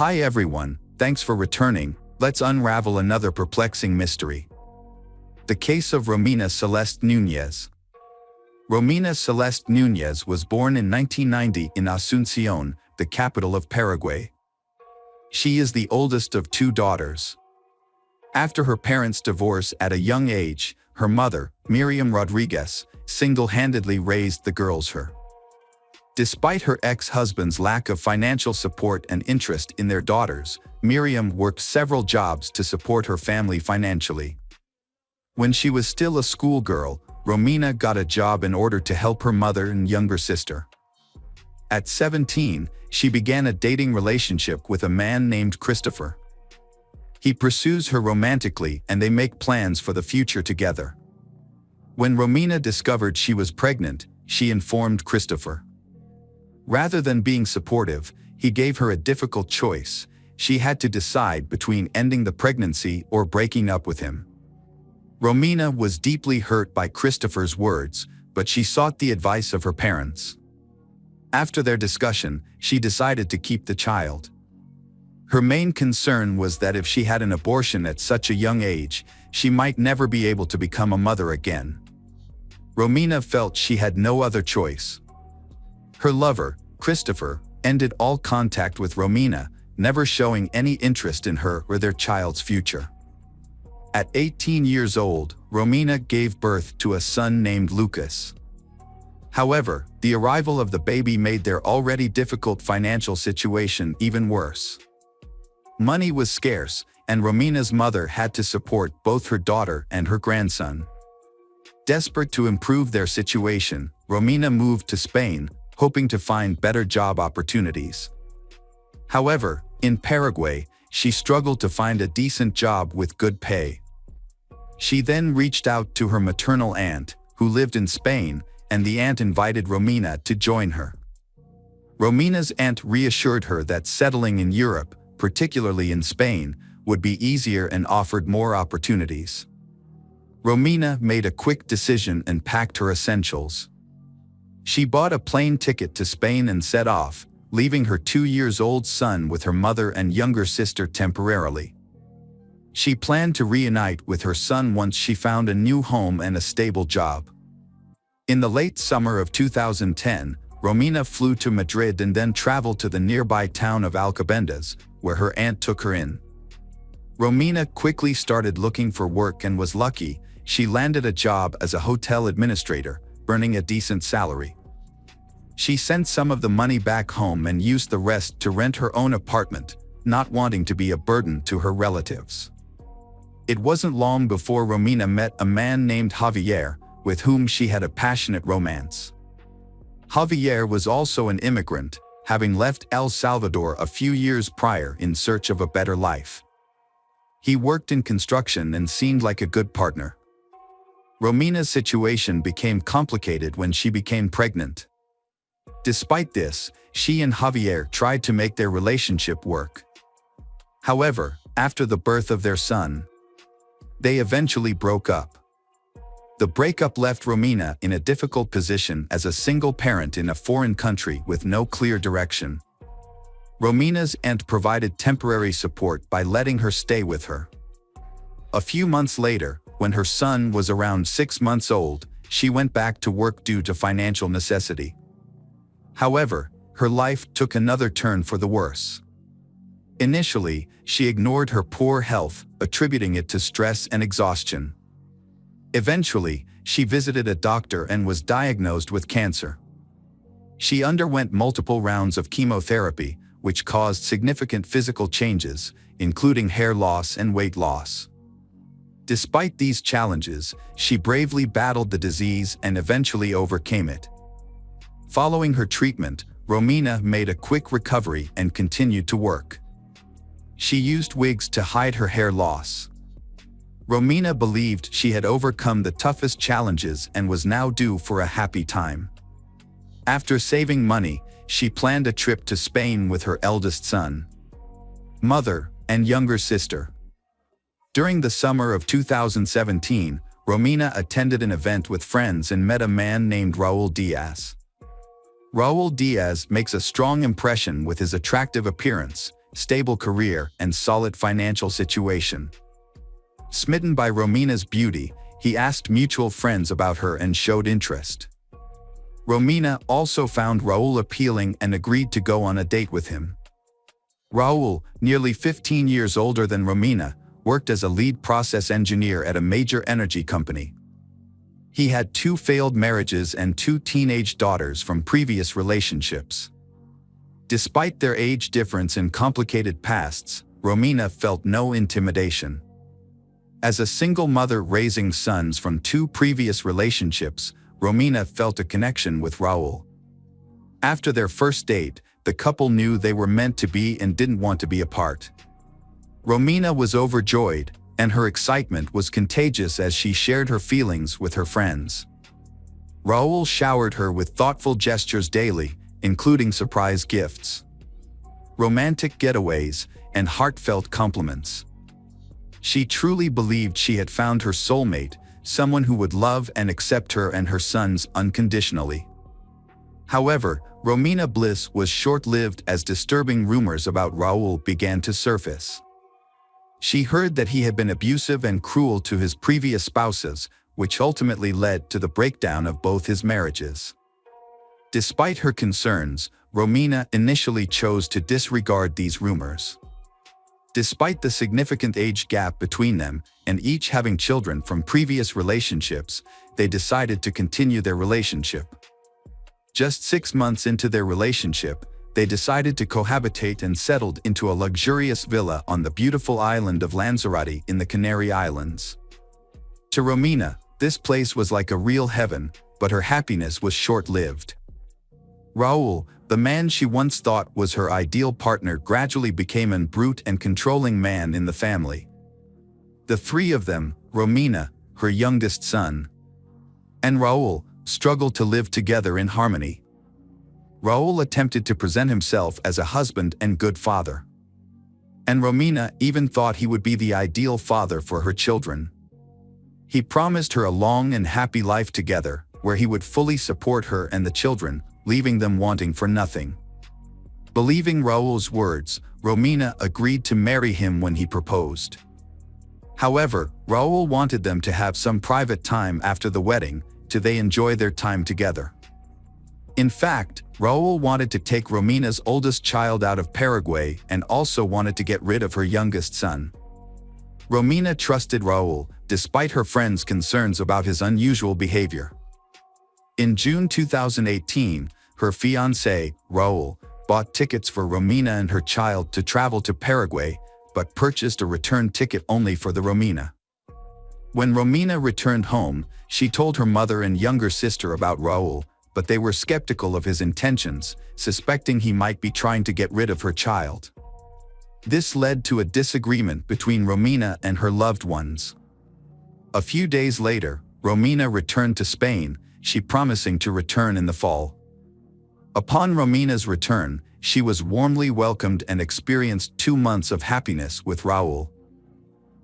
Hi everyone, thanks for returning. Let's unravel another perplexing mystery. The case of Romina Celeste Núñez. Romina Celeste Núñez was born in 1990 in Asunción, the capital of Paraguay. She is the oldest of two daughters. After her parents' divorce at a young age, her mother, Miriam Rodriguez, single-handedly raised the girls. Despite her ex-husband's lack of financial support and interest in their daughters, Miriam worked several jobs to support her family financially. When she was still a schoolgirl, Romina got a job in order to help her mother and younger sister. At 17, she began a dating relationship with a man named Christopher. He pursues her romantically and they make plans for the future together. When Romina discovered she was pregnant, she informed Christopher. Rather than being supportive, he gave her a difficult choice. She had to decide between ending the pregnancy or breaking up with him. Romina was deeply hurt by Christopher's words, but she sought the advice of her parents. After their discussion, she decided to keep the child. Her main concern was that if she had an abortion at such a young age, she might never be able to become a mother again. Romina felt she had no other choice. Her lover, Christopher, ended all contact with Romina, never showing any interest in her or their child's future. At 18 years old, Romina gave birth to a son named Lucas. However, the arrival of the baby made their already difficult financial situation even worse. Money was scarce, and Romina's mother had to support both her daughter and her grandson. Desperate to improve their situation, Romina moved to Spain, hoping to find better job opportunities. However, in Paraguay, she struggled to find a decent job with good pay. She then reached out to her maternal aunt, who lived in Spain, and the aunt invited Romina to join her. Romina's aunt reassured her that settling in Europe, particularly in Spain, would be easier and offered more opportunities. Romina made a quick decision and packed her essentials. She bought a plane ticket to Spain and set off, leaving her 2-year-old son with her mother and younger sister temporarily. She planned to reunite with her son once she found a new home and a stable job. In the late summer of 2010, Romina flew to Madrid and then traveled to the nearby town of Alcobendas, where her aunt took her in. Romina quickly started looking for work and was lucky. She landed a job as a hotel administrator, earning a decent salary. She sent some of the money back home and used the rest to rent her own apartment, not wanting to be a burden to her relatives. It wasn't long before Romina met a man named Javier, with whom she had a passionate romance. Javier was also an immigrant, having left El Salvador a few years prior in search of a better life. He worked in construction and seemed like a good partner. Romina's situation became complicated when she became pregnant. Despite this, she and Javier tried to make their relationship work. However, after the birth of their son, they eventually broke up. The breakup left Romina in a difficult position as a single parent in a foreign country with no clear direction. Romina's aunt provided temporary support by letting her stay with her. A few months later, when her son was around 6 months old, she went back to work due to financial necessity. However, her life took another turn for the worse. Initially, she ignored her poor health, attributing it to stress and exhaustion. Eventually, she visited a doctor and was diagnosed with cancer. She underwent multiple rounds of chemotherapy, which caused significant physical changes, including hair loss and weight loss. Despite these challenges, she bravely battled the disease and eventually overcame it. Following her treatment, Romina made a quick recovery and continued to work. She used wigs to hide her hair loss. Romina believed she had overcome the toughest challenges and was now due for a happy time. After saving money, she planned a trip to Spain with her eldest son, mother, and younger sister. During the summer of 2017, Romina attended an event with friends and met a man named Raul Diaz. Raul Diaz makes a strong impression with his attractive appearance, stable career, and solid financial situation. Smitten by Romina's beauty, he asked mutual friends about her and showed interest. Romina also found Raul appealing and agreed to go on a date with him. Raul, nearly 15 years older than Romina, worked as a lead process engineer at a major energy company. He had 2 failed marriages and 2 teenage daughters from previous relationships. Despite their age difference and complicated pasts, Romina felt no intimidation. As a single mother raising sons from 2 previous relationships, Romina felt a connection with Raul. After their first date, the couple knew they were meant to be and didn't want to be apart. Romina was overjoyed, and her excitement was contagious as she shared her feelings with her friends. Raul showered her with thoughtful gestures daily, including surprise gifts, romantic getaways, and heartfelt compliments. She truly believed she had found her soulmate, someone who would love and accept her and her sons unconditionally. However, Romina bliss was short-lived as disturbing rumors about Raul began to surface. She heard that he had been abusive and cruel to his previous spouses, which ultimately led to the breakdown of both his marriages. Despite her concerns, Romina initially chose to disregard these rumors. Despite the significant age gap between them, and each having children from previous relationships, they decided to continue their relationship. Just 6 months into their relationship, they decided to cohabitate and settled into a luxurious villa on the beautiful island of Lanzarote in the Canary Islands. To Romina, this place was like a real heaven, but her happiness was short-lived. Raul, the man she once thought was her ideal partner, gradually became an brute and controlling man in the family. The 3 of them, Romina, her youngest son, and Raul, struggled to live together in harmony. Raul attempted to present himself as a husband and good father. And Romina even thought he would be the ideal father for her children. He promised her a long and happy life together, where he would fully support her and the children, leaving them wanting for nothing. Believing Raul's words, Romina agreed to marry him when he proposed. However, Raul wanted them to have some private time after the wedding, to they enjoy their time together. In fact, Raul wanted to take Romina's oldest child out of Paraguay and also wanted to get rid of her youngest son. Romina trusted Raul, despite her friends' concerns about his unusual behavior. In June 2018, her fiancé, Raul, bought tickets for Romina and her child to travel to Paraguay, but purchased a return ticket only for the Romina. When Romina returned home, she told her mother and younger sister about Raul, but they were skeptical of his intentions, suspecting he might be trying to get rid of her child. This led to a disagreement between Romina and her loved ones. A few days later, Romina returned to Spain, she promising to return in the fall. Upon Romina's return, she was warmly welcomed and experienced 2 months of happiness with Raul.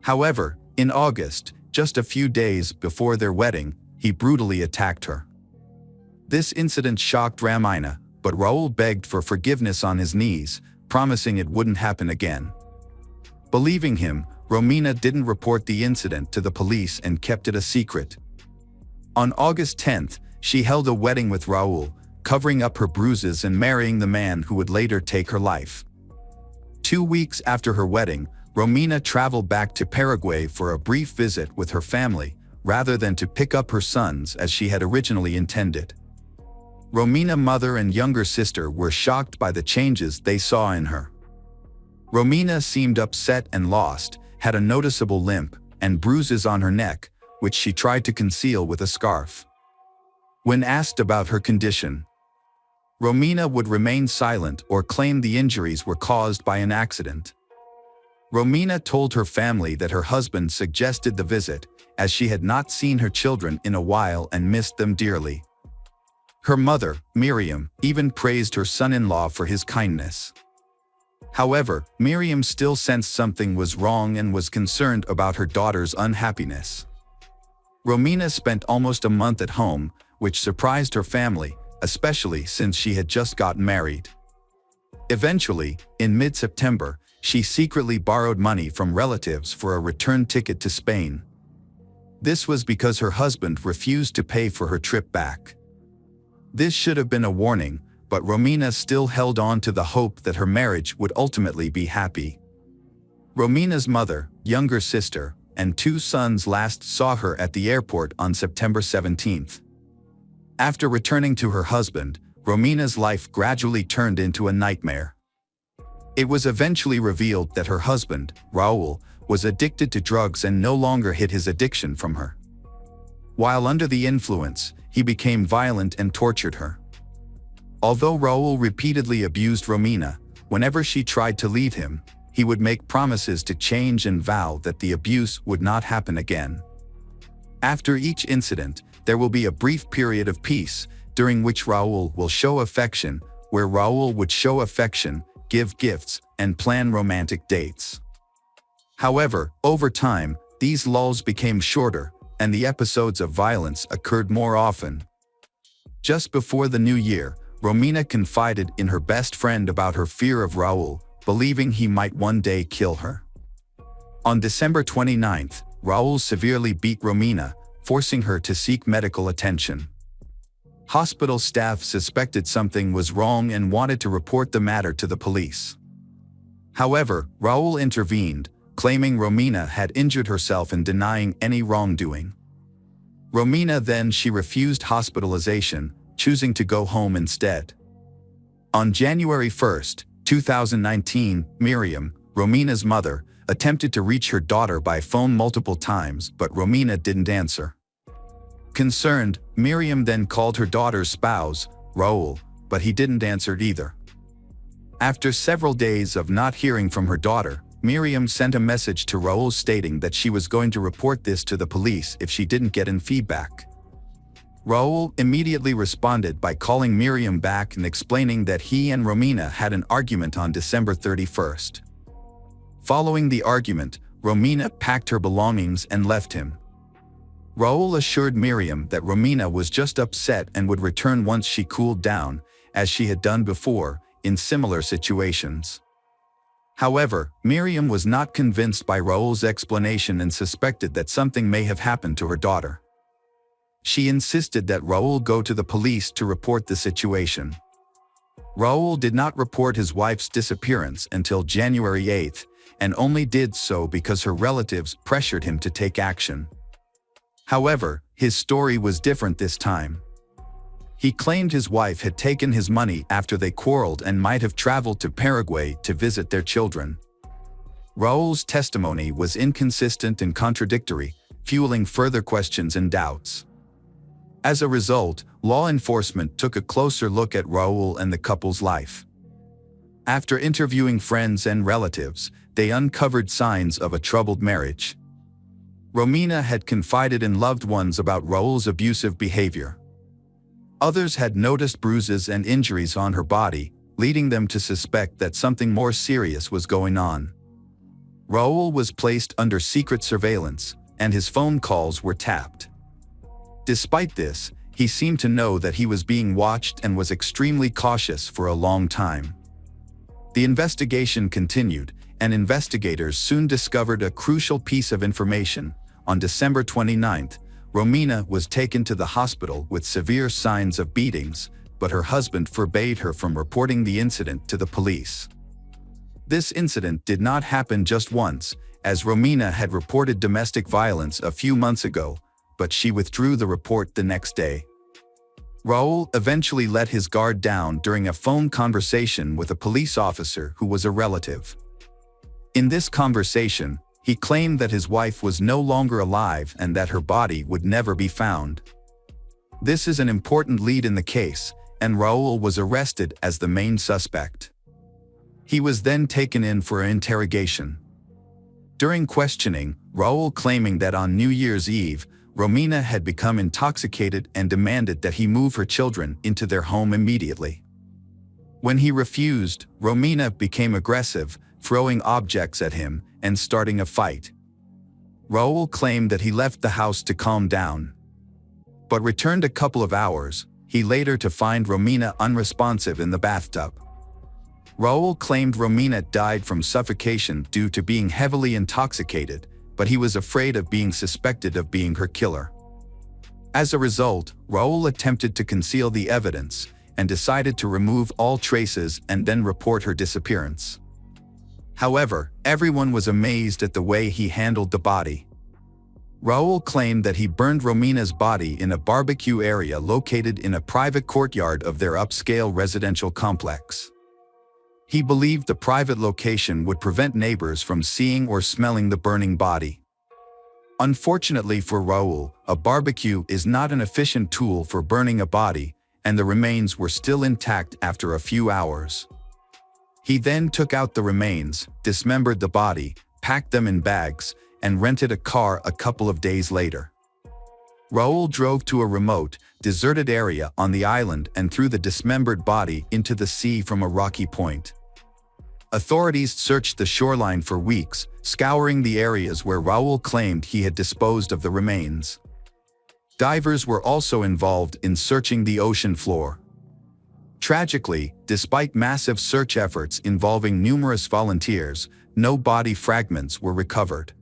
However, in August, just a few days before their wedding, he brutally attacked her. This incident shocked Romina, but Raul begged for forgiveness on his knees, promising it wouldn't happen again. Believing him, Romina didn't report the incident to the police and kept it a secret. On August 10th, she held a wedding with Raul, covering up her bruises and marrying the man who would later take her life. 2 weeks after her wedding, Romina traveled back to Paraguay for a brief visit with her family, rather than to pick up her sons as she had originally intended. Romina's mother and younger sister were shocked by the changes they saw in her. Romina seemed upset and lost, had a noticeable limp, and bruises on her neck, which she tried to conceal with a scarf. When asked about her condition, Romina would remain silent or claim the injuries were caused by an accident. Romina told her family that her husband suggested the visit, as she had not seen her children in a while and missed them dearly. Her mother, Miriam, even praised her son-in-law for his kindness. However, Miriam still sensed something was wrong and was concerned about her daughter's unhappiness. Romina spent almost a month at home, which surprised her family, especially since she had just gotten married. Eventually, in mid-September, she secretly borrowed money from relatives for a return ticket to Spain. This was because her husband refused to pay for her trip back. This should have been a warning, but Romina still held on to the hope that her marriage would ultimately be happy. Romina's mother, younger sister, and 2 sons last saw her at the airport on September 17th. After returning to her husband, Romina's life gradually turned into a nightmare. It was eventually revealed that her husband, Raul, was addicted to drugs and no longer hid his addiction from her. While under the influence, he became violent and tortured her. Although Raul repeatedly abused Romina, whenever she tried to leave him, he would make promises to change and vow that the abuse would not happen again. After each incident, there will be a brief period of peace, during which Raul will show affection, where Raul would show affection, give gifts, and plan romantic dates. However, over time, these lulls became shorter, and the episodes of violence occurred more often. Just before the new year, Romina confided in her best friend about her fear of Raul, believing he might one day kill her. On December 29th, Raul severely beat Romina, forcing her to seek medical attention. Hospital staff suspected something was wrong and wanted to report the matter to the police. However, Raul intervened, claiming Romina had injured herself and denying any wrongdoing. Romina then refused hospitalization, choosing to go home instead. On January 1st, 2019, Miriam, Romina's mother, attempted to reach her daughter by phone multiple times, but Romina didn't answer. Concerned, Miriam then called her daughter's spouse, Raul, but he didn't answer either. After several days of not hearing from her daughter, Miriam sent a message to Raul stating that she was going to report this to the police if she didn't get any feedback. Raul immediately responded by calling Miriam back and explaining that he and Romina had an argument on December 31st. Following the argument, Romina packed her belongings and left him. Raul assured Miriam that Romina was just upset and would return once she cooled down, as she had done before, in similar situations. However, Miriam was not convinced by Raul's explanation and suspected that something may have happened to her daughter. She insisted that Raul go to the police to report the situation. Raul did not report his wife's disappearance until January 8th, and only did so because her relatives pressured him to take action. However, his story was different this time. He claimed his wife had taken his money after they quarreled and might have traveled to Paraguay to visit their children. Raul's testimony was inconsistent and contradictory, fueling further questions and doubts. As a result, law enforcement took a closer look at Raul and the couple's life. After interviewing friends and relatives, they uncovered signs of a troubled marriage. Romina had confided in loved ones about Raul's abusive behavior. Others had noticed bruises and injuries on her body, leading them to suspect that something more serious was going on. Raul was placed under secret surveillance, and his phone calls were tapped. Despite this, he seemed to know that he was being watched and was extremely cautious for a long time. The investigation continued, and investigators soon discovered a crucial piece of information. On December 29th, Romina was taken to the hospital with severe signs of beatings, but her husband forbade her from reporting the incident to the police. This incident did not happen just once, as Romina had reported domestic violence a few months ago, but she withdrew the report the next day. Raul eventually let his guard down during a phone conversation with a police officer who was a relative. In this conversation, he claimed that his wife was no longer alive and that her body would never be found. This is an important lead in the case, and Raul was arrested as the main suspect. He was then taken in for an interrogation. During questioning, Raul claiming that on New Year's Eve, Romina had become intoxicated and demanded that he move her children into their home immediately. When he refused, Romina became aggressive, throwing objects at him and starting a fight. Raul claimed that he left the house to calm down, but returned a couple of hours, later to find Romina unresponsive in the bathtub. Raul claimed Romina died from suffocation due to being heavily intoxicated, but he was afraid of being suspected of being her killer. As a result, Raul attempted to conceal the evidence and decided to remove all traces and then report her disappearance. However, everyone was amazed at the way he handled the body. Raul claimed that he burned Romina's body in a barbecue area located in a private courtyard of their upscale residential complex. He believed the private location would prevent neighbors from seeing or smelling the burning body. Unfortunately for Raul, a barbecue is not an efficient tool for burning a body, and the remains were still intact after a few hours. He then took out the remains, dismembered the body, packed them in bags, and rented a car a couple of days later. Raul drove to a remote, deserted area on the island and threw the dismembered body into the sea from a rocky point. Authorities searched the shoreline for weeks, scouring the areas where Raul claimed he had disposed of the remains. Divers were also involved in searching the ocean floor. Tragically, despite massive search efforts involving numerous volunteers, no body fragments were recovered.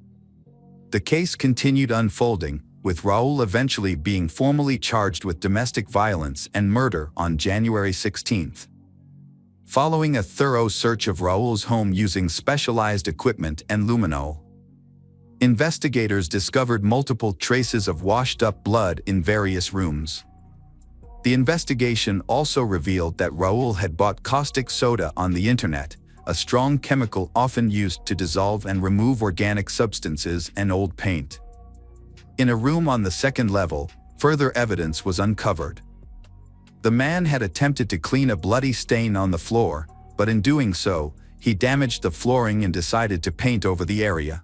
The case continued unfolding, with Raul eventually being formally charged with domestic violence and murder on January 16. Following a thorough search of Raul's home using specialized equipment and luminol, investigators discovered multiple traces of washed-up blood in various rooms. The investigation also revealed that Raul had bought caustic soda on the internet, a strong chemical often used to dissolve and remove organic substances and old paint. In a room on the second level, further evidence was uncovered. The man had attempted to clean a bloody stain on the floor, but in doing so, he damaged the flooring and decided to paint over the area.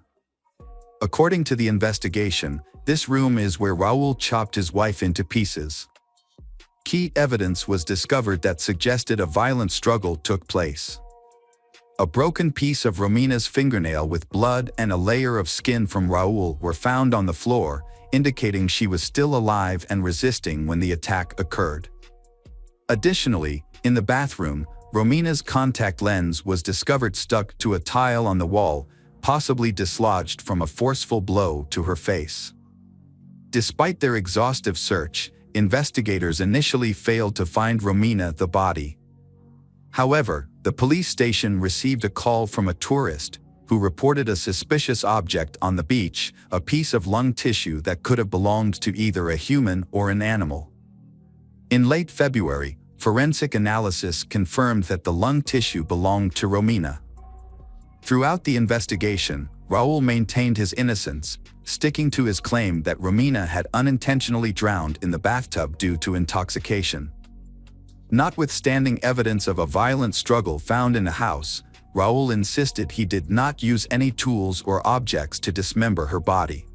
According to the investigation, this room is where Raul chopped his wife into pieces. Key evidence was discovered that suggested a violent struggle took place. A broken piece of Romina's fingernail with blood and a layer of skin from Raul were found on the floor, indicating she was still alive and resisting when the attack occurred. Additionally, in the bathroom, Romina's contact lens was discovered stuck to a tile on the wall, possibly dislodged from a forceful blow to her face. Despite their exhaustive search, investigators initially failed to find Romina the body. However, the police station received a call from a tourist who reported a suspicious object on the beach, a piece of lung tissue that could have belonged to either a human or an animal. In late February, forensic analysis confirmed that the lung tissue belonged to Romina. Throughout the investigation, Raul maintained his innocence, sticking to his claim that Romina had unintentionally drowned in the bathtub due to intoxication. Notwithstanding evidence of a violent struggle found in the house, Raul insisted he did not use any tools or objects to dismember her body.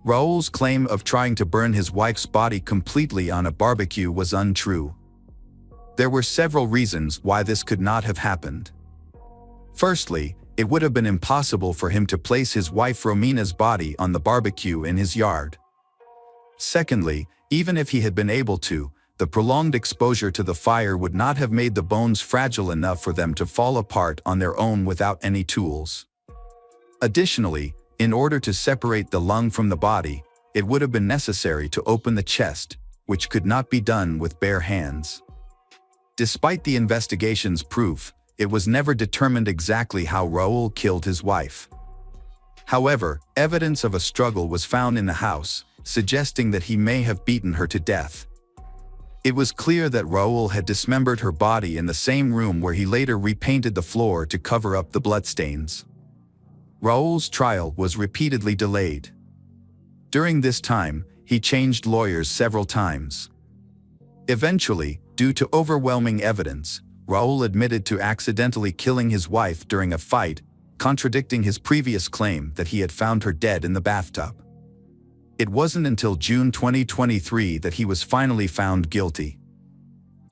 Raul's claim of trying to burn his wife's body completely on a barbecue was untrue. There were several reasons why this could not have happened. Firstly, it would have been impossible for him to place his wife Romina's body on the barbecue in his yard. Secondly, even if he had been able to, the prolonged exposure to the fire would not have made the bones fragile enough for them to fall apart on their own without any tools. Additionally, in order to separate the lung from the body, it would have been necessary to open the chest, which could not be done with bare hands. Despite the investigation's proof, it was never determined exactly how Raul killed his wife. However, evidence of a struggle was found in the house, suggesting that he may have beaten her to death. It was clear that Raul had dismembered her body in the same room where he later repainted the floor to cover up the bloodstains. Raul's trial was repeatedly delayed. During this time, he changed lawyers several times. Eventually, due to overwhelming evidence, Raul admitted to accidentally killing his wife during a fight, contradicting his previous claim that he had found her dead in the bathtub. It wasn't until June 2023 that he was finally found guilty.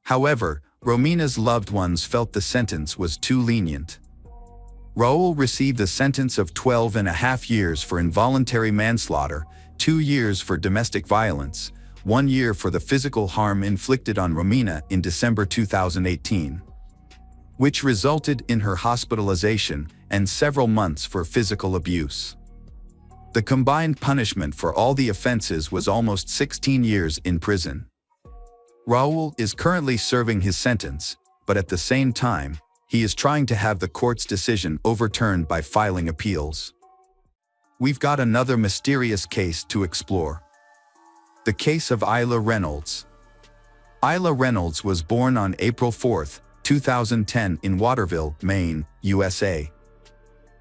However, Romina's loved ones felt the sentence was too lenient. Raul received a sentence of 12.5 years for involuntary manslaughter, 2 years for domestic violence, 1 year for the physical harm inflicted on Romina in December 2018. which resulted in her hospitalization and several months for physical abuse. The combined punishment for all the offenses was almost 16 years in prison. Raul is currently serving his sentence, but at the same time, he is trying to have the court's decision overturned by filing appeals. We've got another mysterious case to explore. The case of Isla Reynolds. Isla Reynolds was born on April 4, 2010 in Waterville, Maine, USA.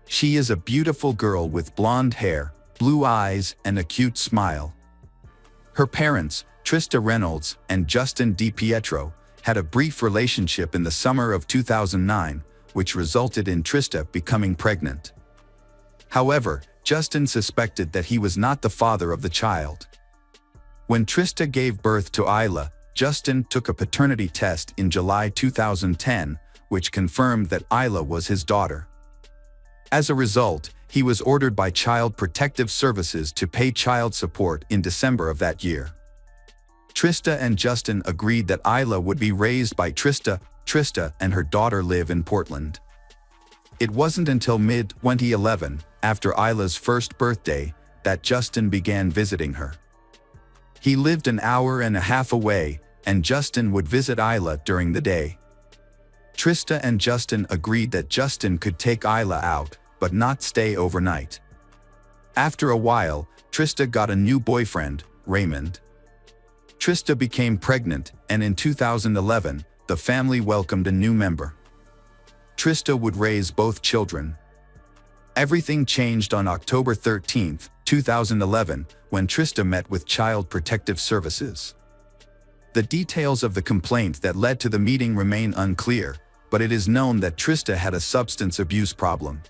She is a beautiful girl with blonde hair, blue eyes, and a cute smile. Her parents, Trista Reynolds and Justin DiPietro, had a brief relationship in the summer of 2009, which resulted in Trista becoming pregnant. However, Justin suspected that he was not the father of the child. When Trista gave birth to Isla, Justin took a paternity test in July 2010, which confirmed that Isla was his daughter. As a result, he was ordered by Child Protective Services to pay child support in December of that year. Trista and Justin agreed that Isla would be raised by Trista. Trista and her daughter live in Portland. It wasn't until mid-2011, after Isla's first birthday, that Justin began visiting her. He lived an hour and a half away, and Justin would visit Isla during the day. Trista and Justin agreed that Justin could take Isla out, but not stay overnight. After a while, Trista got a new boyfriend, Raymond. Trista became pregnant, and in 2011, the family welcomed a new member. Trista would raise both children. Everything changed on October 13, 2011, when Trista met with Child Protective Services. The details of the complaint that led to the meeting remain unclear, but it is known that Trista had a substance abuse problem.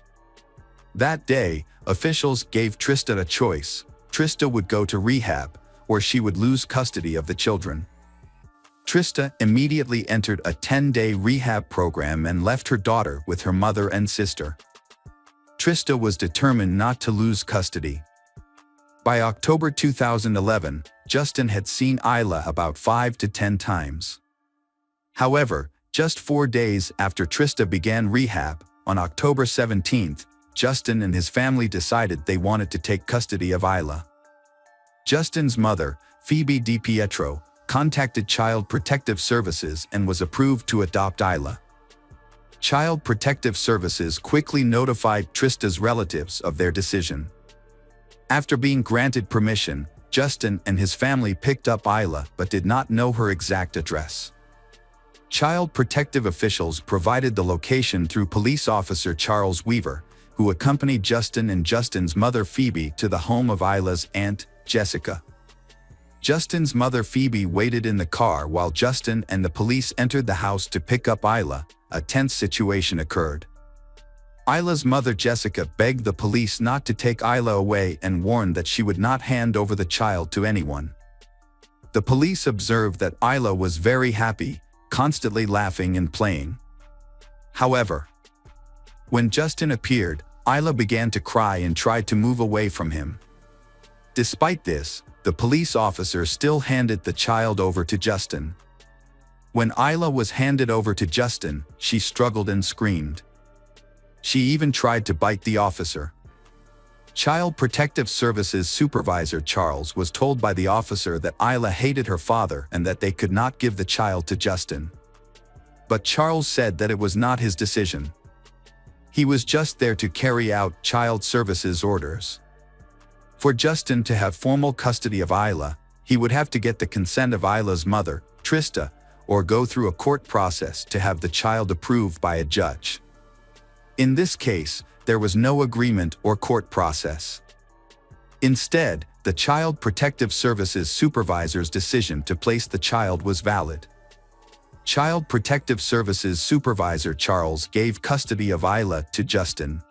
That day, officials gave Trista a choice. Trista would go to rehab, or she would lose custody of the children. Trista immediately entered a 10-day rehab program and left her daughter with her mother and sister. Trista was determined not to lose custody. By October 2011, Justin had seen Isla about 5 to 10 times. However, just 4 days after Trista began rehab, on October 17, Justin and his family decided they wanted to take custody of Isla. Justin's mother, Phoebe DiPietro, contacted Child Protective Services and was approved to adopt Isla. Child Protective Services quickly notified Trista's relatives of their decision. After being granted permission, Justin and his family picked up Isla but did not know her exact address. Child Protective officials provided the location through police officer Charles Weaver, who accompanied Justin and Justin's mother Phoebe to the home of Isla's aunt, Jessica. Justin's mother Phoebe waited in the car while Justin and the police entered the house to pick up Isla. A tense situation occurred. Isla's mother Jessica begged the police not to take Isla away and warned that she would not hand over the child to anyone. The police observed that Isla was very happy, constantly laughing and playing. However, when Justin appeared, Isla began to cry and tried to move away from him. Despite this, the police officer still handed the child over to Justin. When Isla was handed over to Justin, she struggled and screamed. She even tried to bite the officer. Child Protective Services supervisor Charles was told by the officer that Isla hated her father and that they could not give the child to Justin. But Charles said that it was not his decision. He was just there to carry out Child Services orders. For Justin to have formal custody of Isla, he would have to get the consent of Isla's mother, Trista, or go through a court process to have the child approved by a judge. In this case, there was no agreement or court process. Instead, the Child Protective Services supervisor's decision to place the child was valid. Child Protective Services supervisor Charles gave custody of Isla to Justin.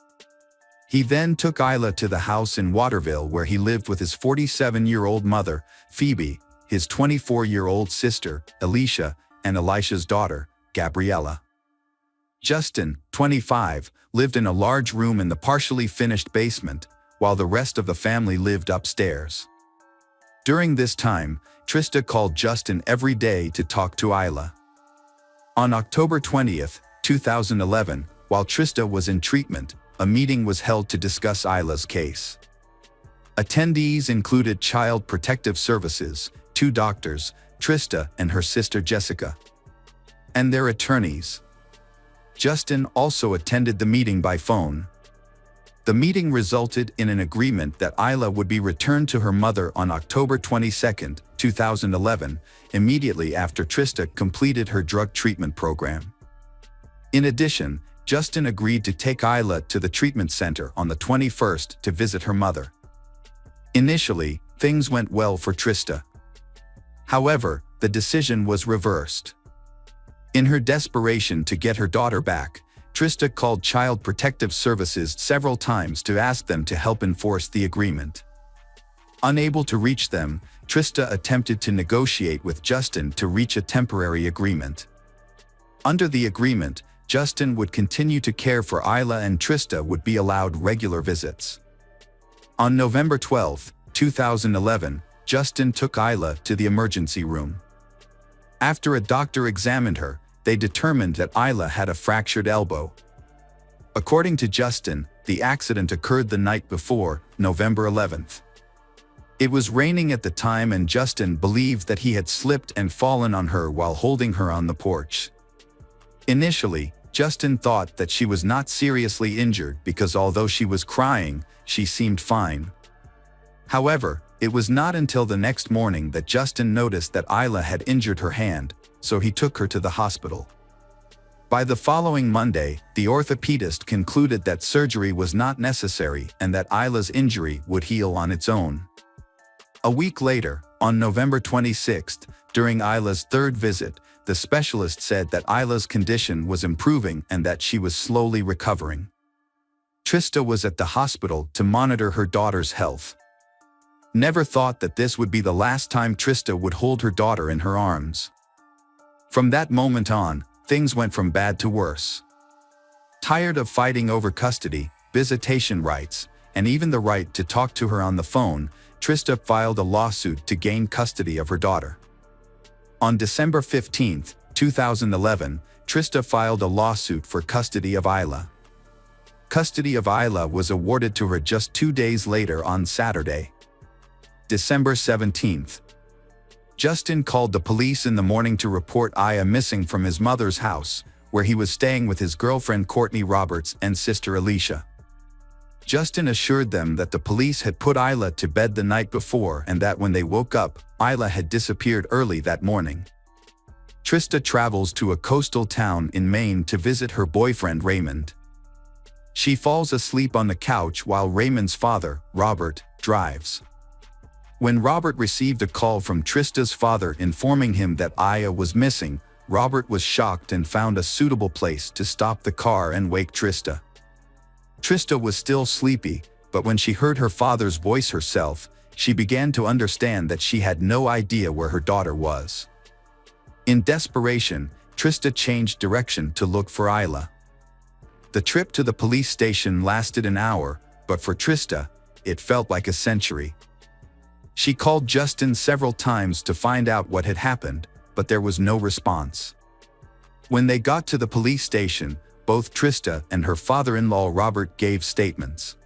He then took Isla to the house in Waterville where he lived with his 47-year-old mother, Phoebe, his 24-year-old sister, Alicia, and Elisha's daughter, Gabriella. Justin, 25, lived in a large room in the partially finished basement, while the rest of the family lived upstairs. During this time, Trista called Justin every day to talk to Isla. On October 20, 2011, while Trista was in treatment, a meeting was held to discuss Isla's case. Attendees included Child Protective Services, 2 doctors, Trista and her sister Jessica, and their attorneys. Justin also attended the meeting by phone. The meeting resulted in an agreement that Isla would be returned to her mother on October 22, 2011, immediately after Trista completed her drug treatment program. In addition, Justin agreed to take Isla to the treatment center on the 21st to visit her mother. Initially, things went well for Trista. However, the decision was reversed. In her desperation to get her daughter back, Trista called Child Protective Services several times to ask them to help enforce the agreement. Unable to reach them, Trista attempted to negotiate with Justin to reach a temporary agreement. Under the agreement, Justin would continue to care for Isla and Trista would be allowed regular visits. On November 12, 2011, Justin took Isla to the emergency room. After a doctor examined her, they determined that Isla had a fractured elbow. According to Justin, the accident occurred the night before, November 11th. It was raining at the time and Justin believed that he had slipped and fallen on her while holding her on the porch. Initially, Justin thought that she was not seriously injured because although she was crying, she seemed fine. However, it was not until the next morning that Justin noticed that Isla had injured her hand, so he took her to the hospital. By the following Monday, the orthopedist concluded that surgery was not necessary and that Isla's injury would heal on its own. A week later, on November 26, during Isla's 3rd visit, the specialist said that Isla's condition was improving and that she was slowly recovering. Trista was at the hospital to monitor her daughter's health. Never thought that this would be the last time Trista would hold her daughter in her arms. From that moment on, things went from bad to worse. Tired of fighting over custody, visitation rights, and even the right to talk to her on the phone, Trista filed a lawsuit to gain custody of her daughter. On December 15, 2011, Trista filed a lawsuit for custody of Isla. Custody of Isla was awarded to her just 2 days later on Saturday, December 17. Justin called the police in the morning to report Isla missing from his mother's house, where he was staying with his girlfriend Courtney Roberts and sister Alicia. Justin assured them that the police had put Isla to bed the night before and that when they woke up, Isla had disappeared early that morning. Trista travels to a coastal town in Maine to visit her boyfriend Raymond. She falls asleep on the couch while Raymond's father, Robert, drives. When Robert received a call from Trista's father informing him that Isla was missing, Robert was shocked and found a suitable place to stop the car and wake Trista. Trista was still sleepy, but when she heard her father's voice herself, she began to understand that she had no idea where her daughter was. In desperation, Trista changed direction to look for Isla. The trip to the police station lasted an hour, but for Trista, it felt like a century. She called Justin several times to find out what had happened, but there was no response. When they got to the police station, both Trista and her father-in-law Robert gave statements.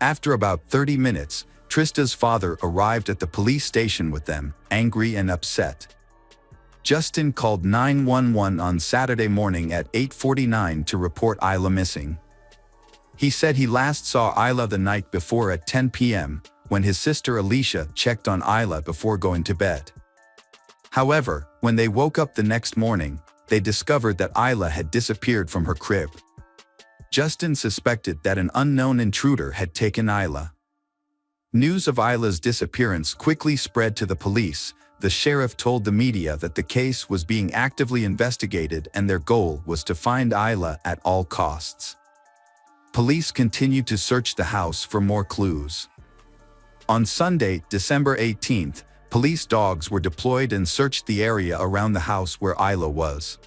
After about 30 minutes, Trista's father arrived at the police station with them, angry and upset. Justin called 911 on Saturday morning at 8:49 to report Isla missing. He said he last saw Isla the night before at 10 p.m., when his sister Alicia checked on Isla before going to bed. However, when they woke up the next morning, they discovered that Isla had disappeared from her crib. Justin suspected that an unknown intruder had taken Isla. News of Isla's disappearance quickly spread to the police. The sheriff told the media that the case was being actively investigated and their goal was to find Isla at all costs. Police continued to search the house for more clues. On Sunday, December 18th, police dogs were deployed and searched the area around the house where Isla was.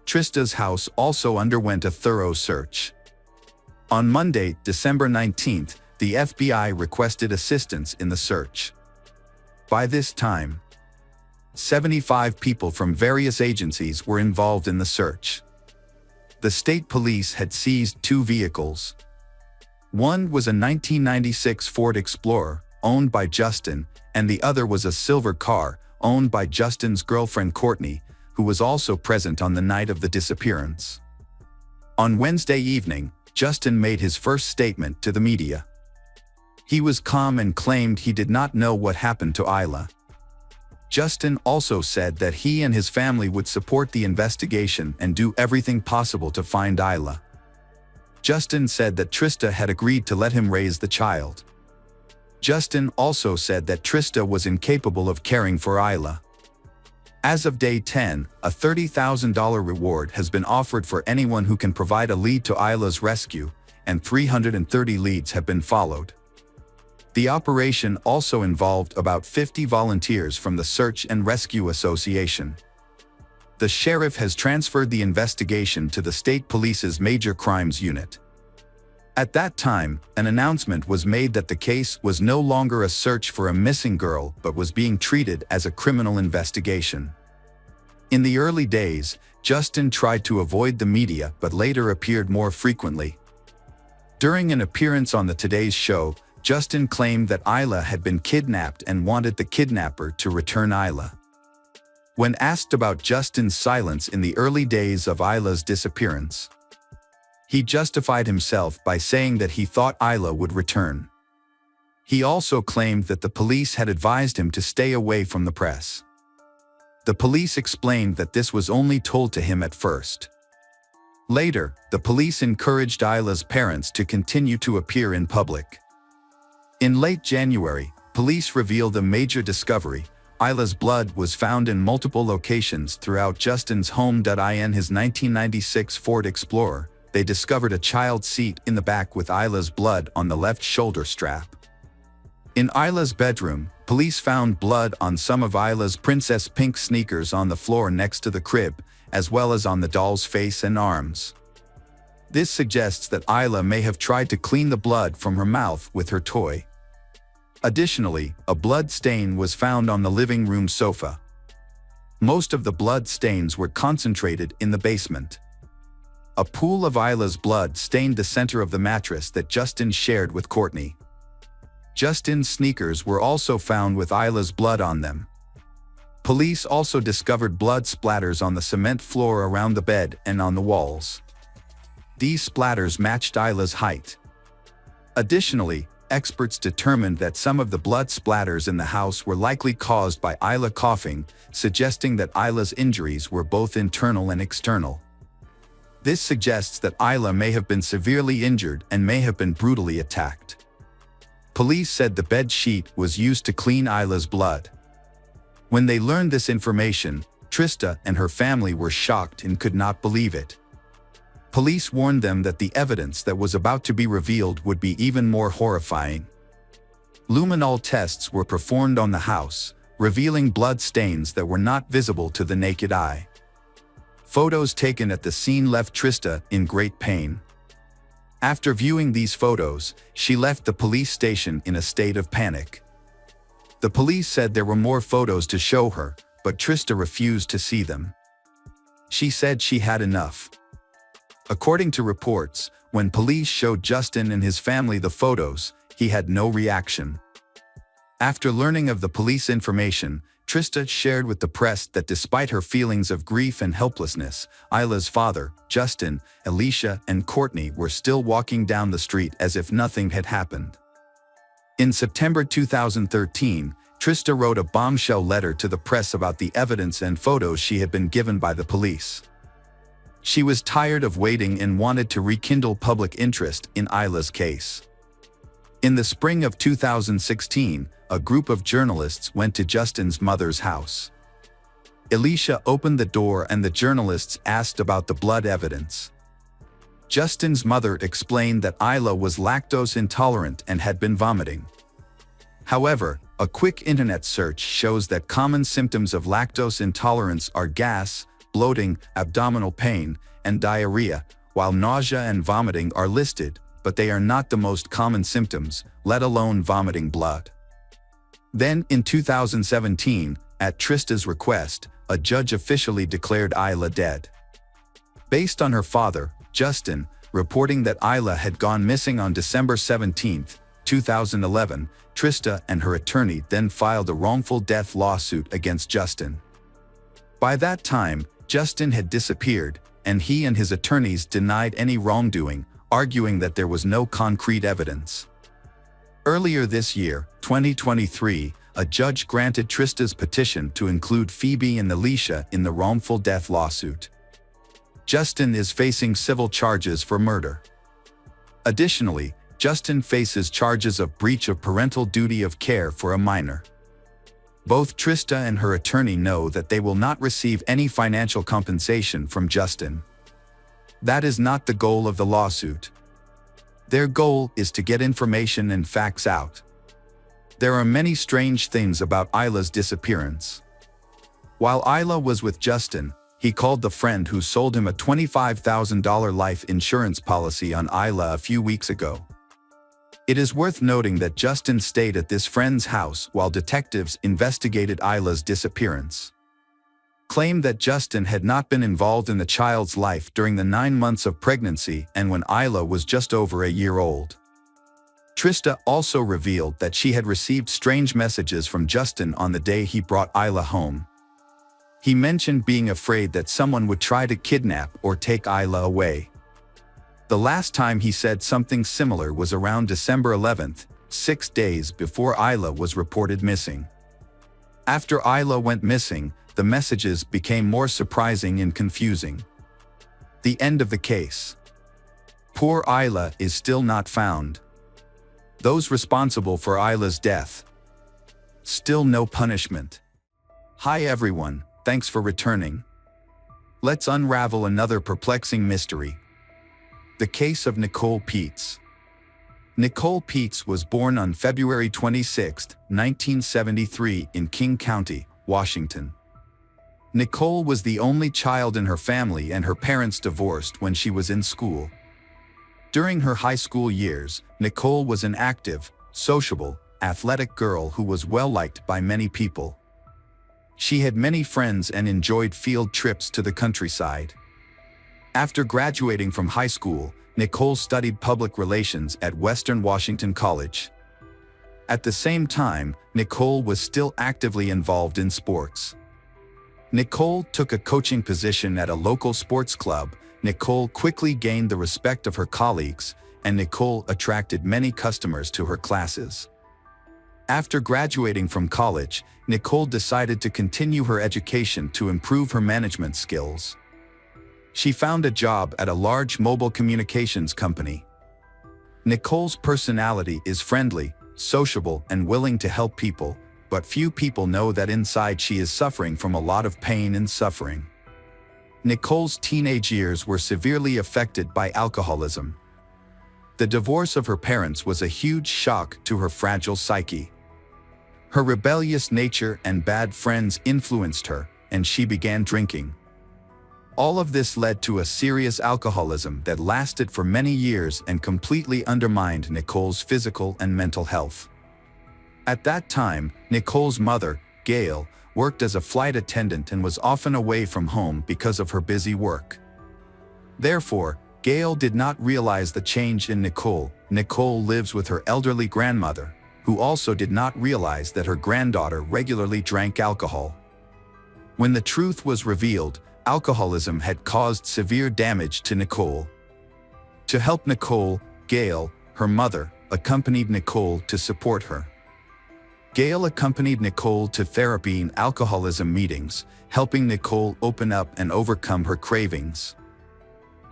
Trista's house also underwent a thorough search. On Monday, December 19th, the FBI requested assistance in the search. By this time, 75 people from various agencies were involved in the search. The state police had seized 2 vehicles. One was a 1996 Ford Explorer, owned by Justin, and the other was a silver car, owned by Justin's girlfriend Courtney, who was also present on the night of the disappearance. On Wednesday evening, Justin made his first statement to the media. He was calm and claimed he did not know what happened to Isla. Justin also said that he and his family would support the investigation and do everything possible to find Isla. Justin said that Trista had agreed to let him raise the child. Justin also said that Trista was incapable of caring for Isla. As of day 10, a $30,000 reward has been offered for anyone who can provide a lead to Isla's rescue, and 330 leads have been followed. The operation also involved about 50 volunteers from the Search and Rescue Association. The sheriff has transferred the investigation to the state police's Major Crimes Unit. At that time, an announcement was made that the case was no longer a search for a missing girl but was being treated as a criminal investigation. In the early days, Justin tried to avoid the media but later appeared more frequently. During an appearance on the Today's Show, Justin claimed that Isla had been kidnapped and wanted the kidnapper to return Isla. When asked about Justin's silence in the early days of Isla's disappearance, he justified himself by saying that he thought Isla would return. He also claimed that the police had advised him to stay away from the press. The police explained that this was only told to him at first. Later, the police encouraged Isla's parents to continue to appear in public. In late January, police revealed a major discovery. Isla's blood was found in multiple locations throughout Justin's home. In his 1996 Ford Explorer, they discovered a child seat in the back with Isla's blood on the left shoulder strap. In Isla's bedroom, police found blood on some of Isla's princess pink sneakers on the floor next to the crib, as well as on the doll's face and arms. This suggests that Isla may have tried to clean the blood from her mouth with her toy. Additionally, a blood stain was found on the living room sofa. Most of the blood stains were concentrated in the basement. A pool of Isla's blood stained the center of the mattress that Justin shared with Courtney. Justin's sneakers were also found with Isla's blood on them. Police also discovered blood splatters on the cement floor around the bed and on the walls. These splatters matched Isla's height. Additionally, experts determined that some of the blood splatters in the house were likely caused by Isla coughing, suggesting that Isla's injuries were both internal and external. This suggests that Isla may have been severely injured and may have been brutally attacked. Police said the bed sheet was used to clean Isla's blood. When they learned this information, Trista and her family were shocked and could not believe it. Police warned them that the evidence that was about to be revealed would be even more horrifying. Luminol tests were performed on the house, revealing blood stains that were not visible to the naked eye. Photos taken at the scene left Trista in great pain. After viewing these photos, she left the police station in a state of panic. The police said there were more photos to show her, but Trista refused to see them. She said she had enough. According to reports, when police showed Justin and his family the photos, he had no reaction. After learning of the police information, Trista shared with the press that despite her feelings of grief and helplessness, Isla's father, Justin, Alicia, and Courtney were still walking down the street as if nothing had happened. In September 2013, Trista wrote a bombshell letter to the press about the evidence and photos she had been given by the police. She was tired of waiting and wanted to rekindle public interest in Isla's case. In the spring of 2016, a group of journalists went to Justin's mother's house. Alicia opened the door and the journalists asked about the blood evidence. Justin's mother explained that Isla was lactose intolerant and had been vomiting. However, a quick internet search shows that common symptoms of lactose intolerance are gas, bloating, abdominal pain, and diarrhea, while nausea and vomiting are listed, but they are not the most common symptoms, let alone vomiting blood. Then, in 2017, at Trista's request, a judge officially declared Isla dead. based on her father, Justin, reporting that Isla had gone missing on December 17, 2011, Trista and her attorney then filed a wrongful death lawsuit against Justin. By that time, Justin had disappeared, and he and his attorneys denied any wrongdoing, arguing that there was no concrete evidence. Earlier this year, 2023, a judge granted Trista's petition to include Phoebe and Alicia in the wrongful death lawsuit. Justin is facing civil charges for murder. Additionally, Justin faces charges of breach of parental duty of care for a minor. Both Trista and her attorney know that they will not receive any financial compensation from Justin. That is not the goal of the lawsuit. Their goal is to get information and facts out. There are many strange things about Isla's disappearance. While Isla was with Justin, he called the friend who sold him a $25,000 life insurance policy on Isla a few weeks ago. It is worth noting that Justin stayed at this friend's house while detectives investigated Isla's disappearance. Claimed that Justin had not been involved in the child's life during the 9 months of pregnancy and when Isla was just over a year old. Trista also revealed that she had received strange messages from Justin on the day he brought Isla home. He mentioned being afraid that someone would try to kidnap or take Isla away. The last time he said something similar was around December 11th, 6 days before Isla was reported missing. After Isla went missing, the messages became more surprising and confusing. The end of the case. Poor Isla is still not found. Those responsible for Isla's death. Still no punishment. Hi everyone, thanks for returning. Let's unravel another perplexing mystery. The case of Nicole Peets. Nicole Peets was born on February 26, 1973 in King County, Washington. Nicole was the only child in her family and her parents divorced when she was in school. During her high school years, Nicole was an active, sociable, athletic girl who was well-liked by many people. She had many friends and enjoyed field trips to the countryside. After graduating from high school, Nicole studied public relations at Western Washington College. At the same time, Nicole was still actively involved in sports. Nicole took a coaching position at a local sports club. Nicole quickly gained the respect of her colleagues, and Nicole attracted many customers to her classes. After graduating from college, Nicole decided to continue her education to improve her management skills. She found a job at a large mobile communications company. Nicole's personality is friendly, sociable, and willing to help people, but few people know that inside she is suffering from a lot of pain and suffering. Nicole's teenage years were severely affected by alcoholism. The divorce of her parents was a huge shock to her fragile psyche. Her rebellious nature and bad friends influenced her, and she began drinking. All of this led to a serious alcoholism that lasted for many years and completely undermined Nicole's physical and mental health. At that time, Nicole's mother, Gail, worked as a flight attendant and was often away from home because of her busy work. Therefore, Gail did not realize the change in Nicole. Nicole lives with her elderly grandmother, who also did not realize that her granddaughter regularly drank alcohol. When the truth was revealed, alcoholism had caused severe damage to Nicole. To help Nicole, Gail, her mother, accompanied Nicole to support her. Gail accompanied Nicole to therapy and alcoholism meetings, helping Nicole open up and overcome her cravings.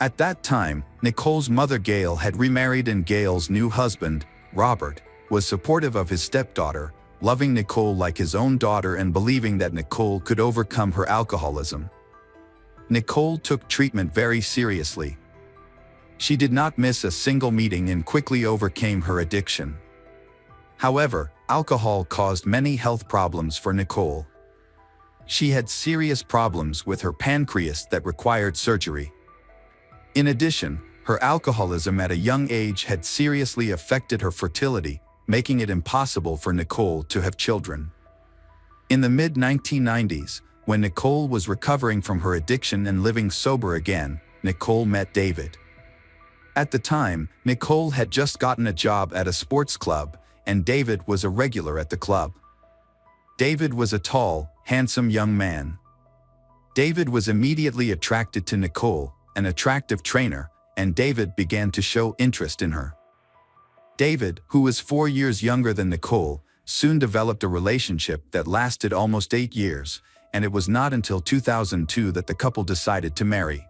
At that time, Nicole's mother Gail had remarried, and Gail's new husband, Robert, was supportive of his stepdaughter, loving Nicole like his own daughter and believing that Nicole could overcome her alcoholism. Nicole took treatment very seriously. She did not miss a single meeting and quickly overcame her addiction. However, alcohol caused many health problems for Nicole. She had serious problems with her pancreas that required surgery. In addition, her alcoholism at a young age had seriously affected her fertility, making it impossible for Nicole to have children. In the mid-1990s, when Nicole was recovering from her addiction and living sober again, Nicole met David. At the time, Nicole had just gotten a job at a sports club, and David was a regular at the club. David was a tall, handsome young man. David was immediately attracted to Nicole, an attractive trainer, and David began to show interest in her. David, who was 4 years younger than Nicole, soon developed a relationship that lasted almost 8 years, and it was not until 2002 that the couple decided to marry.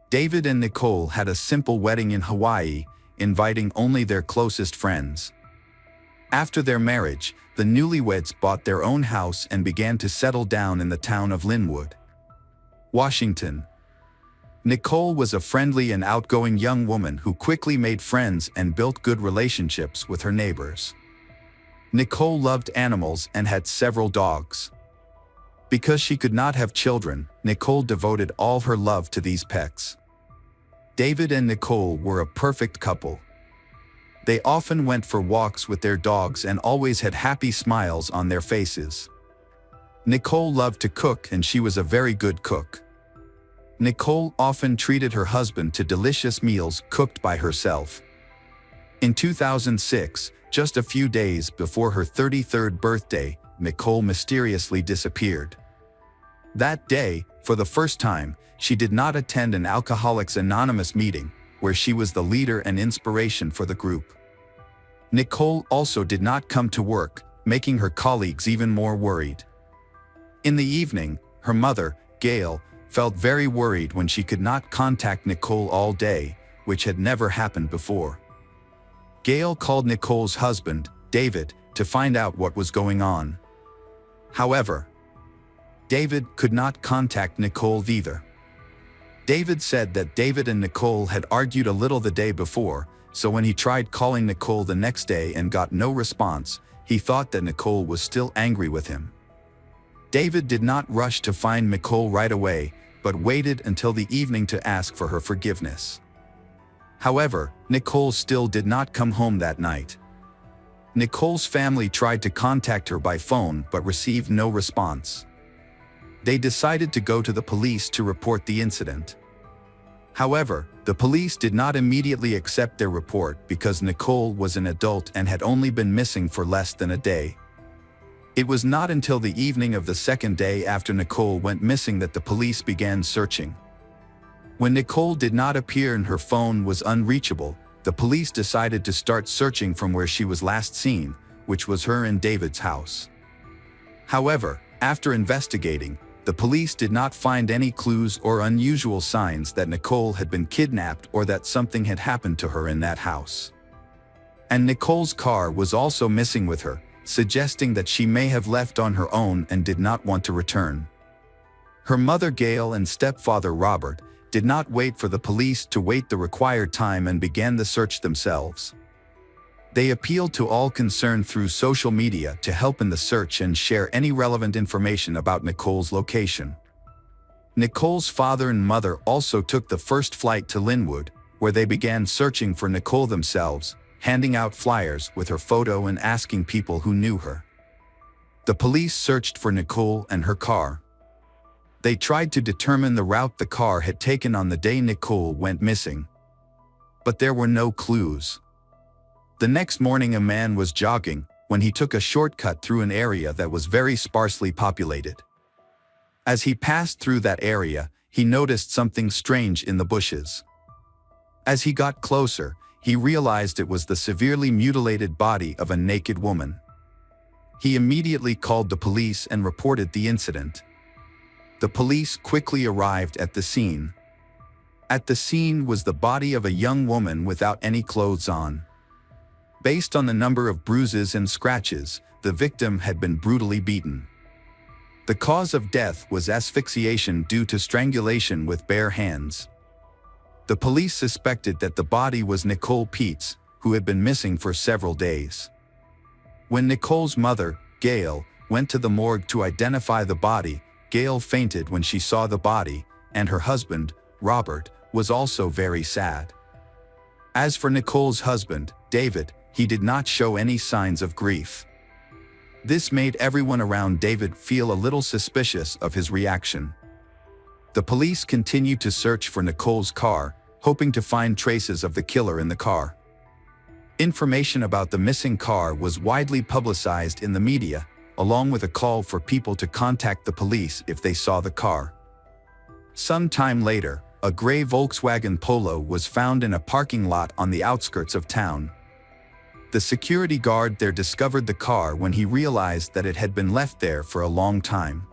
David and Nicole had a simple wedding in Hawaii, inviting only their closest friends. After their marriage, the newlyweds bought their own house and began to settle down in the town of Linwood, Washington. Nicole was a friendly and outgoing young woman who quickly made friends and built good relationships with her neighbors. Nicole loved animals and had several dogs. Because she could not have children, Nicole devoted all her love to these pets. David and Nicole were a perfect couple. They often went for walks with their dogs and always had happy smiles on their faces. Nicole loved to cook, and she was a very good cook. Nicole often treated her husband to delicious meals cooked by herself. In 2006, just a few days before her 33rd birthday, Nicole mysteriously disappeared. That day, for the first time, she did not attend an Alcoholics Anonymous meeting, where she was the leader and inspiration for the group. Nicole also did not come to work, making her colleagues even more worried. In the evening, her mother, Gail, felt very worried when she could not contact Nicole all day, which had never happened before. Gail called Nicole's husband, David, to find out what was going on. However, David could not contact Nicole either. David said that David and Nicole had argued a little the day before, so when he tried calling Nicole the next day and got no response, he thought that Nicole was still angry with him. David did not rush to find Nicole right away, but waited until the evening to ask for her forgiveness. However, Nicole still did not come home that night. Nicole's family tried to contact her by phone but received no response. They decided to go to the police to report the incident. However, the police did not immediately accept their report because Nicole was an adult and had only been missing for less than a day. It was not until the evening of the second day after Nicole went missing that the police began searching. When Nicole did not appear and her phone was unreachable, the police decided to start searching from where she was last seen, which was her and David's house. However, after investigating, the police did not find any clues or unusual signs that Nicole had been kidnapped or that something had happened to her in that house. And Nicole's car was also missing with her, suggesting that she may have left on her own and did not want to return. Her mother Gail and stepfather Robert did not wait for the police to wait the required time and began the search themselves. They appealed to all concerned through social media to help in the search and share any relevant information about Nicole's location. Nicole's father and mother also took the first flight to Linwood, where they began searching for Nicole themselves, handing out flyers with her photo and asking people who knew her. The police searched for Nicole and her car. They tried to determine the route the car had taken on the day Nicole went missing. But there were no clues. The next morning a man was jogging when he took a shortcut through an area that was very sparsely populated. As he passed through that area, he noticed something strange in the bushes. As he got closer, he realized it was the severely mutilated body of a naked woman. He immediately called the police and reported the incident. The police quickly arrived at the scene. At the scene was the body of a young woman without any clothes on. Based on the number of bruises and scratches, the victim had been brutally beaten. The cause of death was asphyxiation due to strangulation with bare hands. The police suspected that the body was Nicole Peets, who had been missing for several days. When Nicole's mother, Gail, went to the morgue to identify the body, Gail fainted when she saw the body, and her husband, Robert, was also very sad. As for Nicole's husband, David, he did not show any signs of grief. This made everyone around David feel a little suspicious of his reaction. The police continued to search for Nicole's car, hoping to find traces of the killer in the car. Information about the missing car was widely publicized in the media, along with a call for people to contact the police if they saw the car. Some time later, a gray Volkswagen Polo was found in a parking lot on the outskirts of town. The security guard there discovered the car when he realized that it had been left there for a long time.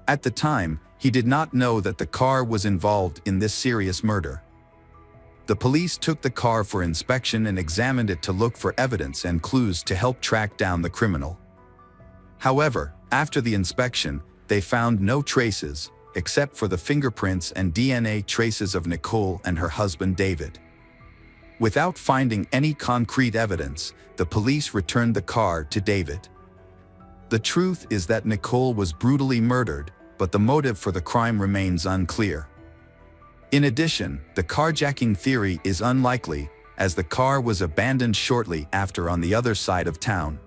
At the time, he did not know that the car was involved in this serious murder. The police took the car for inspection and examined it to look for evidence and clues to help track down the criminal. However, after the inspection, they found no traces, except for the fingerprints and DNA traces of Nicole and her husband David. Without finding any concrete evidence, the police returned the car to David. The truth is that Nicole was brutally murdered, but the motive for the crime remains unclear. In addition, the carjacking theory is unlikely, as the car was abandoned shortly after on the other side of town.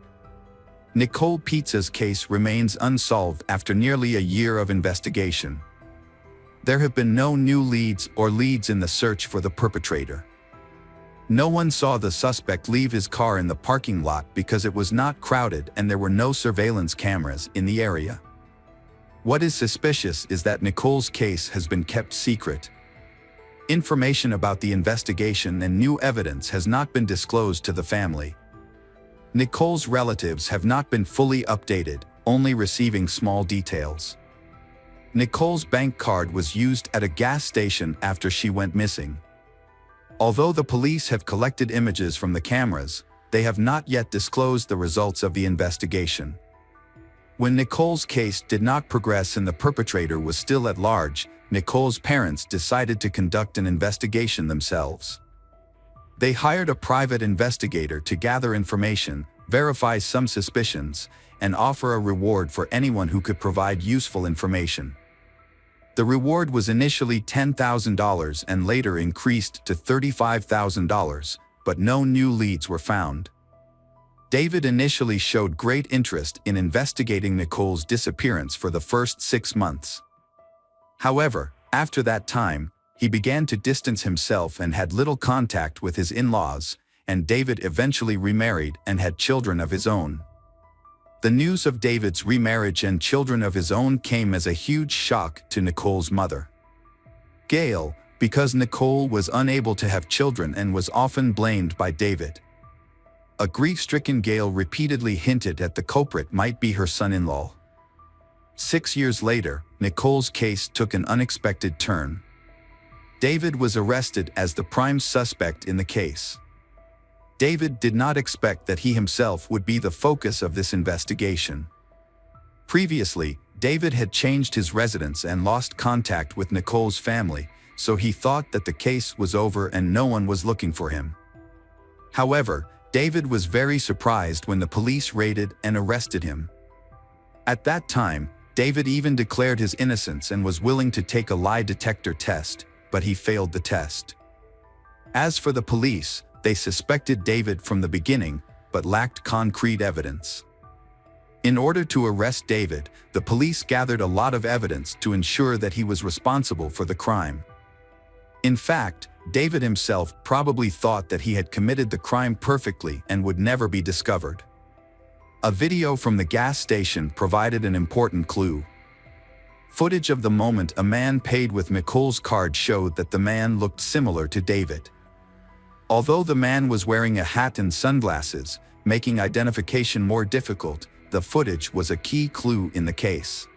Nicole Pizza's case remains unsolved after nearly a year of investigation. There have been no new leads in the search for the perpetrator. No one saw the suspect leave his car in the parking lot because it was not crowded and there were no surveillance cameras in the area. What is suspicious is that Nicole's case has been kept secret. Information about the investigation and new evidence has not been disclosed to the family. Nicole's relatives have not been fully updated, only receiving small details. Nicole's bank card was used at a gas station after she went missing. Although the police have collected images from the cameras, they have not yet disclosed the results of the investigation. When Nicole's case did not progress and the perpetrator was still at large, Nicole's parents decided to conduct an investigation themselves. They hired a private investigator to gather information, verify some suspicions, and offer a reward for anyone who could provide useful information. The reward was initially $10,000 and later increased to $35,000, but no new leads were found. David initially showed great interest in investigating Nicole's disappearance for the first 6 months. However, after that time, he began to distance himself and had little contact with his in-laws, and David eventually remarried and had children of his own. The news of David's remarriage and children of his own came as a huge shock to Nicole's mother, Gail, because Nicole was unable to have children and was often blamed by David. A grief-stricken Gail repeatedly hinted that the culprit might be her son-in-law. 6 years later, Nicole's case took an unexpected turn. David was arrested as the prime suspect in the case. David did not expect that he himself would be the focus of this investigation. Previously, David had changed his residence and lost contact with Nicole's family, so he thought that the case was over and no one was looking for him. However, David was very surprised when the police raided and arrested him. At that time, David even declared his innocence and was willing to take a lie detector test, but he failed the test. As for the police, they suspected David from the beginning, but lacked concrete evidence. In order to arrest David, the police gathered a lot of evidence to ensure that he was responsible for the crime. In fact, David himself probably thought that he had committed the crime perfectly and would never be discovered. A video from the gas station provided an important clue. Footage of the moment a man paid with Nicole's card showed that the man looked similar to David. Although the man was wearing a hat and sunglasses, making identification more difficult, the footage was a key clue in the case.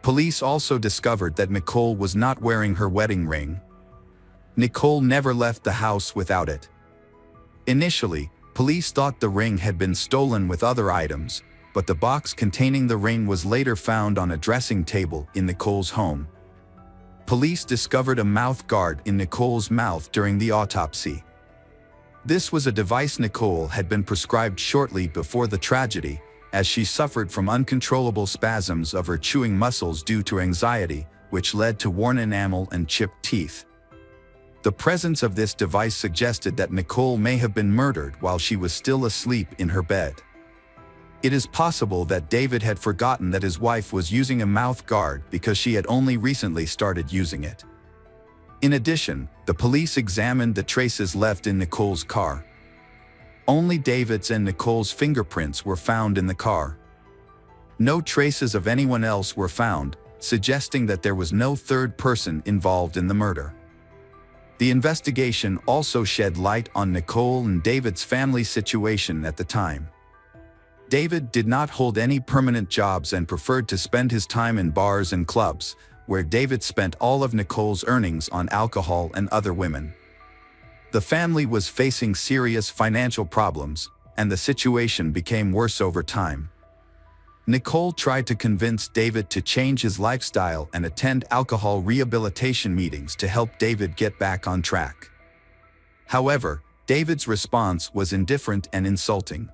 Police also discovered that Nicole was not wearing her wedding ring. Nicole never left the house without it. Initially, police thought the ring had been stolen with other items, but the box containing the ring was later found on a dressing table in Nicole's home. Police discovered a mouth guard in Nicole's mouth during the autopsy. This was a device Nicole had been prescribed shortly before the tragedy, as she suffered from uncontrollable spasms of her chewing muscles due to anxiety, which led to worn enamel and chipped teeth. The presence of this device suggested that Nicole may have been murdered while she was still asleep in her bed. It is possible that David had forgotten that his wife was using a mouth guard because she had only recently started using it. In addition, the police examined the traces left in Nicole's car. Only David's and Nicole's fingerprints were found in the car. No traces of anyone else were found, suggesting that there was no third person involved in the murder. The investigation also shed light on Nicole and David's family situation at the time. David did not hold any permanent jobs and preferred to spend his time in bars and clubs, where David spent all of Nicole's earnings on alcohol and other women. The family was facing serious financial problems, and the situation became worse over time. Nicole tried to convince David to change his lifestyle and attend alcohol rehabilitation meetings to help David get back on track. However, David's response was indifferent and insulting.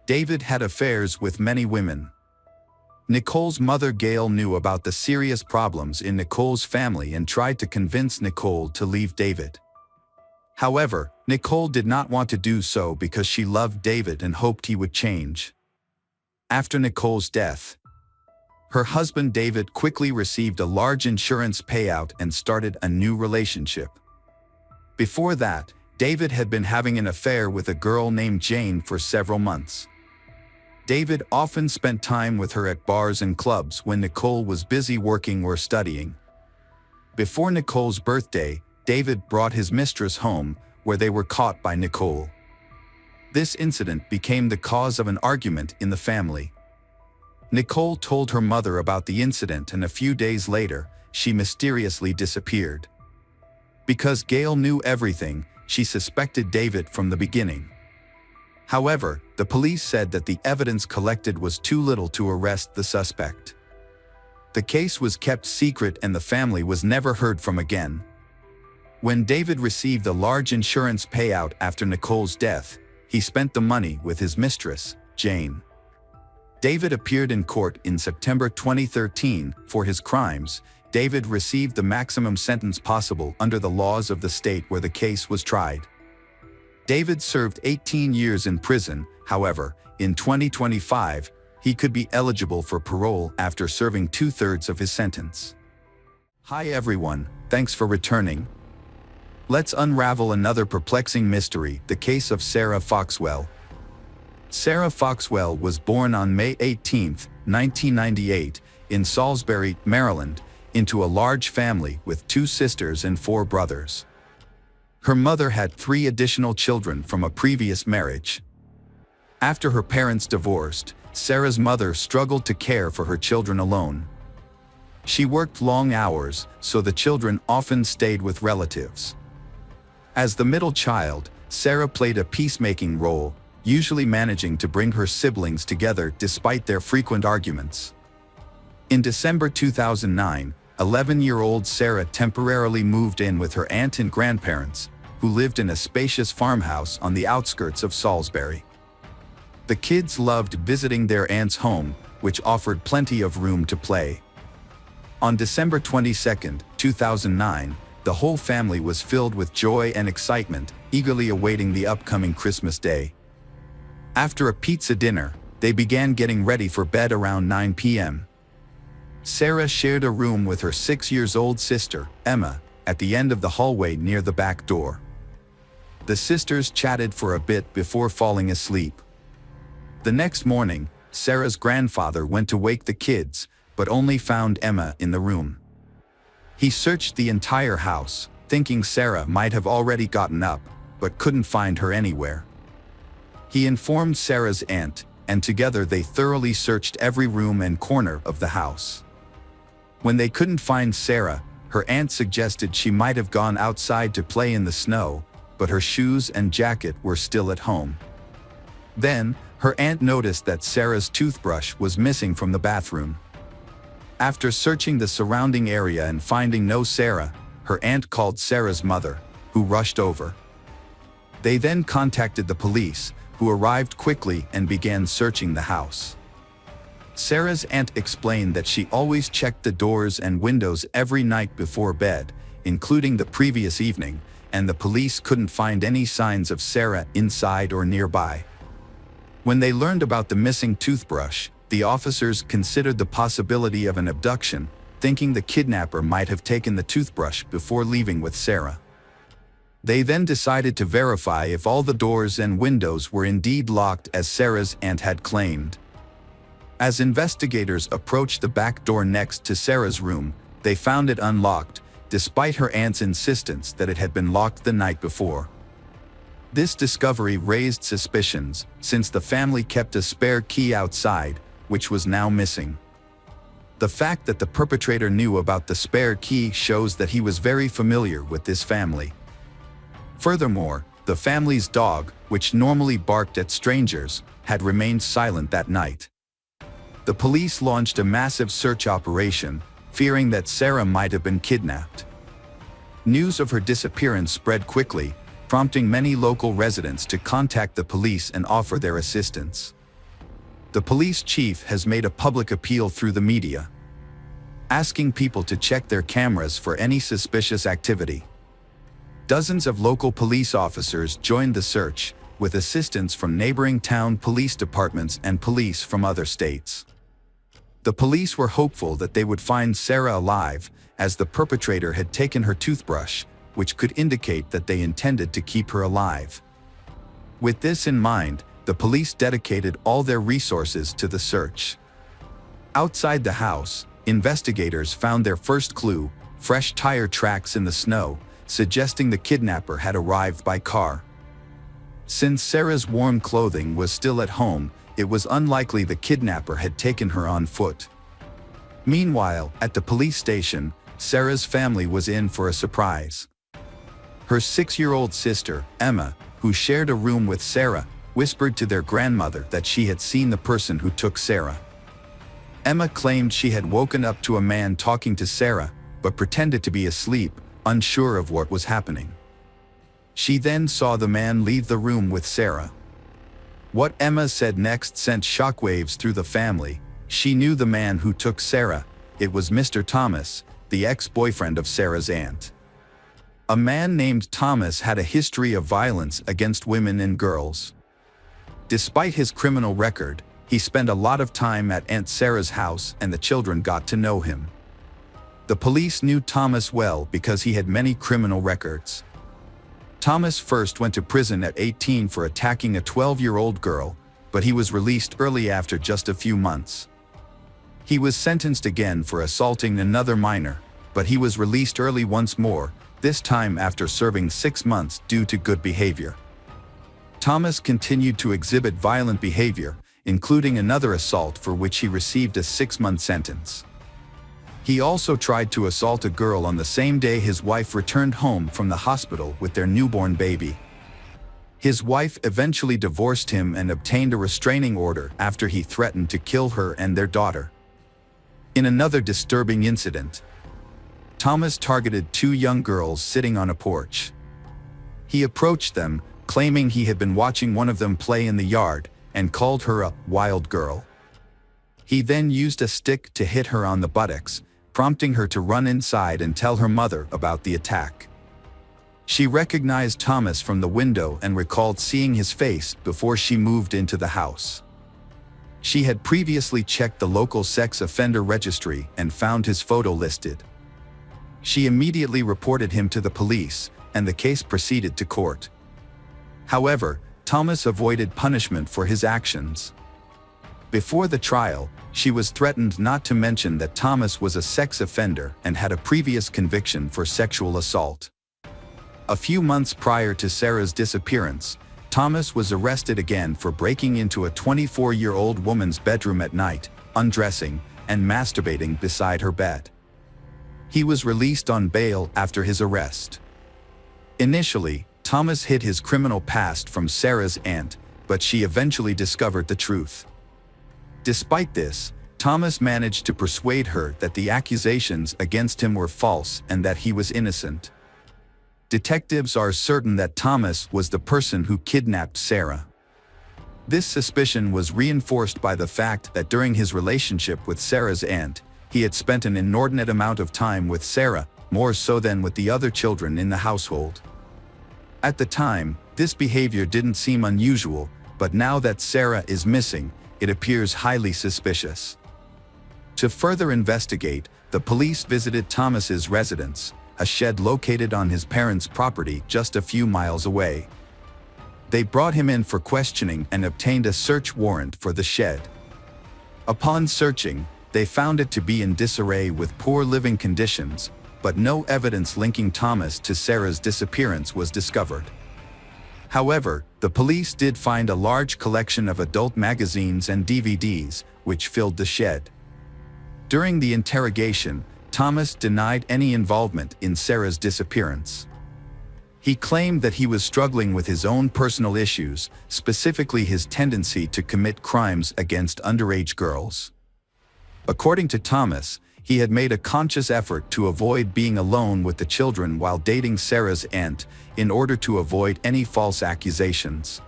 David had affairs with many women. Nicole's mother Gail knew about the serious problems in Nicole's family and tried to convince Nicole to leave David. However, Nicole did not want to do so because she loved David and hoped he would change. After Nicole's death, her husband David quickly received a large insurance payout and started a new relationship. Before that, David had been having an affair with a girl named Jane for several months. David often spent time with her at bars and clubs when Nicole was busy working or studying. Before Nicole's birthday, David brought his mistress home, where they were caught by Nicole. This incident became the cause of an argument in the family. Nicole told her mother about the incident, and a few days later, she mysteriously disappeared. Because Gail knew everything, she suspected David from the beginning. However, the police said that the evidence collected was too little to arrest the suspect. The case was kept secret and the family was never heard from again. When David received a large insurance payout after Nicole's death, he spent the money with his mistress, Jane. David appeared in court in September 2013 for his crimes. David received the maximum sentence possible under the laws of the state where the case was tried. David served 18 years in prison. However, in 2025, he could be eligible for parole after serving 2/3 of his sentence. Hi everyone, thanks for returning. Let's unravel another perplexing mystery, the case of Sarah Foxwell. Sarah Foxwell was born on May 18, 1998, in Salisbury, Maryland, into a large family with 2 sisters and 4 brothers. Her mother had 3 additional children from a previous marriage. After her parents divorced, Sarah's mother struggled to care for her children alone. She worked long hours, so the children often stayed with relatives. As the middle child, Sarah played a peacemaking role, usually managing to bring her siblings together despite their frequent arguments. In December 2009, 11-year-old Sarah temporarily moved in with her aunt and grandparents, who lived in a spacious farmhouse on the outskirts of Salisbury. The kids loved visiting their aunt's home, which offered plenty of room to play. On December 22, 2009, the whole family was filled with joy and excitement, eagerly awaiting the upcoming Christmas day. After a pizza dinner, they began getting ready for bed around 9 p.m. Sarah shared a room with her 6-year-old sister, Emma, at the end of the hallway near the back door. The sisters chatted for a bit before falling asleep. The next morning, Sarah's grandfather went to wake the kids, but only found Emma in the room. He searched the entire house, thinking Sarah might have already gotten up, but couldn't find her anywhere. He informed Sarah's aunt, and together they thoroughly searched every room and corner of the house. When they couldn't find Sarah, her aunt suggested she might have gone outside to play in the snow, but her shoes and jacket were still at home. Then, her aunt noticed that Sarah's toothbrush was missing from the bathroom. After searching the surrounding area and finding no Sarah, her aunt called Sarah's mother, who rushed over. They then contacted the police, who arrived quickly and began searching the house. Sarah's aunt explained that she always checked the doors and windows every night before bed, including the previous evening, and the police couldn't find any signs of Sarah inside or nearby. When they learned about the missing toothbrush, the officers considered the possibility of an abduction, thinking the kidnapper might have taken the toothbrush before leaving with Sarah. They then decided to verify if all the doors and windows were indeed locked as Sarah's aunt had claimed. As investigators approached the back door next to Sarah's room, they found it unlocked, despite her aunt's insistence that it had been locked the night before. This discovery raised suspicions, since the family kept a spare key outside, which was now missing. The fact that the perpetrator knew about the spare key shows that he was very familiar with this family. Furthermore, the family's dog, which normally barked at strangers, had remained silent that night. The police launched a massive search operation, fearing that Sarah might have been kidnapped. News of her disappearance spread quickly, prompting many local residents to contact the police and offer their assistance. The police chief has made a public appeal through the media, asking people to check their cameras for any suspicious activity. Dozens of local police officers joined the search, with assistance from neighboring town police departments and police from other states. The police were hopeful that they would find Sarah alive, as the perpetrator had taken her toothbrush, which could indicate that they intended to keep her alive. With this in mind, the police dedicated all their resources to the search. Outside the house, investigators found their first clue, fresh tire tracks in the snow, suggesting the kidnapper had arrived by car. Since Sarah's warm clothing was still at home, it was unlikely the kidnapper had taken her on foot. Meanwhile, at the police station, Sarah's family was in for a surprise. Her 6-year-old sister, Emma, who shared a room with Sarah, whispered to their grandmother that she had seen the person who took Sarah. Emma claimed she had woken up to a man talking to Sarah, but pretended to be asleep, unsure of what was happening. She then saw the man leave the room with Sarah. What Emma said next sent shockwaves through the family. She knew the man who took Sarah. It was Mr. Thomas, the ex-boyfriend of Sarah's aunt. A man named Thomas had a history of violence against women and girls. Despite his criminal record, he spent a lot of time at Aunt Sarah's house and the children got to know him. The police knew Thomas well because he had many criminal records. Thomas first went to prison at 18 for attacking a 12-year-old girl, but he was released early after just a few months. He was sentenced again for assaulting another minor, but he was released early once more, this time after serving 6 months due to good behavior. Thomas continued to exhibit violent behavior, including another assault for which he received a 6-month sentence. He also tried to assault a girl on the same day his wife returned home from the hospital with their newborn baby. His wife eventually divorced him and obtained a restraining order after he threatened to kill her and their daughter. In another disturbing incident, Thomas targeted 2 young girls sitting on a porch. He approached them, claiming he had been watching one of them play in the yard, and called her a wild girl. He then used a stick to hit her on the buttocks, prompting her to run inside and tell her mother about the attack. She recognized Thomas from the window and recalled seeing his face before she moved into the house. She had previously checked the local sex offender registry and found his photo listed. She immediately reported him to the police, and the case proceeded to court. However, Thomas avoided punishment for his actions. Before the trial, she was threatened not to mention that Thomas was a sex offender and had a previous conviction for sexual assault. A few months prior to Sarah's disappearance, Thomas was arrested again for breaking into a 24-year-old woman's bedroom at night, undressing, and masturbating beside her bed. He was released on bail after his arrest. Initially, Thomas hid his criminal past from Sarah's aunt, but she eventually discovered the truth. Despite this, Thomas managed to persuade her that the accusations against him were false and that he was innocent. Detectives are certain that Thomas was the person who kidnapped Sarah. This suspicion was reinforced by the fact that during his relationship with Sarah's aunt, he had spent an inordinate amount of time with Sarah, more so than with the other children in the household. At the time, this behavior didn't seem unusual, but now that Sarah is missing, it appears highly suspicious. To further investigate, the police visited Thomas's residence, a shed located on his parents' property just a few miles away. They brought him in for questioning and obtained a search warrant for the shed. Upon searching, they found it to be in disarray with poor living conditions, but no evidence linking Thomas to Sarah's disappearance was discovered. However, the police did find a large collection of adult magazines and DVDs, which filled the shed. During the interrogation, Thomas denied any involvement in Sarah's disappearance. He claimed that he was struggling with his own personal issues, specifically his tendency to commit crimes against underage girls. According to Thomas, he had made a conscious effort to avoid being alone with the children while dating Sarah's aunt in order to avoid any false accusations.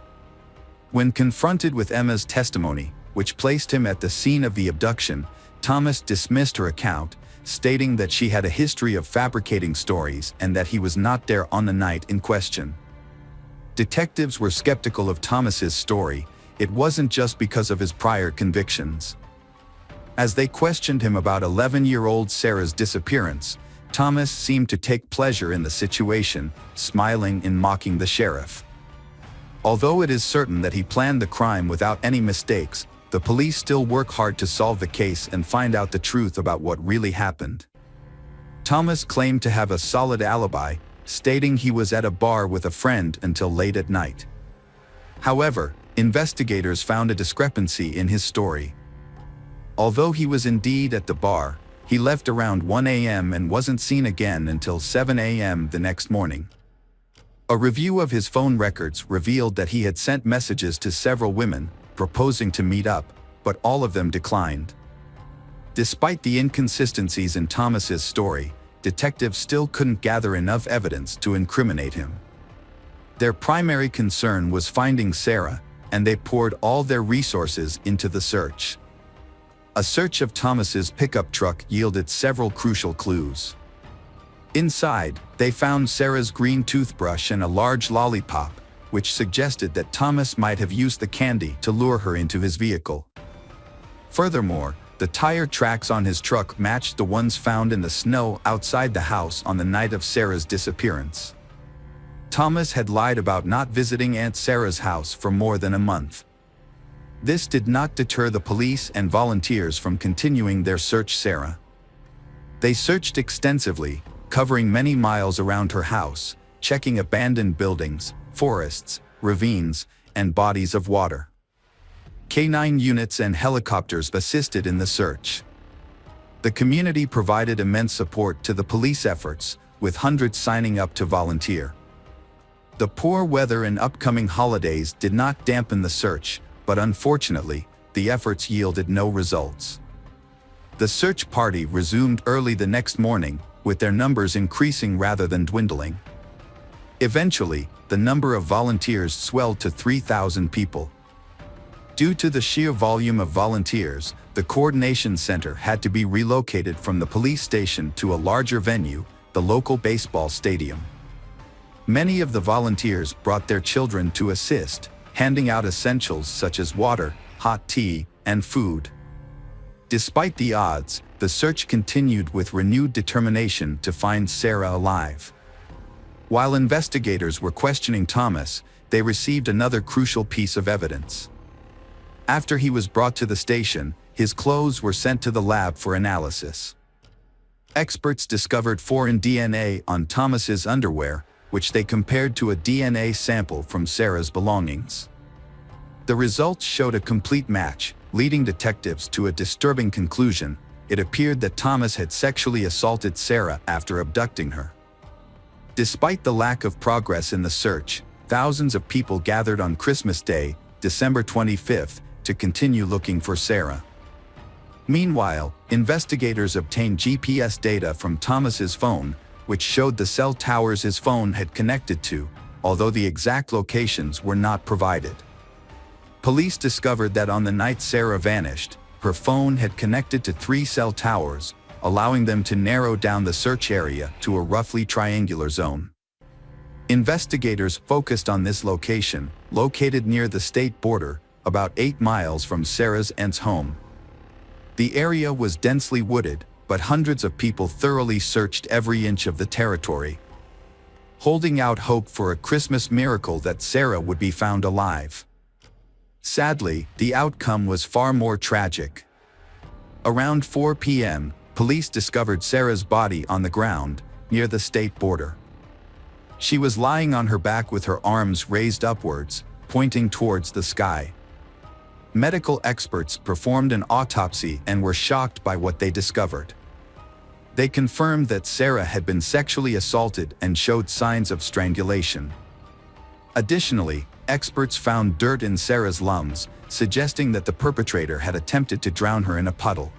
When confronted with Emma's testimony, which placed him at the scene of the abduction, Thomas dismissed her account, stating that she had a history of fabricating stories and that he was not there on the night in question. Detectives were skeptical of Thomas's story. It wasn't just because of his prior convictions. As they questioned him about 11-year-old Sarah's disappearance, Thomas seemed to take pleasure in the situation, smiling and mocking the sheriff. Although it is certain that he planned the crime without any mistakes, the police still work hard to solve the case and find out the truth about what really happened. Thomas claimed to have a solid alibi, stating he was at a bar with a friend until late at night. However, investigators found a discrepancy in his story. Although he was indeed at the bar, he left around 1 a.m. and wasn't seen again until 7 a.m. the next morning. A review of his phone records revealed that he had sent messages to several women, proposing to meet up, but all of them declined. Despite the inconsistencies in Thomas's story, detectives still couldn't gather enough evidence to incriminate him. Their primary concern was finding Sarah, and they poured all their resources into the search. A search of Thomas's pickup truck yielded several crucial clues. Inside, they found Sarah's green toothbrush and a large lollipop, which suggested that Thomas might have used the candy to lure her into his vehicle. Furthermore, the tire tracks on his truck matched the ones found in the snow outside the house on the night of Sarah's disappearance. Thomas had lied about not visiting Aunt Sarah's house for more than a month. This did not deter the police and volunteers from continuing their search for Sarah. They searched extensively, covering many miles around her house, checking abandoned buildings, forests, ravines, and bodies of water. K-9 units and helicopters assisted in the search. The community provided immense support to the police efforts, with hundreds signing up to volunteer. The poor weather and upcoming holidays did not dampen the search, but unfortunately, the efforts yielded no results. The search party resumed early the next morning, with their numbers increasing rather than dwindling. Eventually, the number of volunteers swelled to 3,000 people. Due to the sheer volume of volunteers, the coordination center had to be relocated from the police station to a larger venue, the local baseball stadium. Many of the volunteers brought their children to assist, handing out essentials such as water, hot tea, and food. Despite the odds, the search continued with renewed determination to find Sarah alive. While investigators were questioning Thomas, they received another crucial piece of evidence. After he was brought to the station, his clothes were sent to the lab for analysis. Experts discovered foreign DNA on Thomas's underwear, which they compared to a DNA sample from Sarah's belongings. The results showed a complete match, leading detectives to a disturbing conclusion. It appeared that Thomas had sexually assaulted Sarah after abducting her. Despite the lack of progress in the search, thousands of people gathered on Christmas Day, December 25th, to continue looking for Sarah. Meanwhile, investigators obtained GPS data from Thomas's phone, which showed the cell towers his phone had connected to, although the exact locations were not provided. Police discovered that on the night Sarah vanished, her phone had connected to 3 cell towers, allowing them to narrow down the search area to a roughly triangular zone. Investigators focused on this location, located near the state border, about 8 miles from Sarah's aunt's home. The area was densely wooded, but hundreds of people thoroughly searched every inch of the territory, holding out hope for a Christmas miracle that Sarah would be found alive. Sadly, the outcome was far more tragic. Around 4 p.m., police discovered Sarah's body on the ground, near the state border. She was lying on her back with her arms raised upwards, pointing towards the sky. Medical experts performed an autopsy and were shocked by what they discovered. They confirmed that Sarah had been sexually assaulted and showed signs of strangulation. Additionally, experts found dirt in Sarah's lungs, suggesting that the perpetrator had attempted to drown her in a puddle.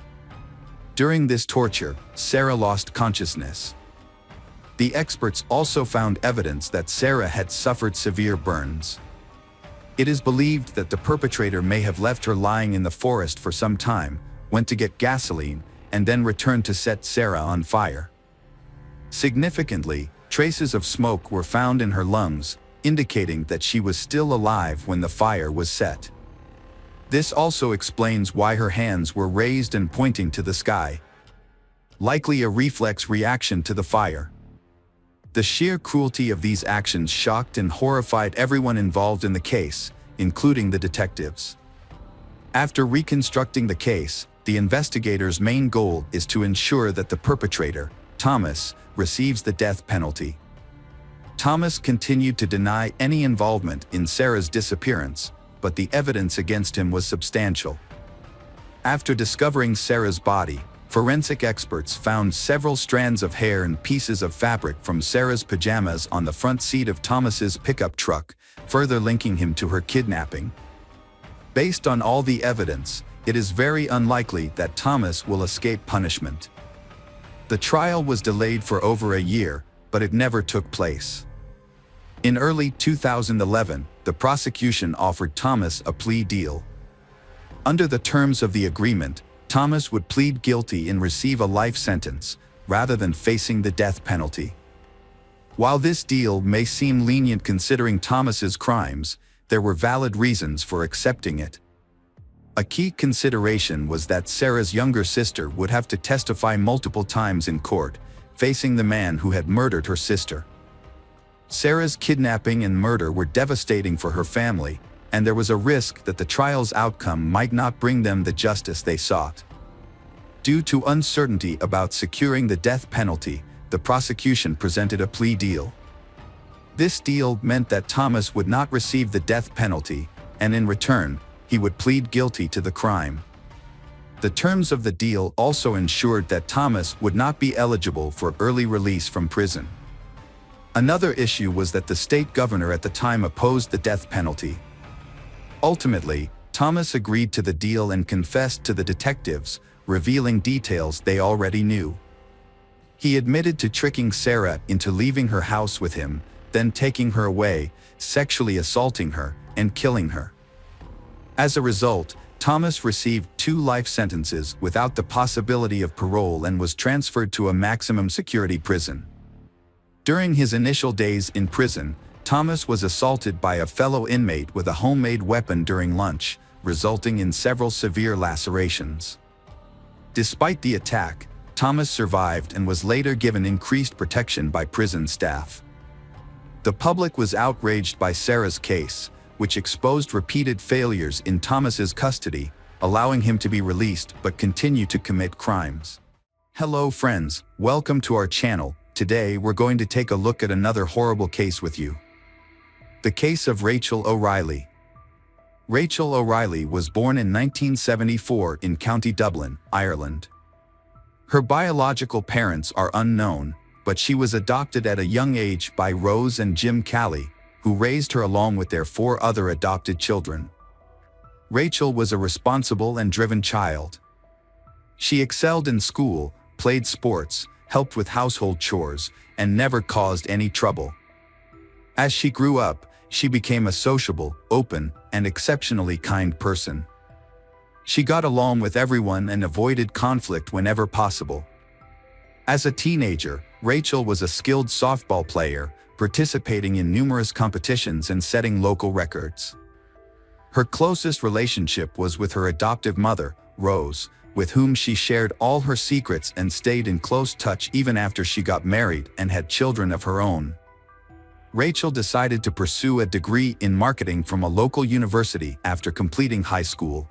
During this torture, Sarah lost consciousness. The experts also found evidence that Sarah had suffered severe burns. It is believed that the perpetrator may have left her lying in the forest for some time, went to get gasoline, and then returned to set Sarah on fire. Significantly, traces of smoke were found in her lungs, indicating that she was still alive when the fire was set. This also explains why her hands were raised and pointing to the sky, likely a reflex reaction to the fire. The sheer cruelty of these actions shocked and horrified everyone involved in the case, including the detectives. After reconstructing the case, the investigators' main goal is to ensure that the perpetrator, Thomas, receives the death penalty. Thomas continued to deny any involvement in Sarah's disappearance, but the evidence against him was substantial. After discovering Sarah's body, forensic experts found several strands of hair and pieces of fabric from Sarah's pajamas on the front seat of Thomas's pickup truck, further linking him to her kidnapping. Based on all the evidence, it is very unlikely that Thomas will escape punishment. The trial was delayed for over a year, but it never took place. In early 2011, the prosecution offered Thomas a plea deal. Under the terms of the agreement, Thomas would plead guilty and receive a life sentence, rather than facing the death penalty. While this deal may seem lenient considering Thomas's crimes, there were valid reasons for accepting it. A key consideration was that Sarah's younger sister would have to testify multiple times in court, facing the man who had murdered her sister. Sarah's kidnapping and murder were devastating for her family, and there was a risk that the trial's outcome might not bring them the justice they sought. Due to uncertainty about securing the death penalty, the prosecution presented a plea deal. This deal meant that Thomas would not receive the death penalty, and in return, he would plead guilty to the crime. The terms of the deal also ensured that Thomas would not be eligible for early release from prison. Another issue was that the state governor at the time opposed the death penalty. Ultimately, Thomas agreed to the deal and confessed to the detectives, revealing details they already knew. He admitted to tricking Sarah into leaving her house with him, then taking her away, sexually assaulting her, and killing her. As a result, Thomas received 2 life sentences without the possibility of parole and was transferred to a maximum security prison. During his initial days in prison, Thomas was assaulted by a fellow inmate with a homemade weapon during lunch, resulting in several severe lacerations. Despite the attack, Thomas survived and was later given increased protection by prison staff. The public was outraged by Sarah's case, which exposed repeated failures in Thomas's custody, allowing him to be released but continue to commit crimes. Hello friends, welcome to our channel. Today we're going to take a look at another horrible case with you. The case of Rachel O'Reilly. Rachel O'Reilly was born in 1974 in County Dublin, Ireland. Her biological parents are unknown, but she was adopted at a young age by Rose and Jim Calley, who raised her along with their 4 other adopted children. Rachel was a responsible and driven child. She excelled in school, played sports, helped with household chores, and never caused any trouble. As she grew up, she became a sociable, open, and exceptionally kind person. She got along with everyone and avoided conflict whenever possible. As a teenager, Rachel was a skilled softball player, participating in numerous competitions and setting local records. Her closest relationship was with her adoptive mother, Rose, with whom she shared all her secrets and stayed in close touch even after she got married and had children of her own. Rachel decided to pursue a degree in marketing from a local university after completing high school.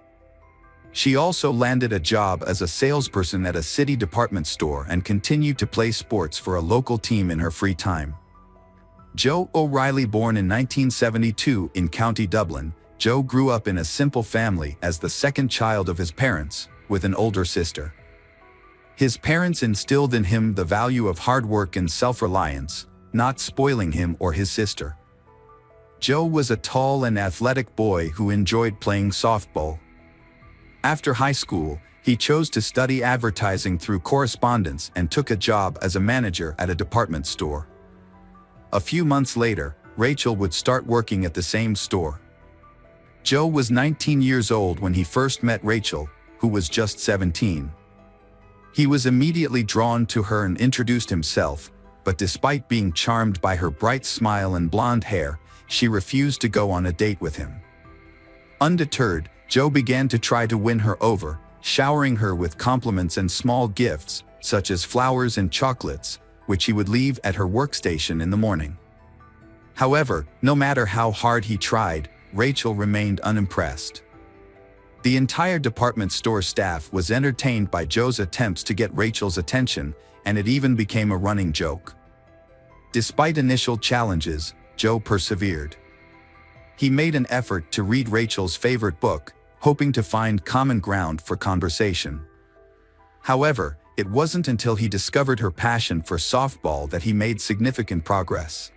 She also landed a job as a salesperson at a city department store and continued to play sports for a local team in her free time. Joe O'Reilly, born in 1972 in County Dublin, Joe grew up in a simple family as the second child of his parents, with an older sister. His parents instilled in him the value of hard work and self-reliance, not spoiling him or his sister. Joe was a tall and athletic boy who enjoyed playing softball. After high school, he chose to study advertising through correspondence and took a job as a manager at a department store. A few months later, Rachel would start working at the same store. Joe was 19 years old when he first met Rachel, who was just 17. He was immediately drawn to her and introduced himself, but despite being charmed by her bright smile and blonde hair, she refused to go on a date with him. Undeterred, Joe began to try to win her over, showering her with compliments and small gifts, such as flowers and chocolates, which he would leave at her workstation in the morning. However, no matter how hard he tried, Rachel remained unimpressed. The entire department store staff was entertained by Joe's attempts to get Rachel's attention, and it even became a running joke. Despite initial challenges, Joe persevered. He made an effort to read Rachel's favorite book, hoping to find common ground for conversation. However, it wasn't until he discovered her passion for softball that he made significant progress.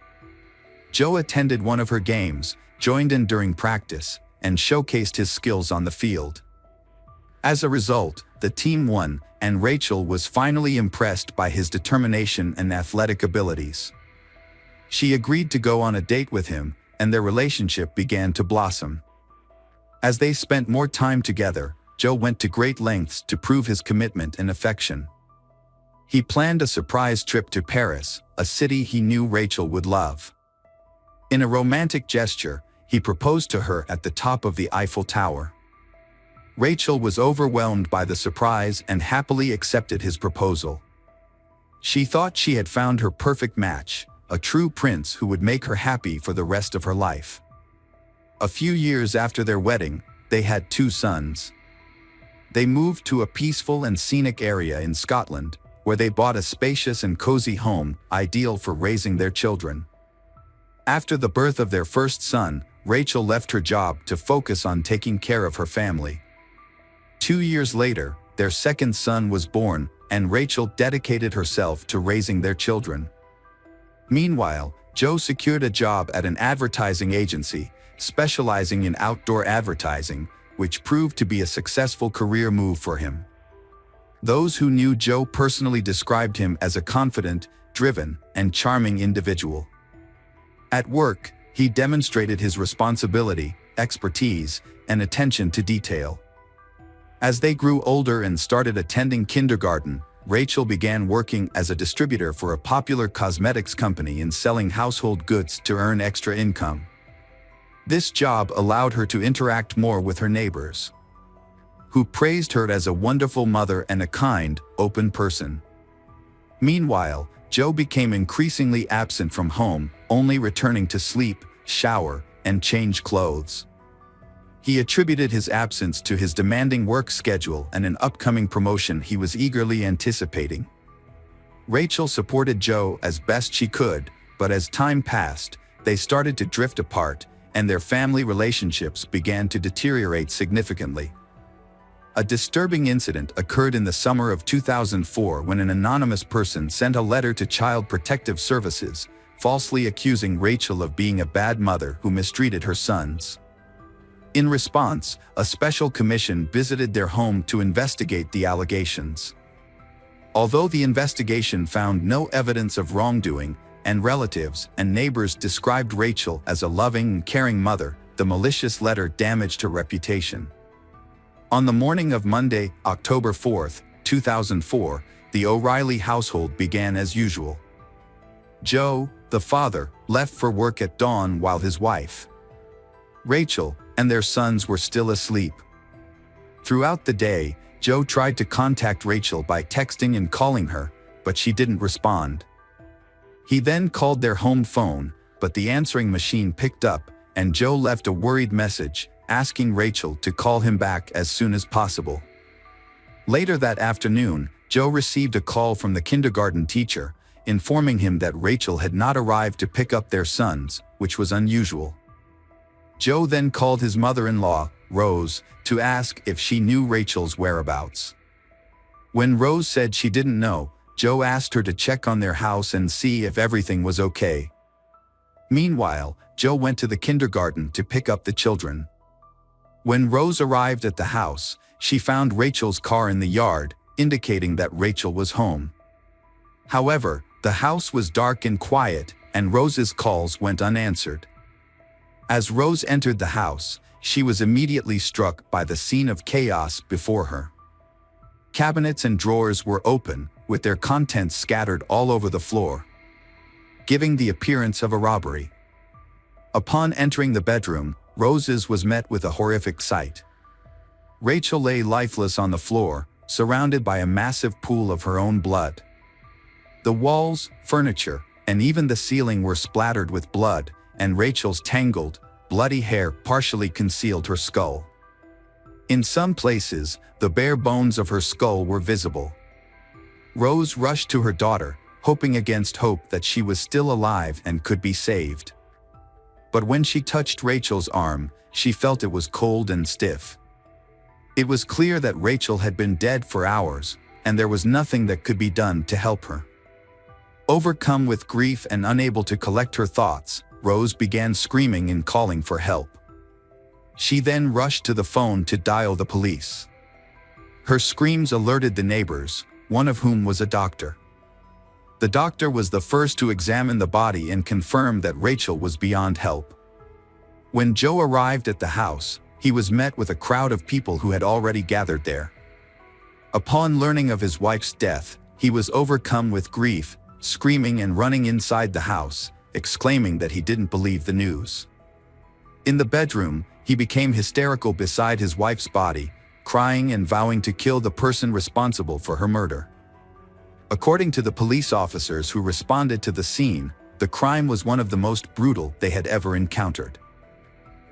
Joe attended one of her games, joined in during practice, and showcased his skills on the field. As a result, the team won, and Rachel was finally impressed by his determination and athletic abilities. She agreed to go on a date with him, and their relationship began to blossom. As they spent more time together, Joe went to great lengths to prove his commitment and affection. He planned a surprise trip to Paris, a city he knew Rachel would love. In a romantic gesture, he proposed to her at the top of the Eiffel Tower. Rachel was overwhelmed by the surprise and happily accepted his proposal. She thought she had found her perfect match, a true prince who would make her happy for the rest of her life. A few years after their wedding, they had 2 sons. They moved to a peaceful and scenic area in Scotland, where they bought a spacious and cozy home, ideal for raising their children. After the birth of their first son, Rachel left her job to focus on taking care of her family. 2 years later, their second son was born, and Rachel dedicated herself to raising their children. Meanwhile, Joe secured a job at an advertising agency, specializing in outdoor advertising, which proved to be a successful career move for him. Those who knew Joe personally described him as a confident, driven, and charming individual. At work, he demonstrated his responsibility, expertise, and attention to detail. As they grew older and started attending kindergarten, Rachel began working as a distributor for a popular cosmetics company and selling household goods to earn extra income. This job allowed her to interact more with her neighbors, who praised her as a wonderful mother and a kind, open person. Meanwhile, Joe became increasingly absent from home, only returning to sleep, shower, and change clothes. He attributed his absence to his demanding work schedule and an upcoming promotion he was eagerly anticipating. Rachel supported Joe as best she could, but as time passed, they started to drift apart, and their family relationships began to deteriorate significantly. A disturbing incident occurred in the summer of 2004 when an anonymous person sent a letter to Child Protective Services, falsely accusing Rachel of being a bad mother who mistreated her sons. In response, a special commission visited their home to investigate the allegations. Although the investigation found no evidence of wrongdoing, and relatives and neighbors described Rachel as a loving and caring mother, the malicious letter damaged her reputation. On the morning of Monday, October 4, 2004, the O'Reilly household began as usual. Joe, the father, left for work at dawn while his wife, Rachel, and their sons were still asleep. Throughout the day, Joe tried to contact Rachel by texting and calling her, but she didn't respond. He then called their home phone, but the answering machine picked up, and Joe left a worried message, asking Rachel to call him back as soon as possible. Later that afternoon, Joe received a call from the kindergarten teacher, informing him that Rachel had not arrived to pick up their sons, which was unusual. Joe then called his mother-in-law, Rose, to ask if she knew Rachel's whereabouts. When Rose said she didn't know, Joe asked her to check on their house and see if everything was okay. Meanwhile, Joe went to the kindergarten to pick up the children. When Rose arrived at the house, she found Rachel's car in the yard, indicating that Rachel was home. However, the house was dark and quiet, and Rose's calls went unanswered. As Rose entered the house, she was immediately struck by the scene of chaos before her. Cabinets and drawers were open, with their contents scattered all over the floor, giving the appearance of a robbery. Upon entering the bedroom, Rose's was met with a horrific sight. Rachel lay lifeless on the floor, surrounded by a massive pool of her own blood. The walls, furniture, and even the ceiling were splattered with blood, and Rachel's tangled, bloody hair partially concealed her skull. In some places, the bare bones of her skull were visible. Rose rushed to her daughter, hoping against hope that she was still alive and could be saved. But when she touched Rachel's arm, she felt it was cold and stiff. It was clear that Rachel had been dead for hours, and there was nothing that could be done to help her. Overcome with grief and unable to collect her thoughts, Rose began screaming and calling for help. She then rushed to the phone to dial the police. Her screams alerted the neighbors, one of whom was a doctor. The doctor was the first to examine the body and confirm that Rachel was beyond help. When Joe arrived at the house, he was met with a crowd of people who had already gathered there. Upon learning of his wife's death, he was overcome with grief, screaming and running inside the house, exclaiming that he didn't believe the news. In the bedroom, he became hysterical beside his wife's body, crying and vowing to kill the person responsible for her murder. According to the police officers who responded to the scene, the crime was one of the most brutal they had ever encountered.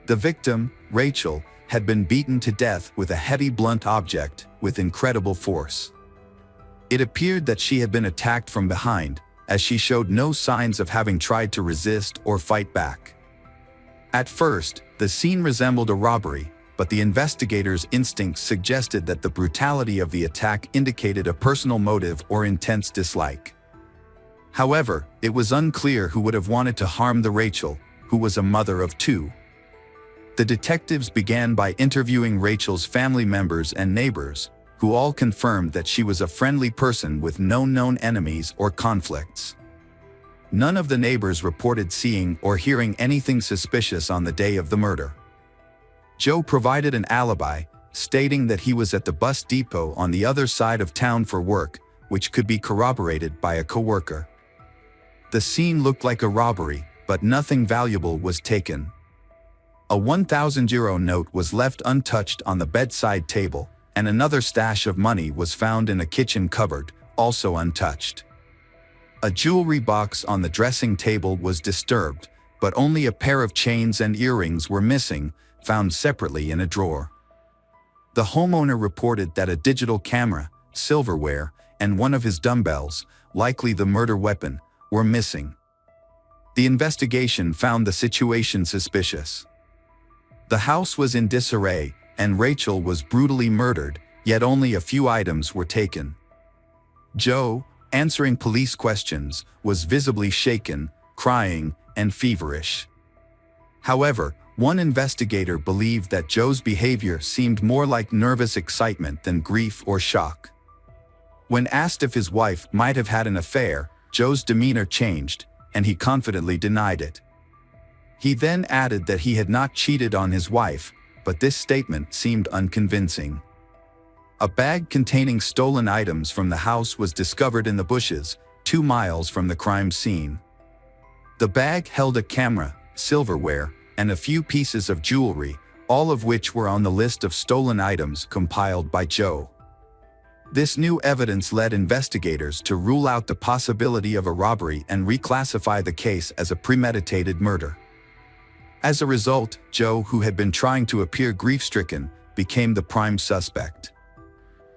The victim, Rachel, had been beaten to death with a heavy blunt object with incredible force. It appeared that she had been attacked from behind, as she showed no signs of having tried to resist or fight back. At first, the scene resembled a robbery, but the investigators' instincts suggested that the brutality of the attack indicated a personal motive or intense dislike. However, it was unclear who would have wanted to harm the Rachel, who was a mother of two. The detectives began by interviewing Rachel's family members and neighbors, who all confirmed that she was a friendly person with no known enemies or conflicts. None of the neighbors reported seeing or hearing anything suspicious on the day of the murder. Joe provided an alibi, stating that he was at the bus depot on the other side of town for work, which could be corroborated by a coworker. The scene looked like a robbery, but nothing valuable was taken. A 1,000 euro note was left untouched on the bedside table, and another stash of money was found in a kitchen cupboard, also untouched. A jewelry box on the dressing table was disturbed, but only a pair of chains and earrings were missing, found separately in a drawer. The homeowner reported that a digital camera, silverware, and one of his dumbbells, likely the murder weapon, were missing. The investigation found the situation suspicious. The house was in disarray, and Rachel was brutally murdered, yet only a few items were taken. Joe, answering police questions, was visibly shaken, crying, and feverish. However, one investigator believed that Joe's behavior seemed more like nervous excitement than grief or shock. When asked if his wife might have had an affair, Joe's demeanor changed, and he confidently denied it. He then added that he had not cheated on his wife, but this statement seemed unconvincing. A bag containing stolen items from the house was discovered in the bushes, 2 miles from the crime scene. The bag held a camera, silverware, and a few pieces of jewelry, all of which were on the list of stolen items compiled by Joe. This new evidence led investigators to rule out the possibility of a robbery and reclassify the case as a premeditated murder. As a result, Joe, who had been trying to appear grief-stricken, became the prime suspect.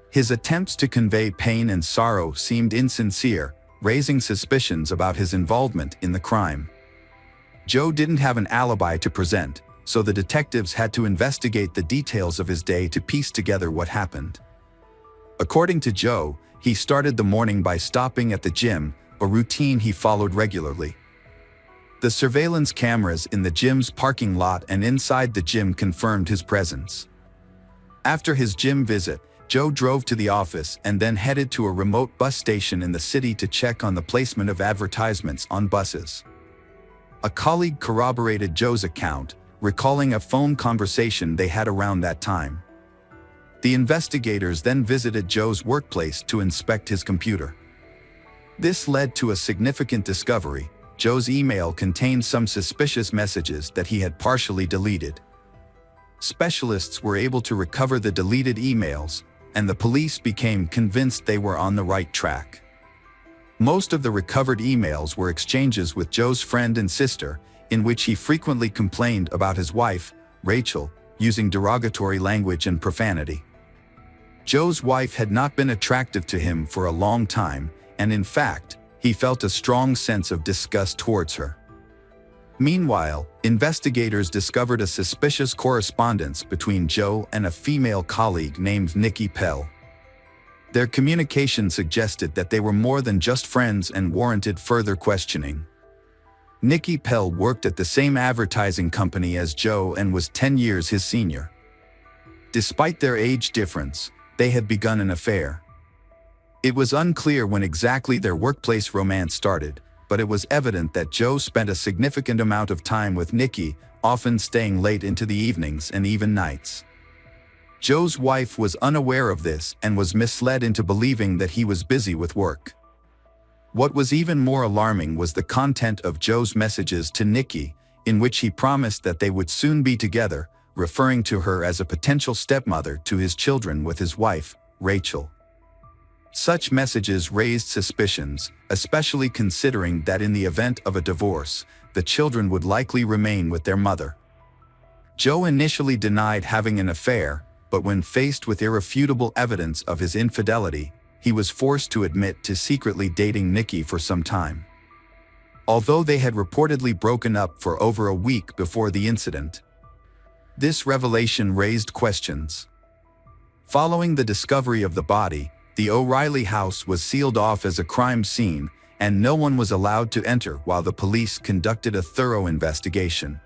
His attempts to convey pain and sorrow seemed insincere, raising suspicions about his involvement in the crime. Joe didn't have an alibi to present, so the detectives had to investigate the details of his day to piece together what happened. According to Joe, he started the morning by stopping at the gym, a routine he followed regularly. The surveillance cameras in the gym's parking lot and inside the gym confirmed his presence. After his gym visit, Joe drove to the office and then headed to a remote bus station in the city to check on the placement of advertisements on buses. A colleague corroborated Joe's account, recalling a phone conversation they had around that time. The investigators then visited Joe's workplace to inspect his computer. This led to a significant discovery. Joe's email contained some suspicious messages that he had partially deleted. Specialists were able to recover the deleted emails, and the police became convinced they were on the right track. Most of the recovered emails were exchanges with Joe's friend and sister, in which he frequently complained about his wife, Rachel, using derogatory language and profanity. Joe's wife had not been attractive to him for a long time, and in fact, he felt a strong sense of disgust towards her. Meanwhile, investigators discovered a suspicious correspondence between Joe and a female colleague named Nikki Pell. Their communication suggested that they were more than just friends and warranted further questioning. Nikki Pell worked at the same advertising company as Joe and was 10 years his senior. Despite their age difference, they had begun an affair. It was unclear when exactly their workplace romance started, but it was evident that Joe spent a significant amount of time with Nikki, often staying late into the evenings and even nights. Joe's wife was unaware of this and was misled into believing that he was busy with work. What was even more alarming was the content of Joe's messages to Nikki, in which he promised that they would soon be together, referring to her as a potential stepmother to his children with his wife, Rachel. Such messages raised suspicions, especially considering that in the event of a divorce, the children would likely remain with their mother. Joe initially denied having an affair, but when faced with irrefutable evidence of his infidelity, he was forced to admit to secretly dating Nikki for some time. Although they had reportedly broken up for over a week before the incident, this revelation raised questions. Following the discovery of the body, the O'Reilly house was sealed off as a crime scene, and no one was allowed to enter while the police conducted a thorough investigation.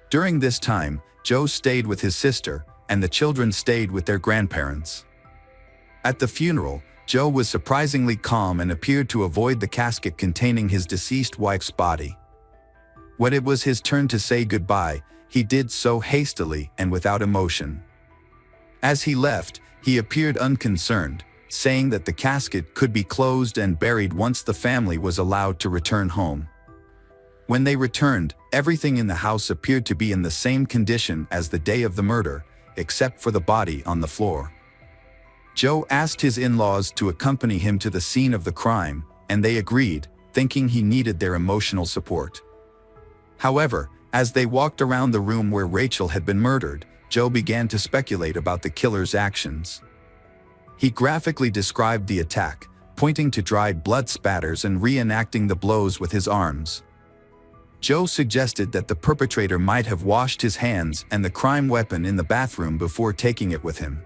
During this time, Joe stayed with his sister, and the children stayed with their grandparents. At the funeral, Joe was surprisingly calm and appeared to avoid the casket containing his deceased wife's body. When it was his turn to say goodbye, he did so hastily and without emotion. As he left, he appeared unconcerned, saying that the casket could be closed and buried once the family was allowed to return home. When they returned, everything in the house appeared to be in the same condition as the day of the murder, except for the body on the floor. Joe asked his in-laws to accompany him to the scene of the crime, and they agreed, thinking he needed their emotional support. However, as they walked around the room where Rachel had been murdered, Joe began to speculate about the killer's actions. He graphically described the attack, pointing to dried blood spatters and reenacting the blows with his arms. Joe suggested that the perpetrator might have washed his hands and the crime weapon in the bathroom before taking it with him.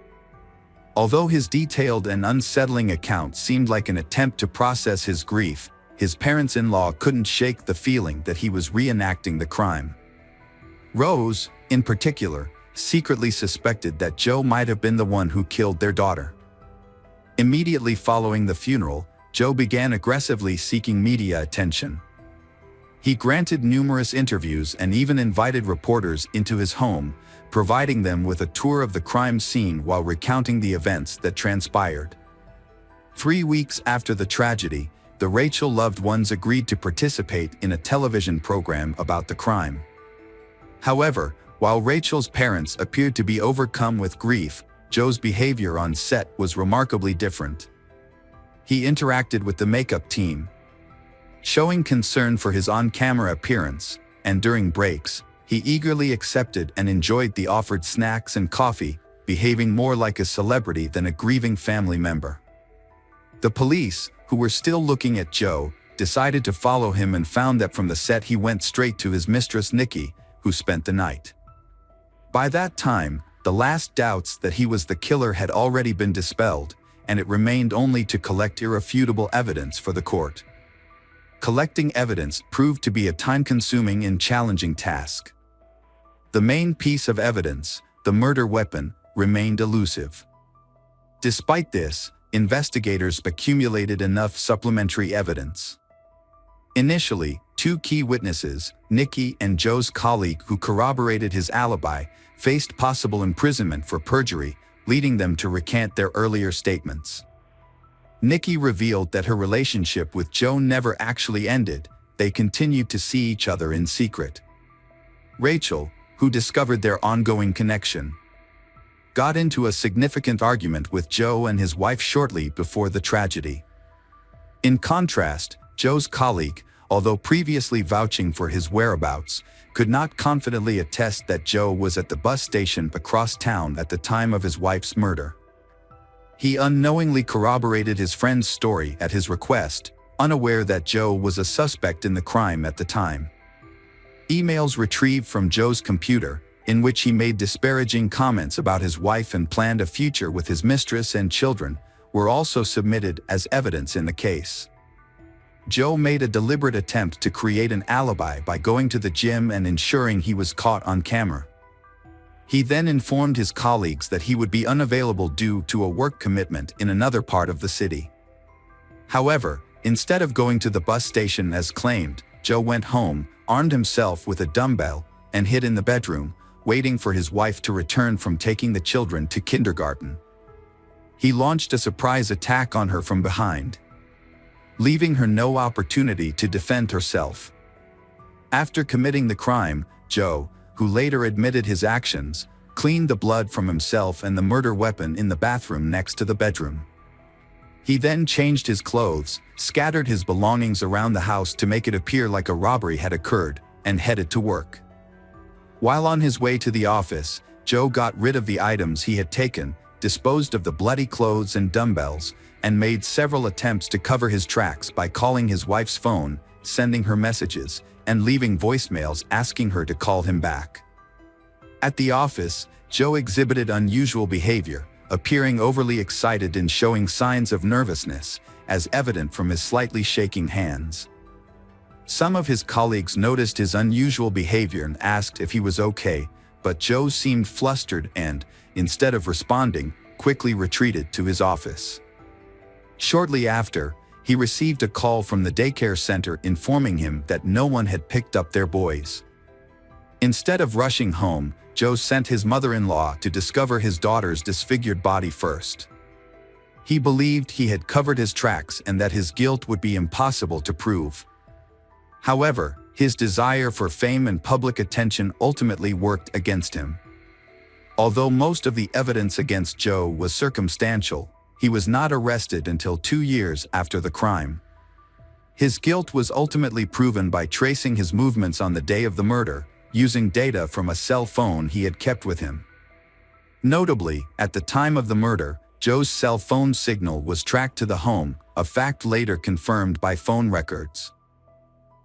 Although his detailed and unsettling account seemed like an attempt to process his grief, his parents-in-law couldn't shake the feeling that he was reenacting the crime. Rose, in particular, secretly suspected that Joe might have been the one who killed their daughter. Immediately following the funeral, Joe began aggressively seeking media attention. He granted numerous interviews and even invited reporters into his home, providing them with a tour of the crime scene while recounting the events that transpired. 3 weeks after the tragedy, the Rachel loved ones agreed to participate in a television program about the crime. However, while Rachel's parents appeared to be overcome with grief, Joe's behavior on set was remarkably different. He interacted with the makeup team, showing concern for his on-camera appearance, and during breaks, he eagerly accepted and enjoyed the offered snacks and coffee, behaving more like a celebrity than a grieving family member. The police, who were still looking at Joe, decided to follow him and found that from the set he went straight to his mistress Nikki, who spent the night. By that time, the last doubts that he was the killer had already been dispelled, and it remained only to collect irrefutable evidence for the court. Collecting evidence proved to be a time-consuming and challenging task. The main piece of evidence, the murder weapon, remained elusive. Despite this, investigators accumulated enough supplementary evidence. Initially, two key witnesses, Nikki and Joe's colleague who corroborated his alibi, faced possible imprisonment for perjury, leading them to recant their earlier statements. Nikki revealed that her relationship with Joe never actually ended, they continued to see each other in secret. Rachel, who discovered their ongoing connection, got into a significant argument with Joe and his wife shortly before the tragedy. In contrast, Joe's colleague, although previously vouching for his whereabouts, could not confidently attest that Joe was at the bus station across town at the time of his wife's murder. He unknowingly corroborated his friend's story at his request, unaware that Joe was a suspect in the crime at the time. Emails retrieved from Joe's computer, in which he made disparaging comments about his wife and planned a future with his mistress and children, were also submitted as evidence in the case. Joe made a deliberate attempt to create an alibi by going to the gym and ensuring he was caught on camera. He then informed his colleagues that he would be unavailable due to a work commitment in another part of the city. However, instead of going to the bus station as claimed, Joe went home, armed himself with a dumbbell, and hid in the bedroom, waiting for his wife to return from taking the children to kindergarten. He launched a surprise attack on her from behind, leaving her no opportunity to defend herself. After committing the crime, Joe, who later admitted his actions, cleaned the blood from himself and the murder weapon in the bathroom next to the bedroom. He then changed his clothes, scattered his belongings around the house to make it appear like a robbery had occurred, and headed to work. While on his way to the office, Joe got rid of the items he had taken, disposed of the bloody clothes and dumbbells, and made several attempts to cover his tracks by calling his wife's phone, sending her messages, and leaving voicemails asking her to call him back. At the office, Joe exhibited unusual behavior, appearing overly excited and showing signs of nervousness, as evident from his slightly shaking hands. Some of his colleagues noticed his unusual behavior and asked if he was okay, but Joe seemed flustered and, instead of responding, quickly retreated to his office. Shortly after, he received a call from the daycare center informing him that no one had picked up their boys. Instead of rushing home, Joe sent his mother-in-law to discover his daughter's disfigured body first. He believed he had covered his tracks and that his guilt would be impossible to prove. However, his desire for fame and public attention ultimately worked against him. Although most of the evidence against Joe was circumstantial, he was not arrested until 2 years after the crime. His guilt was ultimately proven by tracing his movements on the day of the murder, using data from a cell phone he had kept with him. Notably, at the time of the murder, Joe's cell phone signal was tracked to the home, a fact later confirmed by phone records.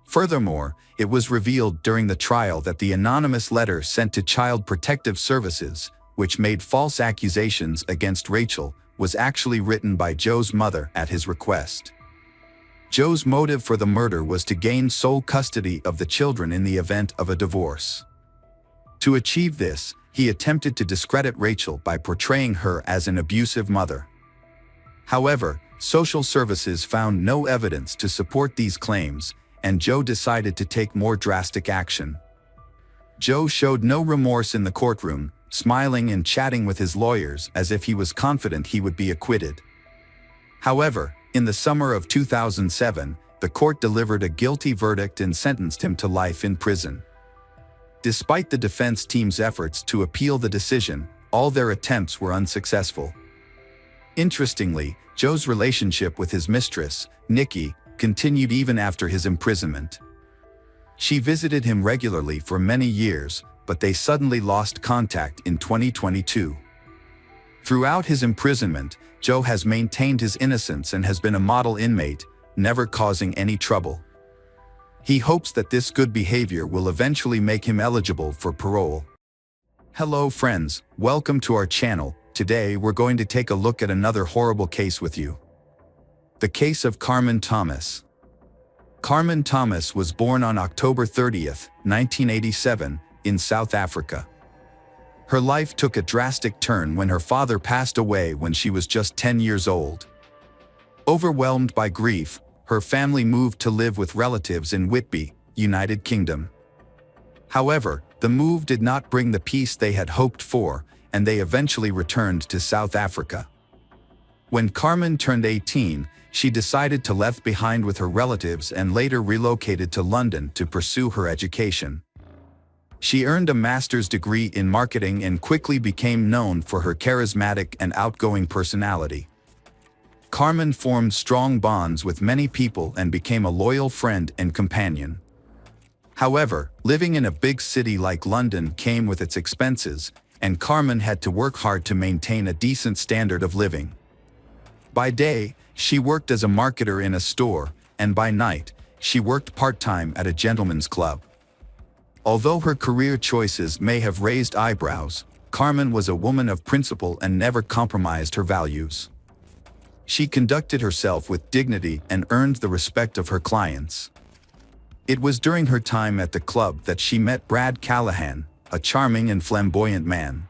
Furthermore, it was revealed during the trial that the anonymous letter sent to Child Protective Services, which made false accusations against Rachel, was actually written by Joe's mother at his request. Joe's motive for the murder was to gain sole custody of the children in the event of a divorce. To achieve this, he attempted to discredit Rachel by portraying her as an abusive mother. However, social services found no evidence to support these claims, and Joe decided to take more drastic action. Joe showed no remorse in the courtroom, smiling and chatting with his lawyers as if he was confident he would be acquitted. However, In the summer of 2007, the court delivered a guilty verdict and sentenced him to life in prison. Despite the defense team's efforts to appeal the decision, all their attempts were unsuccessful. Interestingly, Joe's relationship with his mistress, Nikki, continued even after his imprisonment. She visited him regularly for many years, but they suddenly lost contact in 2022. Throughout his imprisonment, Joe has maintained his innocence and has been a model inmate, never causing any trouble. He hopes that this good behavior will eventually make him eligible for parole. Hello friends, welcome to our channel. Today we're going to take a look at another horrible case with you. The case of Carmen Thomas. Carmen Thomas was born on October 30th, 1987, in South Africa. Her life took a drastic turn when her father passed away when she was just 10 years old. Overwhelmed by grief, her family moved to live with relatives in Whitby, United Kingdom. However, the move did not bring the peace they had hoped for, and they eventually returned to South Africa. When Carmen turned 18, she decided to leave behind with her relatives and later relocated to London to pursue her education. She earned a master's degree in marketing and quickly became known for her charismatic and outgoing personality. Carmen formed strong bonds with many people and became a loyal friend and companion. However, living in a big city like London came with its expenses, and Carmen had to work hard to maintain a decent standard of living. By day, she worked as a marketer in a store, and by night, she worked part-time at a gentleman's club. Although her career choices may have raised eyebrows, Carmen was a woman of principle and never compromised her values. She conducted herself with dignity and earned the respect of her clients. It was during her time at the club that she met Brad Callahan, a charming and flamboyant man.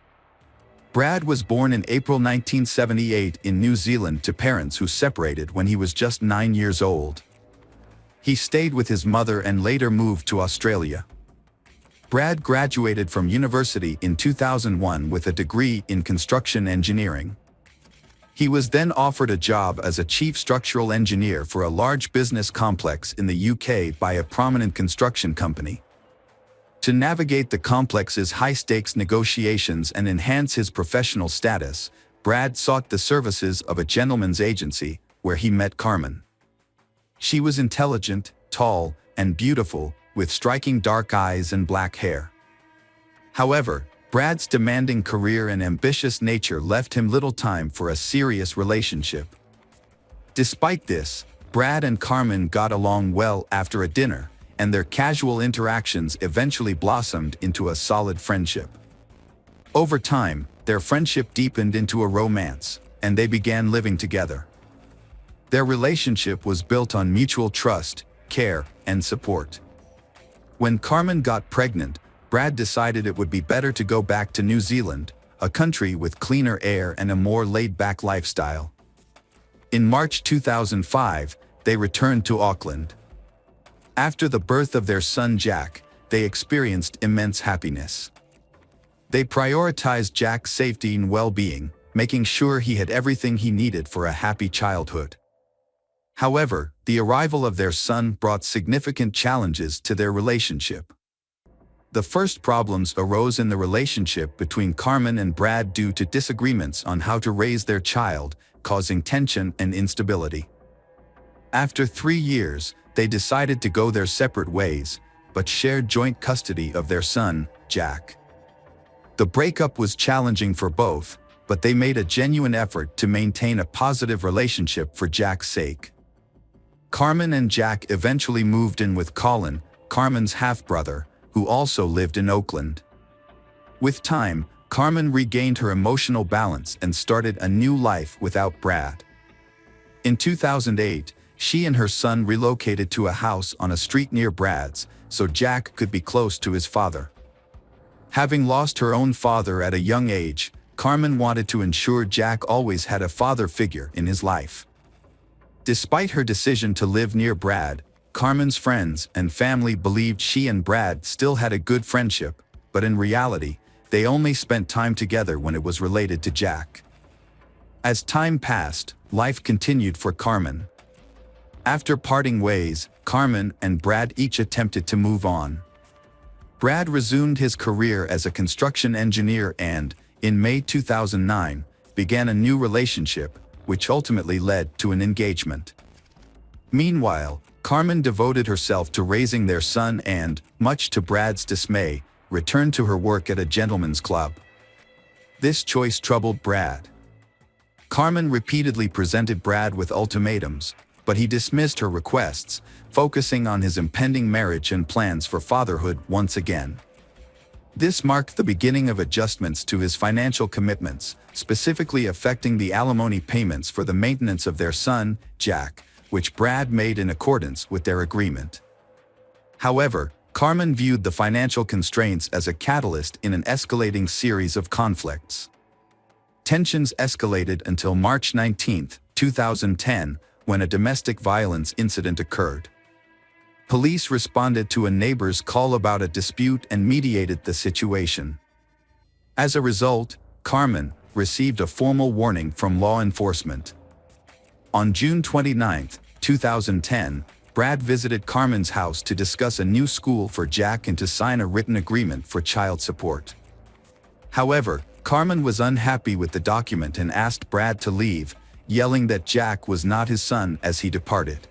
Brad was born in April 1978 in New Zealand to parents who separated when he was just 9 years old. He stayed with his mother and later moved to Australia. Brad graduated from university in 2001 with a degree in construction engineering. He was then offered a job as a chief structural engineer for a large business complex in the UK by a prominent construction company. To navigate the complex's high-stakes negotiations and enhance his professional status, Brad sought the services of a gentleman's agency, where he met Carmen. She was intelligent, tall, and beautiful, with striking dark eyes and black hair. However, Brad's demanding career and ambitious nature left him little time for a serious relationship. Despite this, Brad and Carmen got along well after a dinner, and their casual interactions eventually blossomed into a solid friendship. Over time, their friendship deepened into a romance, and they began living together. Their relationship was built on mutual trust, care, and support. When Carmen got pregnant, Brad decided it would be better to go back to New Zealand, a country with cleaner air and a more laid-back lifestyle. In March 2005, they returned to Auckland. After the birth of their son Jack, they experienced immense happiness. They prioritized Jack's safety and well-being, making sure he had everything he needed for a happy childhood. However, the arrival of their son brought significant challenges to their relationship. The first problems arose in the relationship between Carmen and Brad due to disagreements on how to raise their child, causing tension and instability. After 3 years, they decided to go their separate ways, but shared joint custody of their son, Jack. The breakup was challenging for both, but they made a genuine effort to maintain a positive relationship for Jack's sake. Carmen and Jack eventually moved in with Colin, Carmen's half-brother, who also lived in Auckland. With time, Carmen regained her emotional balance and started a new life without Brad. In 2008, she and her son relocated to a house on a street near Brad's, so Jack could be close to his father. Having lost her own father at a young age, Carmen wanted to ensure Jack always had a father figure in his life. Despite her decision to live near Brad, Carmen's friends and family believed she and Brad still had a good friendship, but in reality, they only spent time together when it was related to Jack. As time passed, life continued for Carmen, After parting ways, Carmen and Brad each attempted to move on. Brad resumed his career as a construction engineer and, in May 2009, began a new relationship, which ultimately led to an engagement. Meanwhile, Carmen devoted herself to raising their son and, much to Brad's dismay, returned to her work at a gentleman's club. This choice troubled Brad. Carmen repeatedly presented Brad with ultimatums, but he dismissed her requests, focusing on his impending marriage and plans for fatherhood once again. This marked the beginning of adjustments to his financial commitments, specifically affecting the alimony payments for the maintenance of their son, Jack, which Brad made in accordance with their agreement. However, Carmen viewed the financial constraints as a catalyst in an escalating series of conflicts. Tensions escalated until March 19, 2010, when a domestic violence incident occurred. Police responded to a neighbor's call about a dispute and mediated the situation. As a result, Carmen received a formal warning from law enforcement. On June 29, 2010, Brad visited Carmen's house to discuss a new school for Jack and to sign a written agreement for child support. However, Carmen was unhappy with the document and asked Brad to leave, yelling that Jack was not his son as he departed.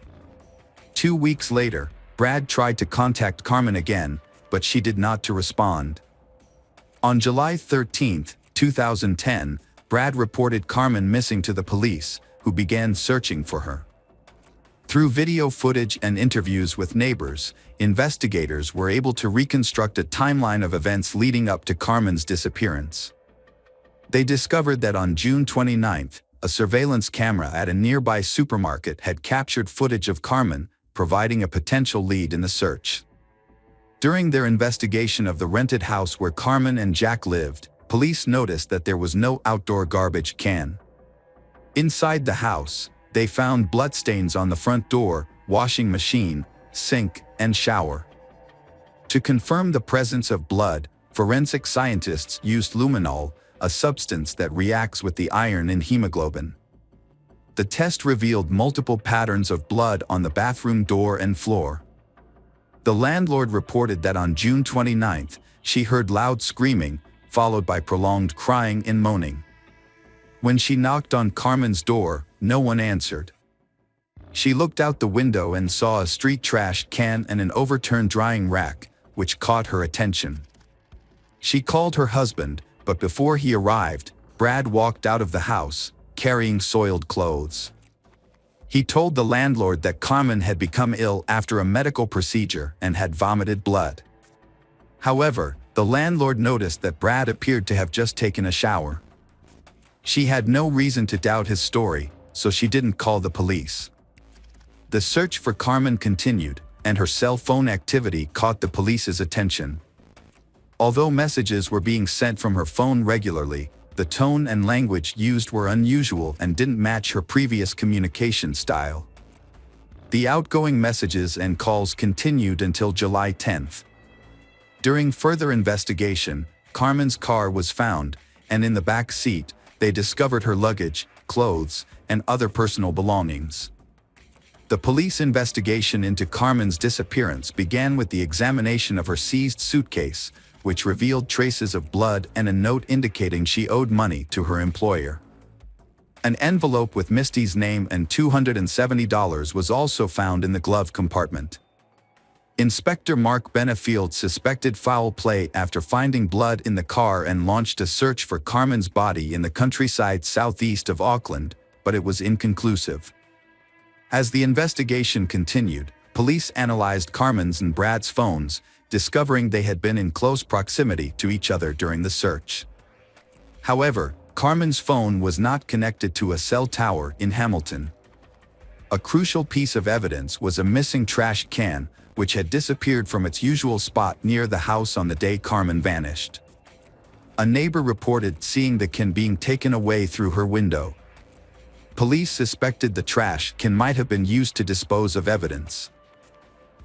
2 weeks later, Brad tried to contact Carmen again, but she did not respond. On July 13, 2010, Brad reported Carmen missing to the police, who began searching for her. Through video footage and interviews with neighbors, investigators were able to reconstruct a timeline of events leading up to Carmen's disappearance. They discovered that on June 29, a surveillance camera at a nearby supermarket had captured footage of Carmen, providing a potential lead in the search. During their investigation of the rented house where Carmen and Jack lived, police noticed that there was no outdoor garbage can. Inside the house, they found bloodstains on the front door, washing machine, sink, and shower. To confirm the presence of blood, forensic scientists used luminol, a substance that reacts with the iron in hemoglobin. The test revealed multiple patterns of blood on the bathroom door and floor. The landlord reported that on June 29, she heard loud screaming, followed by prolonged crying and moaning. When she knocked on Carmen's door, no one answered. She looked out the window and saw a street trash can and an overturned drying rack, which caught her attention. She called her husband, but before he arrived, Brad walked out of the house, carrying soiled clothes. He told the landlord that Carmen had become ill after a medical procedure and had vomited blood. However, the landlord noticed that Brad appeared to have just taken a shower. She had no reason to doubt his story, so she didn't call the police. The search for Carmen continued, and her cell phone activity caught the police's attention. Although messages were being sent from her phone regularly, the tone and language used were unusual and didn't match her previous communication style. The outgoing messages and calls continued until July 10. During further investigation, Carmen's car was found, and in the back seat, they discovered her luggage, clothes, and other personal belongings. The police investigation into Carmen's disappearance began with the examination of her seized suitcase, which revealed traces of blood and a note indicating she owed money to her employer. An envelope with Misty's name and $270 was also found in the glove compartment. Inspector Mark Benefield suspected foul play after finding blood in the car and launched a search for Carmen's body in the countryside southeast of Auckland, but it was inconclusive. As the investigation continued, police analyzed Carmen's and Brad's phones, discovering they had been in close proximity to each other during the search. However, Carmen's phone was not connected to a cell tower in Hamilton. A crucial piece of evidence was a missing trash can, which had disappeared from its usual spot near the house on the day Carmen vanished. A neighbor reported seeing the can being taken away through her window. Police suspected the trash can might have been used to dispose of evidence.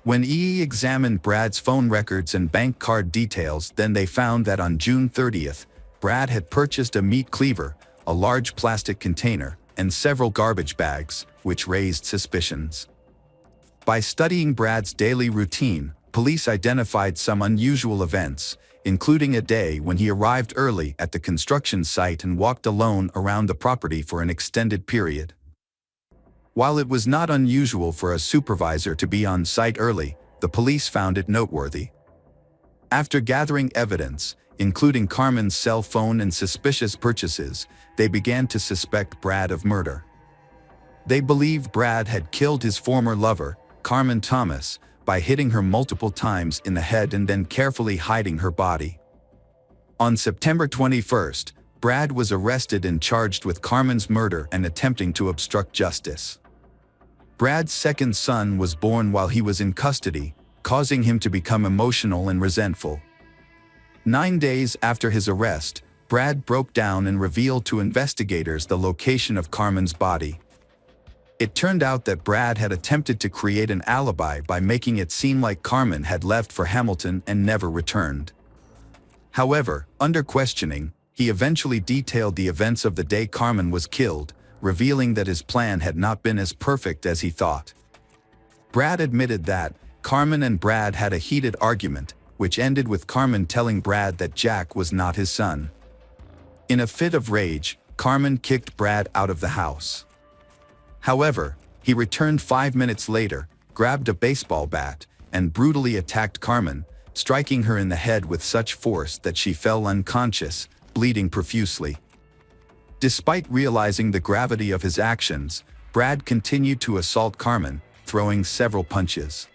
When EE examined Brad's phone records and bank card details, then they found that on June 30th, Brad had purchased a meat cleaver, a large plastic container, and several garbage bags, which raised suspicions. By studying Brad's daily routine, police identified some unusual events, including a day when he arrived early at the construction site and walked alone around the property for an extended period. While it was not unusual for a supervisor to be on site early, the police found it noteworthy. After gathering evidence, including Carmen's cell phone and suspicious purchases, they began to suspect Brad of murder. They believed Brad had killed his former lover, Carmen Thomas, by hitting her multiple times in the head and then carefully hiding her body. On September 21st, Brad was arrested and charged with Carmen's murder and attempting to obstruct justice. Brad's second son was born while he was in custody, causing him to become emotional and resentful. 9 days after his arrest, Brad broke down and revealed to investigators the location of Carmen's body. It turned out that Brad had attempted to create an alibi by making it seem like Carmen had left for Hamilton and never returned. However, under questioning, he eventually detailed the events of the day Carmen was killed, revealing that his plan had not been as perfect as he thought. Brad admitted that Carmen and Brad had a heated argument, which ended with Carmen telling Brad that Jack was not his son. In a fit of rage, Carmen kicked Brad out of the house. However, he returned 5 minutes later, grabbed a baseball bat, and brutally attacked Carmen, striking her in the head with such force that she fell unconscious, bleeding profusely. Despite realizing the gravity of his actions, Brad continued to assault Carmen, throwing several punches.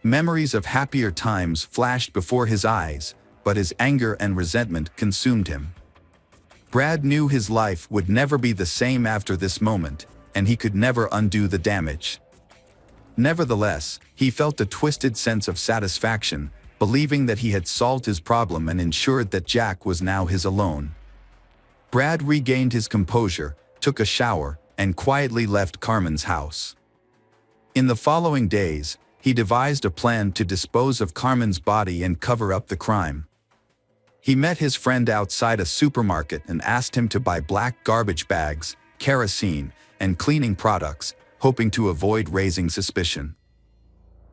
Memories of happier times flashed before his eyes, but his anger and resentment consumed him. Brad knew his life would never be the same after this moment, and he could never undo the damage. Nevertheless, he felt a twisted sense of satisfaction, believing that he had solved his problem and ensured that Jack was now his alone. Brad regained his composure, took a shower, and quietly left Carmen's house. In the following days, he devised a plan to dispose of Carmen's body and cover up the crime. He met his friend outside a supermarket and asked him to buy black garbage bags, kerosene, and cleaning products, hoping to avoid raising suspicion.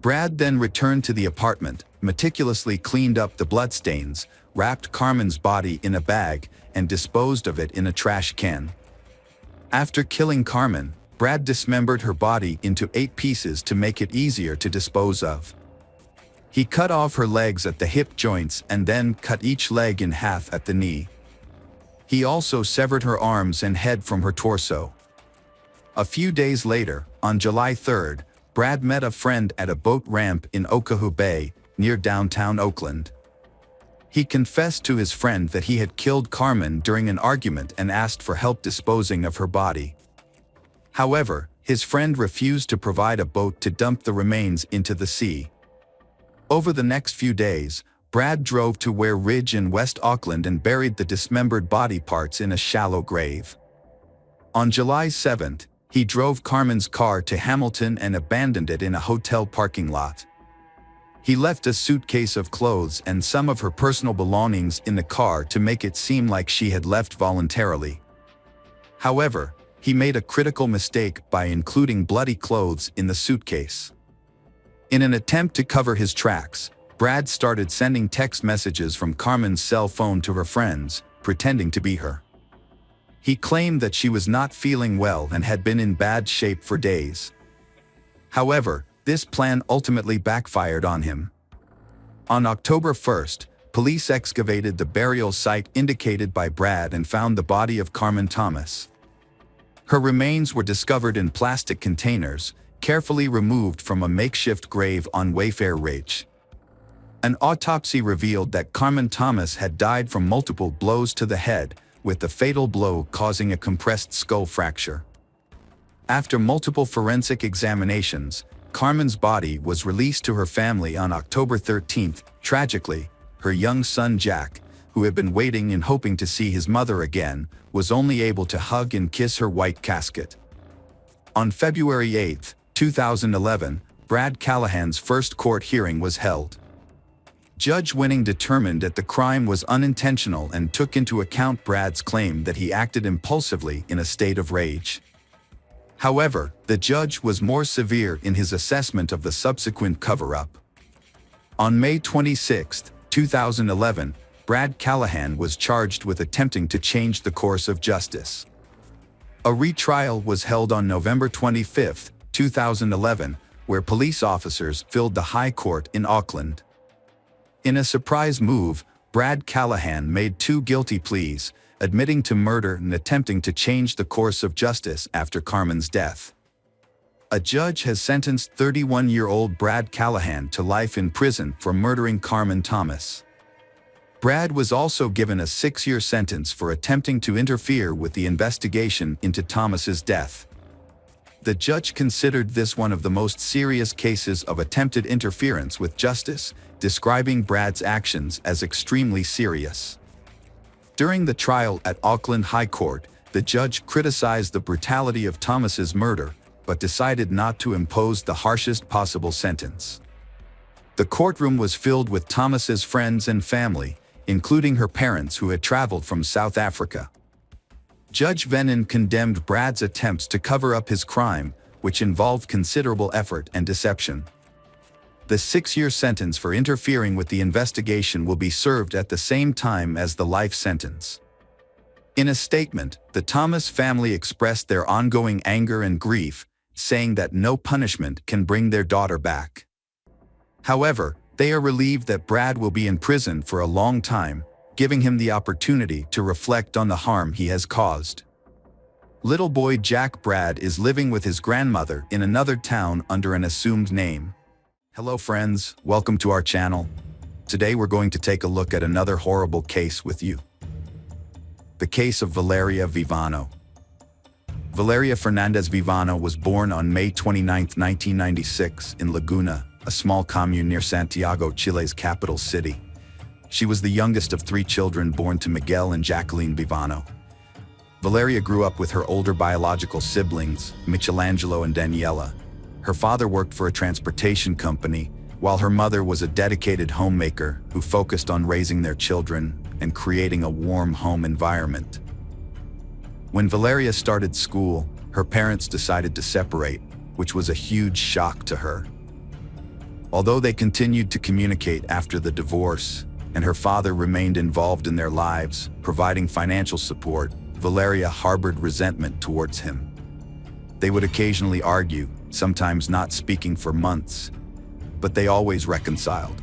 Brad then returned to the apartment, meticulously cleaned up the bloodstains, wrapped Carmen's body in a bag, and disposed of it in a trash can. After killing Carmen, Brad dismembered her body into 8 pieces to make it easier to dispose of. He cut off her legs at the hip joints and then cut each leg in half at the knee. He also severed her arms and head from her torso. A few days later, on July 3rd, Brad met a friend at a boat ramp in Okahu Bay, near downtown Oakland. He confessed to his friend that he had killed Carmen during an argument and asked for help disposing of her body. However, his friend refused to provide a boat to dump the remains into the sea. Over the next few days, Brad drove to Ware Ridge in West Auckland and buried the dismembered body parts in a shallow grave. On July 7th, he drove Carmen's car to Hamilton and abandoned it in a hotel parking lot. He left a suitcase of clothes and some of her personal belongings in the car to make it seem like she had left voluntarily. However, he made a critical mistake by including bloody clothes in the suitcase. In an attempt to cover his tracks, Brad started sending text messages from Carmen's cell phone to her friends, pretending to be her. He claimed that she was not feeling well and had been in bad shape for days. However, this plan ultimately backfired on him. On October 1st, police excavated the burial site indicated by Brad and found the body of Carmen Thomas. Her remains were discovered in plastic containers, carefully removed from a makeshift grave on Wayfair Ridge. An autopsy revealed that Carmen Thomas had died from multiple blows to the head, with the fatal blow causing a compressed skull fracture. After multiple forensic examinations, Carmen's body was released to her family on October 13th. Tragically, her young son Jack, who had been waiting and hoping to see his mother again, was only able to hug and kiss her white casket. On February 8, 2011, Brad Callahan's first court hearing was held. Judge Winning determined that the crime was unintentional and took into account Brad's claim that he acted impulsively in a state of rage. However, the judge was more severe in his assessment of the subsequent cover-up. On May 26, 2011, Brad Callahan was charged with attempting to change the course of justice. A retrial was held on November 25, 2011, where police officers filled the High Court in Auckland. In a surprise move, Brad Callahan made 2 guilty pleas, admitting to murder and attempting to change the course of justice after Carmen's death. A judge has sentenced 31-year-old Brad Callahan to life in prison for murdering Carmen Thomas. Brad was also given a 6-year sentence for attempting to interfere with the investigation into Thomas's death. The judge considered this one of the most serious cases of attempted interference with justice, describing Brad's actions as extremely serious. During the trial at Auckland High Court, the judge criticized the brutality of Thomas's murder, but decided not to impose the harshest possible sentence. The courtroom was filled with Thomas's friends and family, including her parents who had traveled from South Africa. Judge Venin condemned Brad's attempts to cover up his crime, which involved considerable effort and deception. The 6-year sentence for interfering with the investigation will be served at the same time as the life sentence. In a statement, the Thomas family expressed their ongoing anger and grief, saying that no punishment can bring their daughter back. However, they are relieved that Brad will be in prison for a long time, giving him the opportunity to reflect on the harm he has caused. Little boy Jack Brad is living with his grandmother in another town under an assumed name. Hello friends, welcome to our channel. Today we're going to take a look at another horrible case with you. The case of Valeria Vivano. Valeria Fernandez Vivano was born on May 29, 1996 in Laguna, a small commune near Santiago, Chile's capital city. She was the youngest of 3 children born to Miguel and Jacqueline Vivano. Valeria grew up with her older biological siblings, Michelangelo and Daniela. Her father worked for a transportation company, while her mother was a dedicated homemaker who focused on raising their children and creating a warm home environment. When Valeria started school, her parents decided to separate, which was a huge shock to her. Although they continued to communicate after the divorce, and her father remained involved in their lives, providing financial support, Valeria harbored resentment towards him. They would occasionally argue, sometimes not speaking for months, but they always reconciled.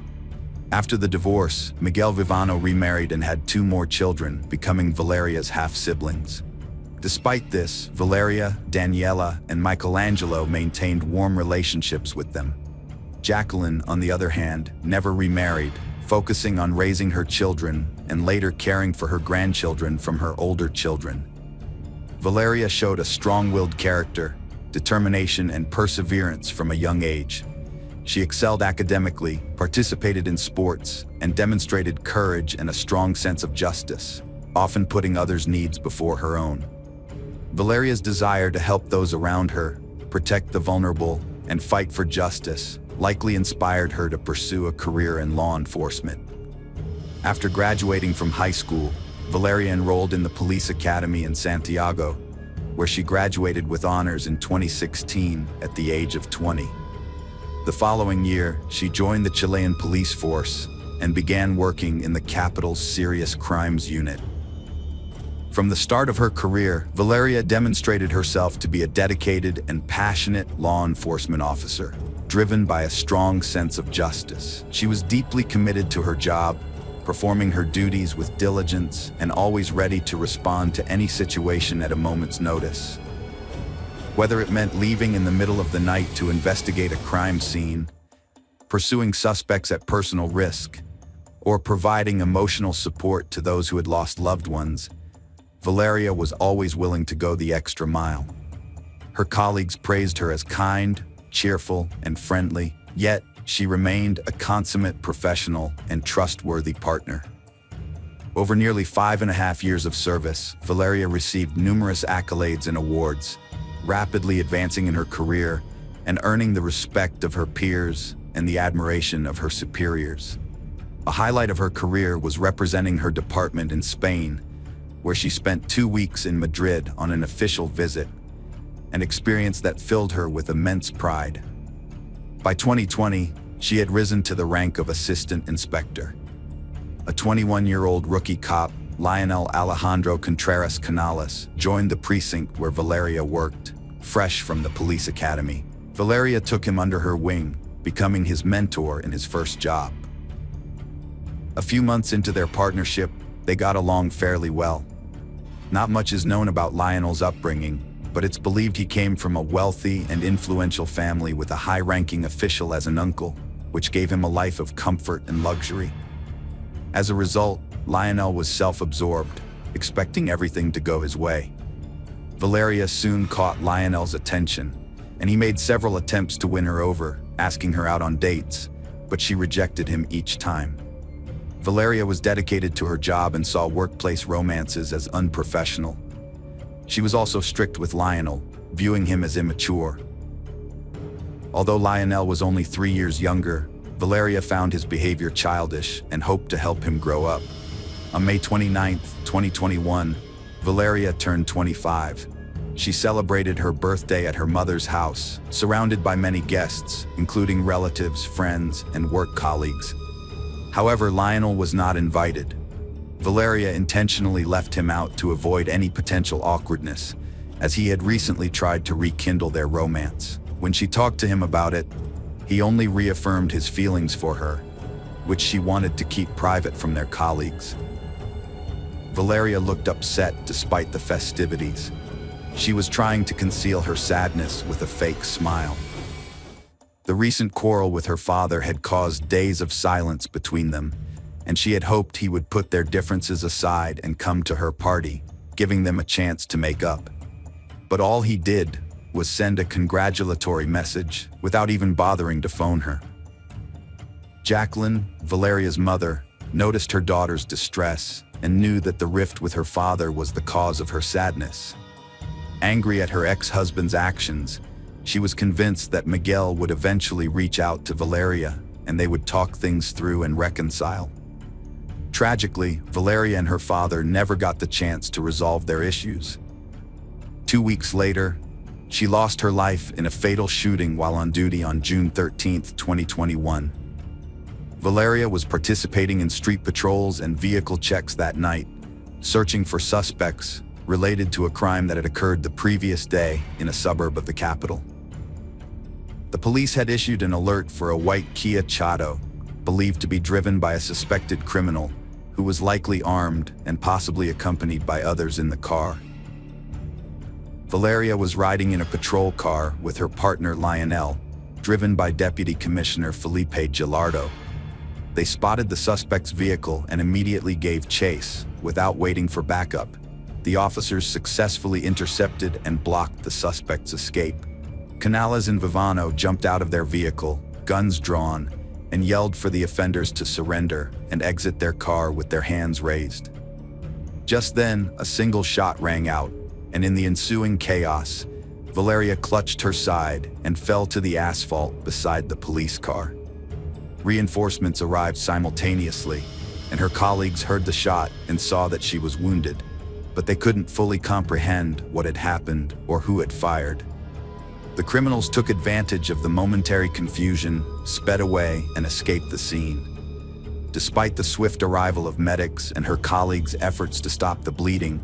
After the divorce, Miguel Vivano remarried and had 2 more children, becoming Valeria's half-siblings. Despite this, Valeria, Daniela, and Michelangelo maintained warm relationships with them. Jacqueline, on the other hand, never remarried, focusing on raising her children and later caring for her grandchildren from her older children. Valeria showed a strong-willed character, determination, and perseverance from a young age. She excelled academically, participated in sports, and demonstrated courage and a strong sense of justice, often putting others' needs before her own. Valeria's desire to help those around her, protect the vulnerable, and fight for justice likely inspired her to pursue a career in law enforcement. After graduating from high school, Valeria enrolled in the police academy in Santiago, where she graduated with honors in 2016 at the age of 20. The following year, she joined the Chilean police force and began working in the capital's serious crimes unit. From the start of her career, Valeria demonstrated herself to be a dedicated and passionate law enforcement officer, driven by a strong sense of justice. She was deeply committed to her job, performing her duties with diligence and always ready to respond to any situation at a moment's notice. Whether it meant leaving in the middle of the night to investigate a crime scene, pursuing suspects at personal risk, or providing emotional support to those who had lost loved ones, Valeria was always willing to go the extra mile. Her colleagues praised her as kind, cheerful, and friendly, yet she remained a consummate professional and trustworthy partner. Over nearly 5.5 years of service, Valeria received numerous accolades and awards, rapidly advancing in her career and earning the respect of her peers and the admiration of her superiors. A highlight of her career was representing her department in Spain, where she spent 2 weeks in Madrid on an official visit. an experience that filled her with immense pride. By 2020, she had risen to the rank of assistant inspector. A 21-year-old rookie cop, Lionel Alejandro Contreras Canales, joined the precinct where Valeria worked, fresh from the police academy. Valeria took him under her wing, becoming his mentor in his first job. A few months into their partnership, they got along fairly well. Not much is known about Lionel's upbringing, but it's believed he came from a wealthy and influential family with a high-ranking official as an uncle, which gave him a life of comfort and luxury. As a result, Lionel was self-absorbed, expecting everything to go his way. Valeria soon caught Lionel's attention, and he made several attempts to win her over, asking her out on dates, but she rejected him each time. Valeria was dedicated to her job and saw workplace romances as unprofessional. She was also strict with Lionel, viewing him as immature. Although Lionel was only 3 years younger, Valeria found his behavior childish and hoped to help him grow up. On May 29, 2021, Valeria turned 25. She celebrated her birthday at her mother's house, surrounded by many guests, including relatives, friends, and work colleagues. However, Lionel was not invited. Valeria intentionally left him out to avoid any potential awkwardness, as he had recently tried to rekindle their romance. When she talked to him about it, he only reaffirmed his feelings for her, which she wanted to keep private from their colleagues. Valeria looked upset despite the festivities. She was trying to conceal her sadness with a fake smile. The recent quarrel with her father had caused days of silence between them, and she had hoped he would put their differences aside and come to her party, giving them a chance to make up. But all he did was send a congratulatory message without even bothering to phone her. Jacqueline, Valeria's mother, noticed her daughter's distress and knew that the rift with her father was the cause of her sadness. Angry at her ex-husband's actions, she was convinced that Miguel would eventually reach out to Valeria and they would talk things through and reconcile. Tragically, Valeria and her father never got the chance to resolve their issues. 2 weeks later, she lost her life in a fatal shooting while on duty on June 13, 2021. Valeria was participating in street patrols and vehicle checks that night, searching for suspects related to a crime that had occurred the previous day in a suburb of the capital. The police had issued an alert for a white Kia Chato, believed to be driven by a suspected criminal who was likely armed and possibly accompanied by others in the car. Valeria was riding in a patrol car with her partner Lionel, driven by Deputy Commissioner Felipe Gilardo. They spotted the suspect's vehicle and immediately gave chase, without waiting for backup. The officers successfully intercepted and blocked the suspect's escape. Canales and Vivano jumped out of their vehicle, guns drawn, and yelled for the offenders to surrender and exit their car with their hands raised. Just then, a single shot rang out, and in the ensuing chaos, Valeria clutched her side and fell to the asphalt beside the police car. Reinforcements arrived simultaneously, and her colleagues heard the shot and saw that she was wounded, but they couldn't fully comprehend what had happened or who had fired. The criminals took advantage of the momentary confusion, sped away, and escaped the scene. Despite the swift arrival of medics and her colleagues' efforts to stop the bleeding,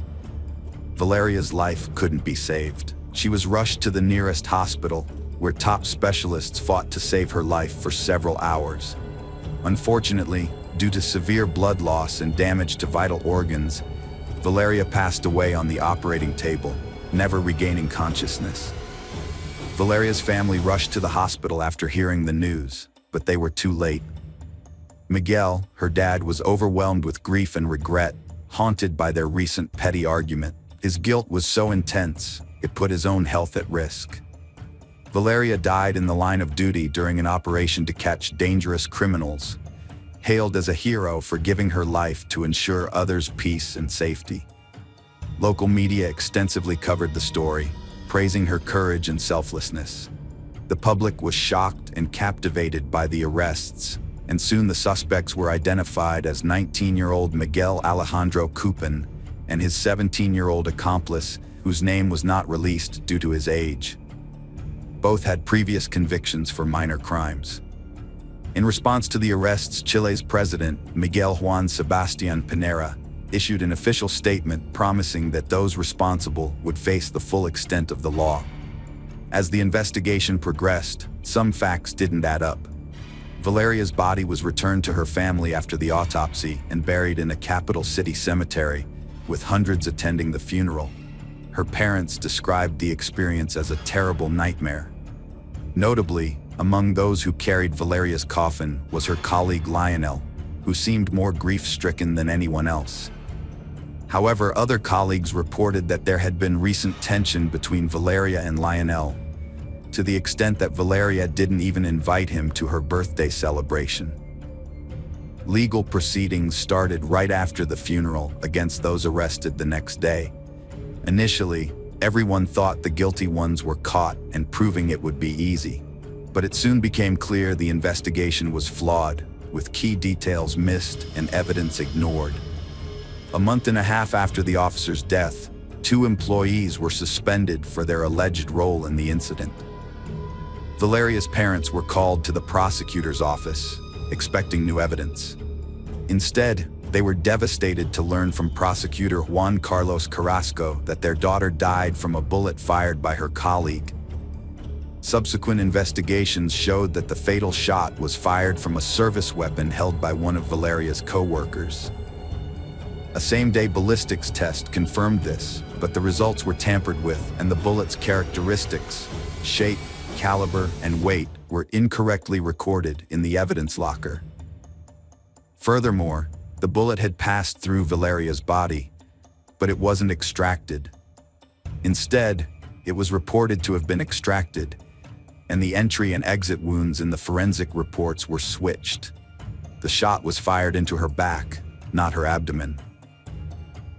Valeria's life couldn't be saved. She was rushed to the nearest hospital, where top specialists fought to save her life for several hours. Unfortunately, due to severe blood loss and damage to vital organs, Valeria passed away on the operating table, never regaining consciousness. Valeria's family rushed to the hospital after hearing the news, but they were too late. Miguel, her dad, was overwhelmed with grief and regret, haunted by their recent petty argument. His guilt was so intense, it put his own health at risk. Valeria died in the line of duty during an operation to catch dangerous criminals, hailed as a hero for giving her life to ensure others' peace and safety. Local media extensively covered the story, praising her courage and selflessness. The public was shocked and captivated by the arrests, and soon the suspects were identified as 19-year-old Miguel Alejandro Cupin and his 17-year-old accomplice, whose name was not released due to his age. Both had previous convictions for minor crimes. In response to the arrests, Chile's president, Miguel Juan Sebastián Pinera, issued an official statement promising that those responsible would face the full extent of the law. As the investigation progressed, some facts didn't add up. Valeria's body was returned to her family after the autopsy and buried in a capital city cemetery, with hundreds attending the funeral. Her parents described the experience as a terrible nightmare. Notably, among those who carried Valeria's coffin was her colleague Lionel, who seemed more grief-stricken than anyone else. However, other colleagues reported that there had been recent tension between Valeria and Lionel, to the extent that Valeria didn't even invite him to her birthday celebration. Legal proceedings started right after the funeral against those arrested the next day. Initially, everyone thought the guilty ones were caught and proving it would be easy. But it soon became clear the investigation was flawed, with key details missed and evidence ignored. A month and a half after the officer's death, 2 employees were suspended for their alleged role in the incident. Valeria's parents were called to the prosecutor's office, expecting new evidence. Instead, they were devastated to learn from prosecutor Juan Carlos Carrasco that their daughter died from a bullet fired by her colleague. Subsequent investigations showed that the fatal shot was fired from a service weapon held by one of Valeria's co-workers. A same-day ballistics test confirmed this, but the results were tampered with, and the bullet's characteristics, shape, caliber, and weight were incorrectly recorded in the evidence locker. Furthermore, the bullet had passed through Valeria's body, but it wasn't extracted. Instead, it was reported to have been extracted, and the entry and exit wounds in the forensic reports were switched. The shot was fired into her back, not her abdomen.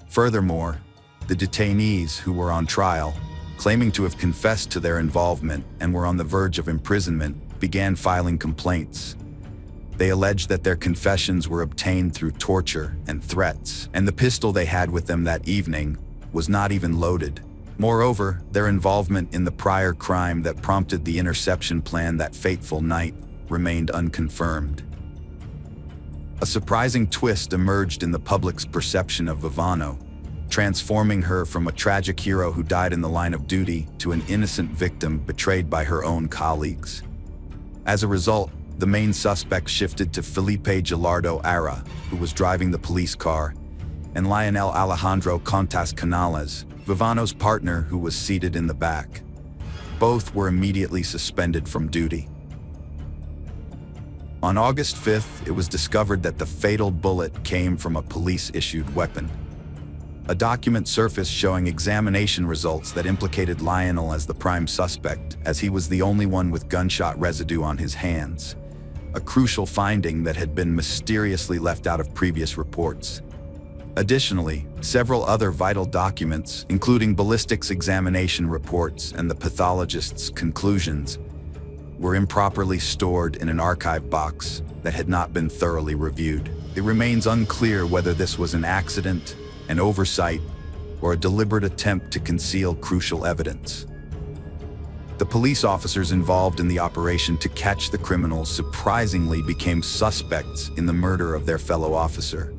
Furthermore, the detainees who were on trial, claiming to have confessed to their involvement and were on the verge of imprisonment, began filing complaints. They alleged that their confessions were obtained through torture and threats, and the pistol they had with them that evening was not even loaded. Moreover, their involvement in the prior crime that prompted the interception plan that fateful night remained unconfirmed. A surprising twist emerged in the public's perception of Vivano, transforming her from a tragic hero who died in the line of duty to an innocent victim betrayed by her own colleagues. As a result, the main suspect shifted to Felipe Gilardo Ara, who was driving the police car, and Lionel Alejandro Contas Canales, Vivano's partner, who was seated in the back. Both were immediately suspended from duty. On August 5th, it was discovered that the fatal bullet came from a police-issued weapon. A document surfaced showing examination results that implicated Lionel as the prime suspect, as he was the only one with gunshot residue on his hands, a crucial finding that had been mysteriously left out of previous reports. Additionally, several other vital documents, including ballistics examination reports and the pathologist's conclusions, were improperly stored in an archive box that had not been thoroughly reviewed. It remains unclear whether this was an accident, an oversight, or a deliberate attempt to conceal crucial evidence. The police officers involved in the operation to catch the criminals surprisingly became suspects in the murder of their fellow officer.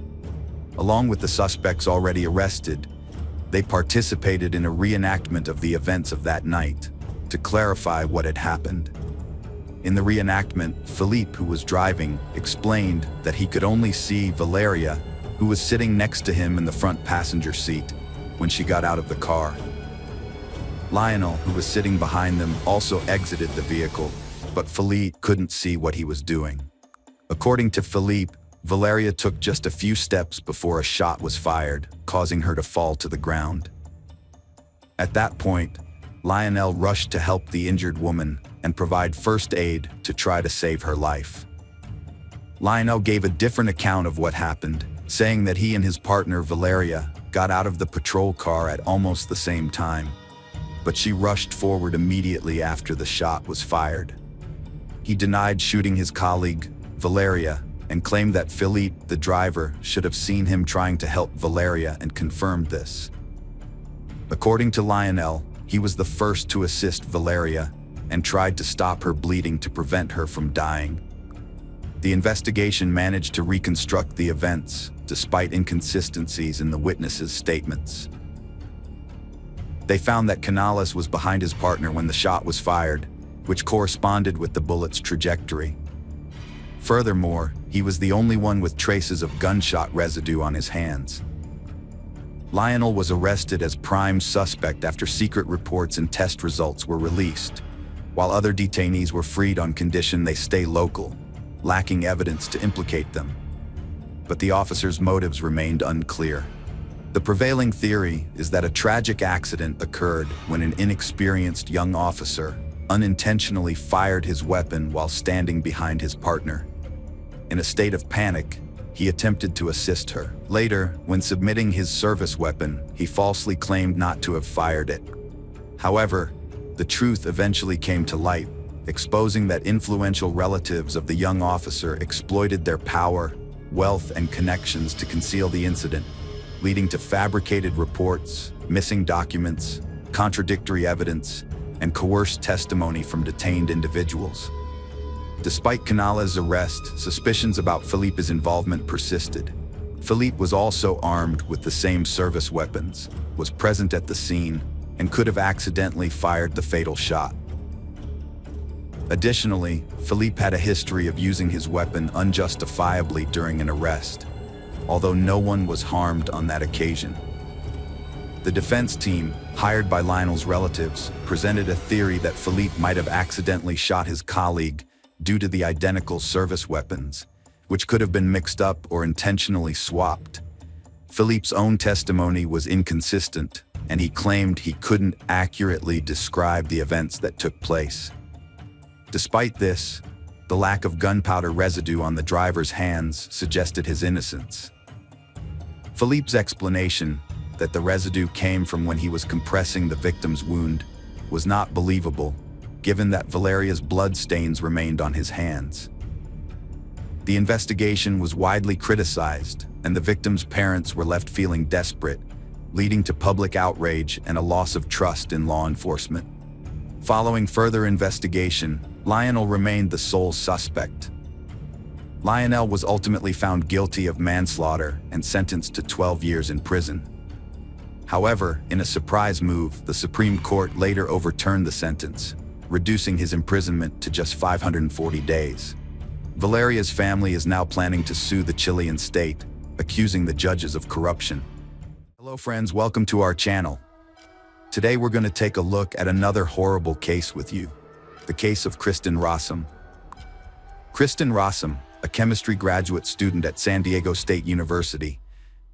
Along with the suspects already arrested, they participated in a reenactment of the events of that night to clarify what had happened. In the reenactment, Philippe, who was driving, explained that he could only see Valeria, who was sitting next to him in the front passenger seat, when she got out of the car. Lionel, who was sitting behind them, also exited the vehicle, but Philippe couldn't see what he was doing. According to Philippe, Valeria took just a few steps before a shot was fired, causing her to fall to the ground. At that point, Lionel rushed to help the injured woman and provide first aid to try to save her life. Lionel gave a different account of what happened, saying that he and his partner Valeria got out of the patrol car at almost the same time, but she rushed forward immediately after the shot was fired. He denied shooting his colleague, Valeria, and claimed that Philippe, the driver, should have seen him trying to help Valeria and confirmed this. According to Lionel, he was the first to assist Valeria and tried to stop her bleeding to prevent her from dying. The investigation managed to reconstruct the events, despite inconsistencies in the witnesses' statements. They found that Canales was behind his partner when the shot was fired, which corresponded with the bullet's trajectory. Furthermore, he was the only one with traces of gunshot residue on his hands. Lionel was arrested as prime suspect after secret reports and test results were released, while other detainees were freed on condition they stay local, lacking evidence to implicate them. But the officers' motives remained unclear. The prevailing theory is that a tragic accident occurred when an inexperienced young officer unintentionally fired his weapon while standing behind his partner. In a state of panic, he attempted to assist her. Later, when submitting his service weapon, he falsely claimed not to have fired it. However, the truth eventually came to light, exposing that influential relatives of the young officer exploited their power, wealth, and connections to conceal the incident, leading to fabricated reports, missing documents, contradictory evidence, and coerced testimony from detained individuals. Despite Canales' arrest, suspicions about Felipe's involvement persisted. Felipe was also armed with the same service weapons, was present at the scene, and could have accidentally fired the fatal shot. Additionally, Felipe had a history of using his weapon unjustifiably during an arrest, although no one was harmed on that occasion. The defense team, hired by Lionel's relatives, presented a theory that Felipe might have accidentally shot his colleague due to the identical service weapons, which could have been mixed up or intentionally swapped. Felipe's own testimony was inconsistent, and he claimed he couldn't accurately describe the events that took place. Despite this, the lack of gunpowder residue on the driver's hands suggested his innocence. Felipe's explanation that the residue came from when he was compressing the victim's wound was not believable, given that Valeria's blood stains remained on his hands. The investigation was widely criticized, and the victim's parents were left feeling desperate, leading to public outrage and a loss of trust in law enforcement. Following further investigation, Lionel remained the sole suspect. Lionel was ultimately found guilty of manslaughter and sentenced to 12 years in prison. However, in a surprise move, the Supreme Court later overturned the sentence, reducing his imprisonment to just 540 days. Valeria's family is now planning to sue the Chilean state, accusing the judges of corruption. Hello friends, welcome to our channel. Today we're going to take a look at another horrible case with you, the case of Kristen Rossum. Kristen Rossum, a chemistry graduate student at San Diego State University,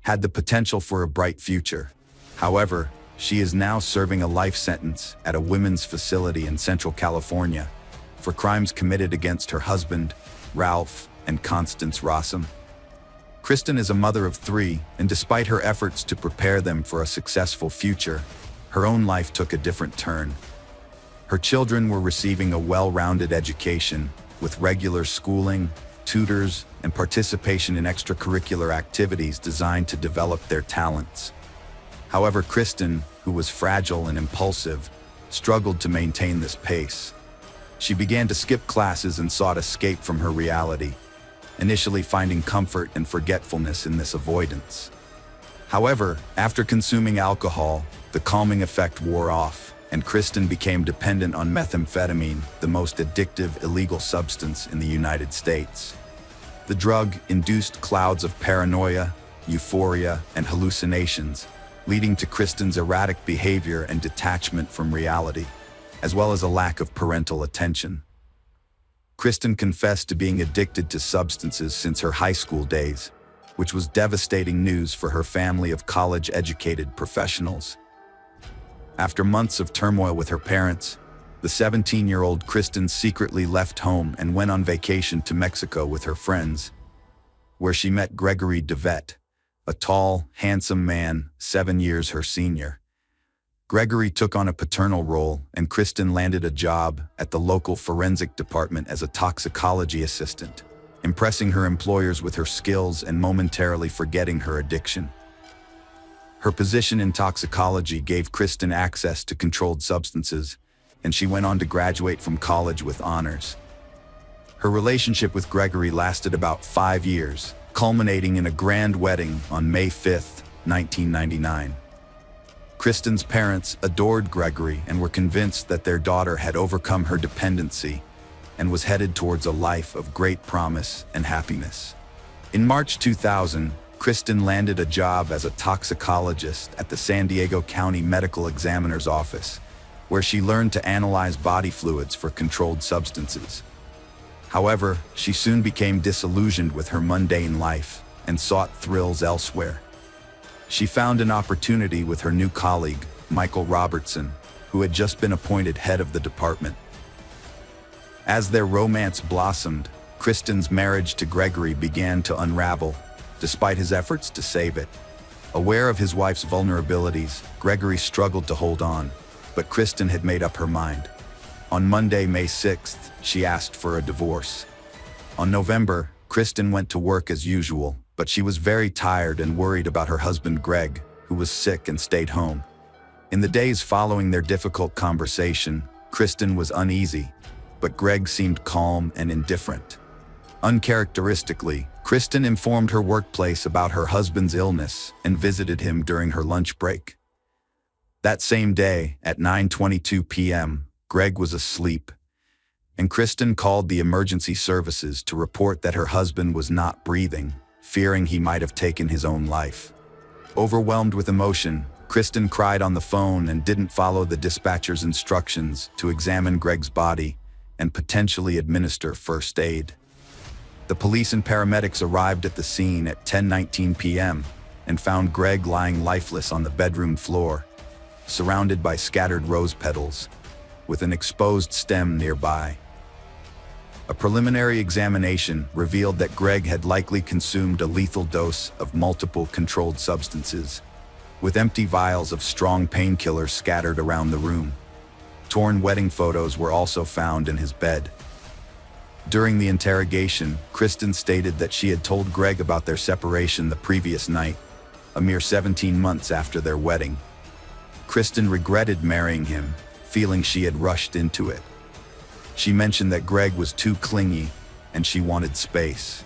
had the potential for a bright future. However, she is now serving a life sentence at a women's facility in Central California for crimes committed against her husband, Ralph, and Constance Rossum. Kristen is a mother of 3, and despite her efforts to prepare them for a successful future, her own life took a different turn. Her children were receiving a well-rounded education with regular schooling, tutors, and participation in extracurricular activities designed to develop their talents. However, Kristen, who was fragile and impulsive, struggled to maintain this pace. She began to skip classes and sought escape from her reality, initially finding comfort and forgetfulness in this avoidance. However, after consuming alcohol, the calming effect wore off, and Kristen became dependent on methamphetamine, the most addictive illegal substance in the United States. The drug induced clouds of paranoia, euphoria, and hallucinations, leading to Kristen's erratic behavior and detachment from reality, as well as a lack of parental attention. Kristen confessed to being addicted to substances since her high school days, which was devastating news for her family of college-educated professionals. After months of turmoil with her parents, the 17-year-old Kristen secretly left home and went on vacation to Mexico with her friends, where she met Gregory DeVette, a tall, handsome man, 7 years her senior. Gregory took on a paternal role, and Kristen landed a job at the local forensic department as a toxicology assistant, impressing her employers with her skills and momentarily forgetting her addiction. Her position in toxicology gave Kristen access to controlled substances, and she went on to graduate from college with honors. Her relationship with Gregory lasted about 5 years, culminating in a grand wedding on May 5, 1999. Kristen's parents adored Gregory and were convinced that their daughter had overcome her dependency and was headed towards a life of great promise and happiness. In March 2000, Kristen landed a job as a toxicologist at the San Diego County Medical Examiner's Office, where she learned to analyze body fluids for controlled substances. However, she soon became disillusioned with her mundane life and sought thrills elsewhere. She found an opportunity with her new colleague, Michael Robertson, who had just been appointed head of the department. As their romance blossomed, Kristen's marriage to Gregory began to unravel, despite his efforts to save it. Aware of his wife's vulnerabilities, Gregory struggled to hold on, but Kristen had made up her mind. On Monday, May 6th, she asked for a divorce. On November, Kristen went to work as usual, but she was very tired and worried about her husband Greg, who was sick and stayed home. In the days following their difficult conversation, Kristen was uneasy, but Greg seemed calm and indifferent. Uncharacteristically, Kristen informed her workplace about her husband's illness and visited him during her lunch break. That same day, at 9:22 p.m., Greg was asleep, and Kristen called the emergency services to report that her husband was not breathing, fearing he might have taken his own life. Overwhelmed with emotion, Kristen cried on the phone and didn't follow the dispatcher's instructions to examine Greg's body and potentially administer first aid. The police and paramedics arrived at the scene at 10:19 p.m. and found Greg lying lifeless on the bedroom floor, surrounded by scattered rose petals, with an exposed stem nearby. A preliminary examination revealed that Greg had likely consumed a lethal dose of multiple controlled substances, with empty vials of strong painkillers scattered around the room. Torn wedding photos were also found in his bed. During the interrogation, Kristen stated that she had told Greg about their separation the previous night, a mere 17 months after their wedding. Kristen regretted marrying him, feeling she had rushed into it. She mentioned that Greg was too clingy and she wanted space.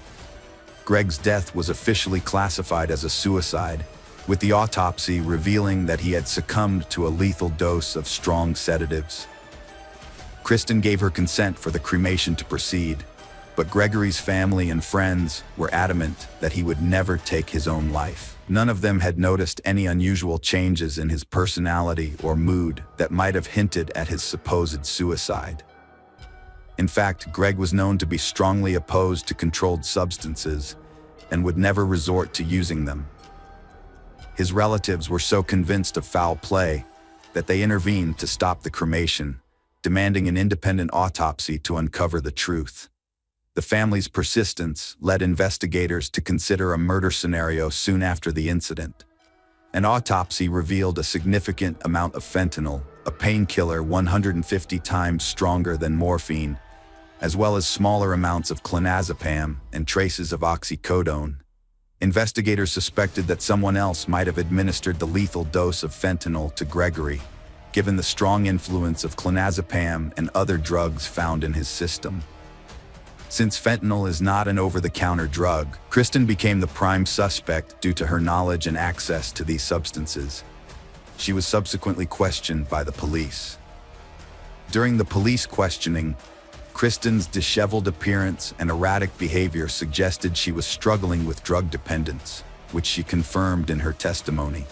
Greg's death was officially classified as a suicide, with the autopsy revealing that he had succumbed to a lethal dose of strong sedatives. Kristen gave her consent for the cremation to proceed, but Gregory's family and friends were adamant that he would never take his own life. None of them had noticed any unusual changes in his personality or mood that might have hinted at his supposed suicide. In fact, Greg was known to be strongly opposed to controlled substances and would never resort to using them. His relatives were so convinced of foul play that they intervened to stop the cremation, demanding an independent autopsy to uncover the truth. The family's persistence led investigators to consider a murder scenario soon after the incident. An autopsy revealed a significant amount of fentanyl, a painkiller 150 times stronger than morphine, as well as smaller amounts of clonazepam and traces of oxycodone. Investigators suspected that someone else might have administered the lethal dose of fentanyl to Gregory, given the strong influence of clonazepam and other drugs found in his system. Since fentanyl is not an over-the-counter drug, Kristen became the prime suspect due to her knowledge and access to these substances. She was subsequently questioned by the police. During the police questioning, Kristen's disheveled appearance and erratic behavior suggested she was struggling with drug dependence, which she confirmed in her testimony.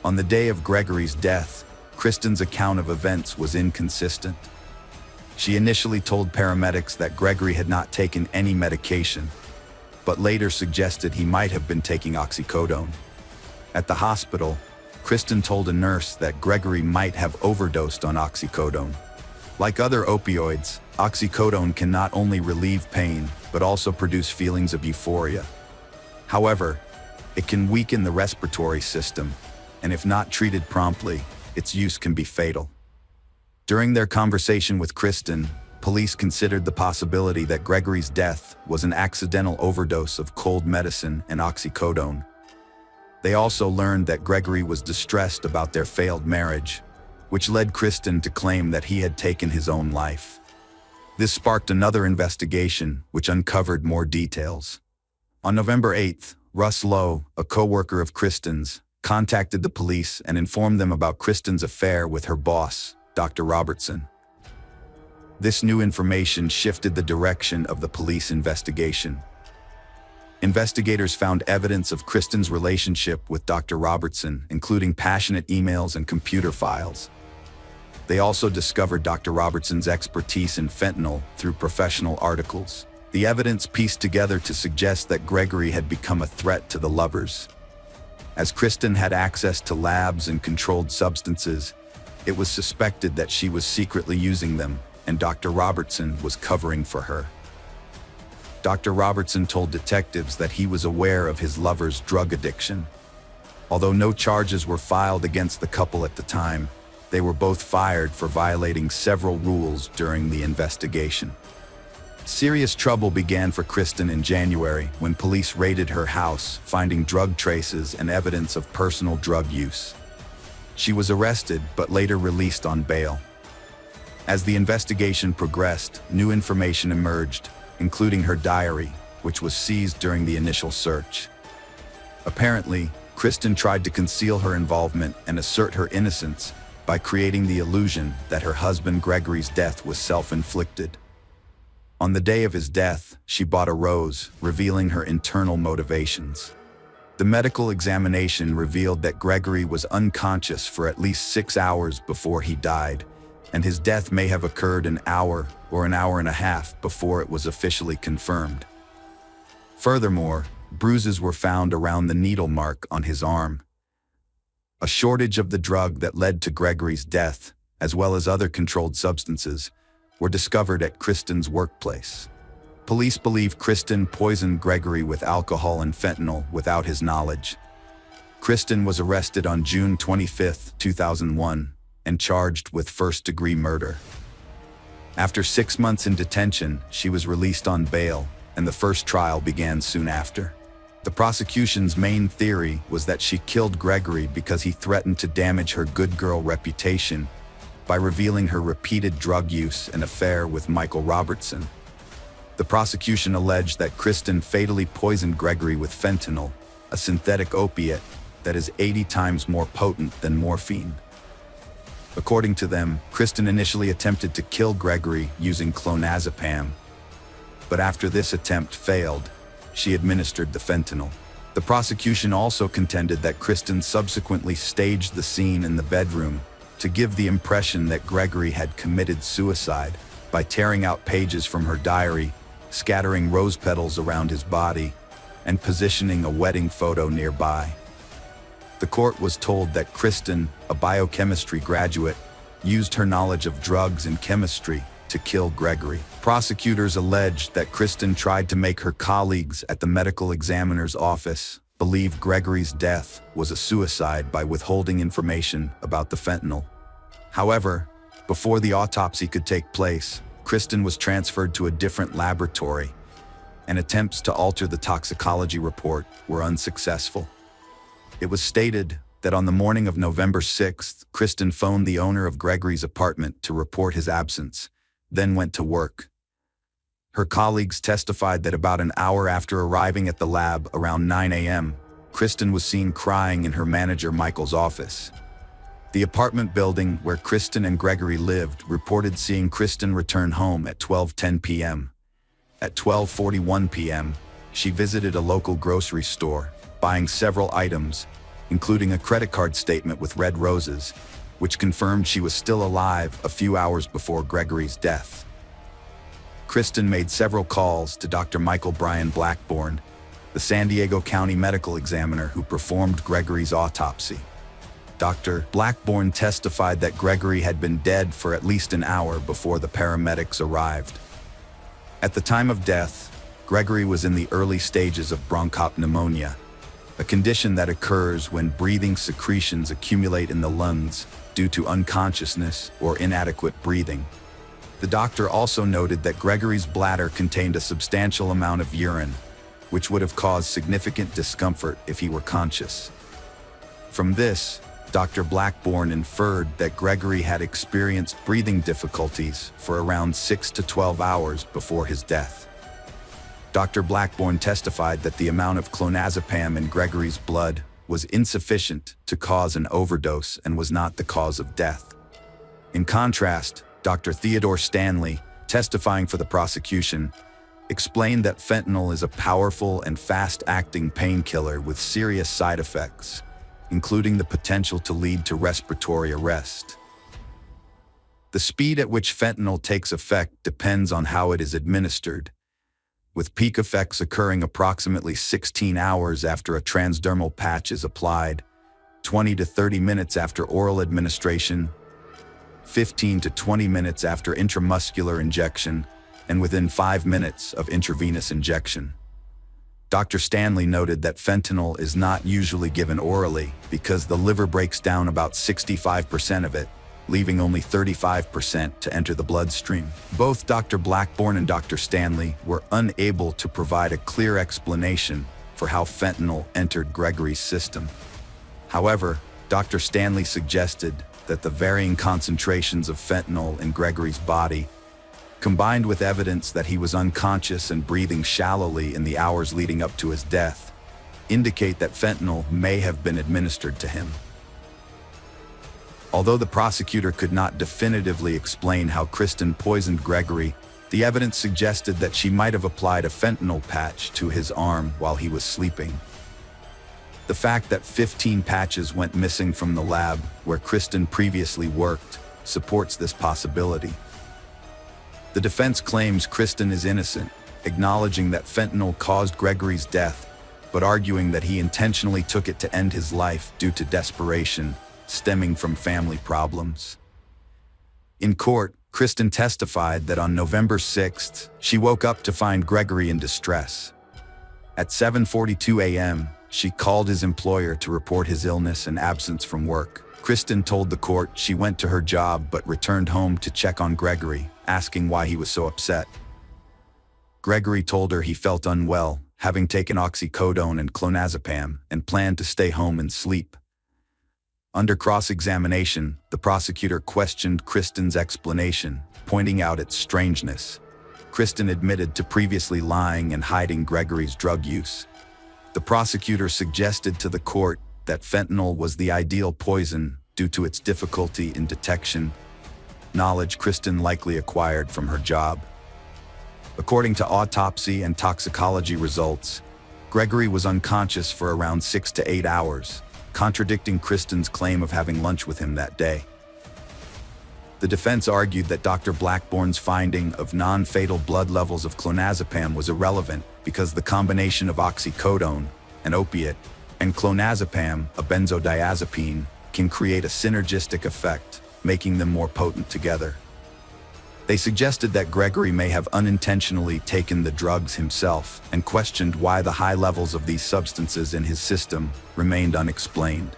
On the day of Gregory's death, Kristen's account of events was inconsistent. She initially told paramedics that Gregory had not taken any medication, but later suggested he might have been taking oxycodone. At the hospital, Kristen told a nurse that Gregory might have overdosed on oxycodone. Like other opioids, oxycodone can not only relieve pain, but also produce feelings of euphoria. However, it can weaken the respiratory system, and if not treated promptly, its use can be fatal. During their conversation with Kristen, police considered the possibility that Gregory's death was an accidental overdose of cold medicine and oxycodone. They also learned that Gregory was distressed about their failed marriage, which led Kristen to claim that he had taken his own life. This sparked another investigation, which uncovered more details. On November 8th, Russ Lowe, a co-worker of Kristen's, contacted the police and informed them about Kristen's affair with her boss, Dr. Robertson. This new information shifted the direction of the police investigation. Investigators found evidence of Kristen's relationship with Dr. Robertson, including passionate emails and computer files. They also discovered Dr. Robertson's expertise in fentanyl through professional articles. The evidence pieced together to suggest that Gregory had become a threat to the lovers. As Kristen had access to labs and controlled substances, it was suspected that she was secretly using them, and Dr. Robertson was covering for her. Dr. Robertson told detectives that he was aware of his lover's drug addiction. Although no charges were filed against the couple at the time, they were both fired for violating several rules during the investigation. Serious trouble began for Kristen in January when police raided her house, finding drug traces and evidence of personal drug use. She was arrested but later released on bail. As the investigation progressed, new information emerged, including her diary, which was seized during the initial search. Apparently, Kristen tried to conceal her involvement and assert her innocence by creating the illusion that her husband Gregory's death was self-inflicted. On the day of his death, she bought a rose, revealing her internal motivations. The medical examination revealed that Gregory was unconscious for at least 6 hours before he died, and his death may have occurred an hour or an hour and a half before it was officially confirmed. Furthermore, bruises were found around the needle mark on his arm. A shortage of the drug that led to Gregory's death, as well as other controlled substances, were discovered at Kristen's workplace. Police believe Kristen poisoned Gregory with alcohol and fentanyl without his knowledge. Kristen was arrested on June 25, 2001, and charged with first-degree murder. After 6 months in detention, she was released on bail, and the first trial began soon after. The prosecution's main theory was that she killed Gregory because he threatened to damage her good girl reputation by revealing her repeated drug use and affair with Michael Robertson. The prosecution alleged that Kristen fatally poisoned Gregory with fentanyl, a synthetic opiate that is 80 times more potent than morphine. According to them, Kristen initially attempted to kill Gregory using clonazepam, but after this attempt failed, she administered the fentanyl. The prosecution also contended that Kristen subsequently staged the scene in the bedroom to give the impression that Gregory had committed suicide by tearing out pages from her diary, scattering rose petals around his body, and positioning a wedding photo nearby. The court was told that Kristen, a biochemistry graduate, used her knowledge of drugs and chemistry to kill Gregory. Prosecutors alleged that Kristen tried to make her colleagues at the medical examiner's office believe Gregory's death was a suicide by withholding information about the fentanyl. However, before the autopsy could take place, Kristen was transferred to a different laboratory, and attempts to alter the toxicology report were unsuccessful. It was stated that on the morning of November 6th, Kristen phoned the owner of Gregory's apartment to report his absence, then went to work. Her colleagues testified that about an hour after arriving at the lab around 9 a.m., Kristen was seen crying in her manager Michael's office. The apartment building where Kristen and Gregory lived reported seeing Kristen return home at 12:10 p.m. At 12:41 p.m., she visited a local grocery store, buying several items, including a credit card statement with red roses, which confirmed she was still alive a few hours before Gregory's death. Kristen made several calls to Dr. Michael Brian Blackburn, the San Diego County medical examiner who performed Gregory's autopsy. Dr. Blackburn testified that Gregory had been dead for at least an hour before the paramedics arrived. At the time of death, Gregory was in the early stages of bronchopneumonia, a condition that occurs when breathing secretions accumulate in the lungs due to unconsciousness or inadequate breathing. The doctor also noted that Gregory's bladder contained a substantial amount of urine, which would have caused significant discomfort if he were conscious. From this, Dr. Blackburn inferred that Gregory had experienced breathing difficulties for around 6 to 12 hours before his death. Dr. Blackburn testified that the amount of clonazepam in Gregory's blood was insufficient to cause an overdose and was not the cause of death. In contrast, Dr. Theodore Stanley, testifying for the prosecution, explained that fentanyl is a powerful and fast-acting painkiller with serious side effects, including the potential to lead to respiratory arrest. The speed at which fentanyl takes effect depends on how it is administered, with peak effects occurring approximately 16 hours after a transdermal patch is applied, 20 to 30 minutes after oral administration, 15 to 20 minutes after intramuscular injection, and within 5 minutes of intravenous injection. Dr. Stanley noted that fentanyl is not usually given orally because the liver breaks down about 65% of it, leaving only 35% to enter the bloodstream. Both Dr. Blackburn and Dr. Stanley were unable to provide a clear explanation for how fentanyl entered Gregory's system. However, Dr. Stanley suggested that the varying concentrations of fentanyl in Gregory's body, combined with evidence that he was unconscious and breathing shallowly in the hours leading up to his death, indicate that fentanyl may have been administered to him. Although the prosecutor could not definitively explain how Kristen poisoned Gregory, the evidence suggested that she might have applied a fentanyl patch to his arm while he was sleeping. The fact that 15 patches went missing from the lab where Kristen previously worked supports this possibility. The defense claims Kristen is innocent, acknowledging that fentanyl caused Gregory's death, but arguing that he intentionally took it to end his life due to desperation stemming from family problems. In court, Kristen testified that on November 6th, she woke up to find Gregory in distress. At 7:42 a.m., she called his employer to report his illness and absence from work. Kristen told the court she went to her job but returned home to check on Gregory, asking why he was so upset. Gregory told her he felt unwell, having taken oxycodone and clonazepam, and planned to stay home and sleep. Under cross-examination, the prosecutor questioned Kristen's explanation, pointing out its strangeness. Kristen admitted to previously lying and hiding Gregory's drug use. The prosecutor suggested to the court that fentanyl was the ideal poison due to its difficulty in detection, knowledge Kristen likely acquired from her job. According to autopsy and toxicology results, Gregory was unconscious for around 6 to 8 hours, contradicting Kristen's claim of having lunch with him that day. The defense argued that Dr. Blackburn's finding of non-fatal blood levels of clonazepam was irrelevant because the combination of oxycodone, an opiate, and clonazepam, a benzodiazepine, can create a synergistic effect, making them more potent together. They suggested that Gregory may have unintentionally taken the drugs himself and questioned why the high levels of these substances in his system remained unexplained.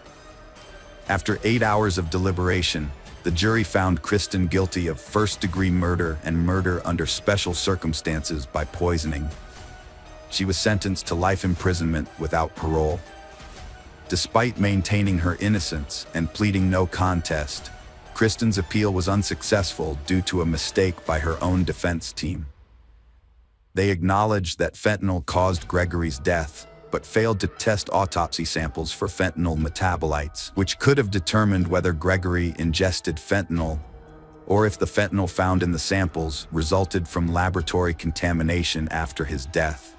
After 8 hours of deliberation, the jury found Kristen guilty of first-degree murder and murder under special circumstances by poisoning. She was sentenced to life imprisonment without parole. Despite maintaining her innocence and pleading no contest, Kristen's appeal was unsuccessful due to a mistake by her own defense team. They acknowledged that fentanyl caused Gregory's death, but failed to test autopsy samples for fentanyl metabolites, which could have determined whether Gregory ingested fentanyl or if the fentanyl found in the samples resulted from laboratory contamination after his death.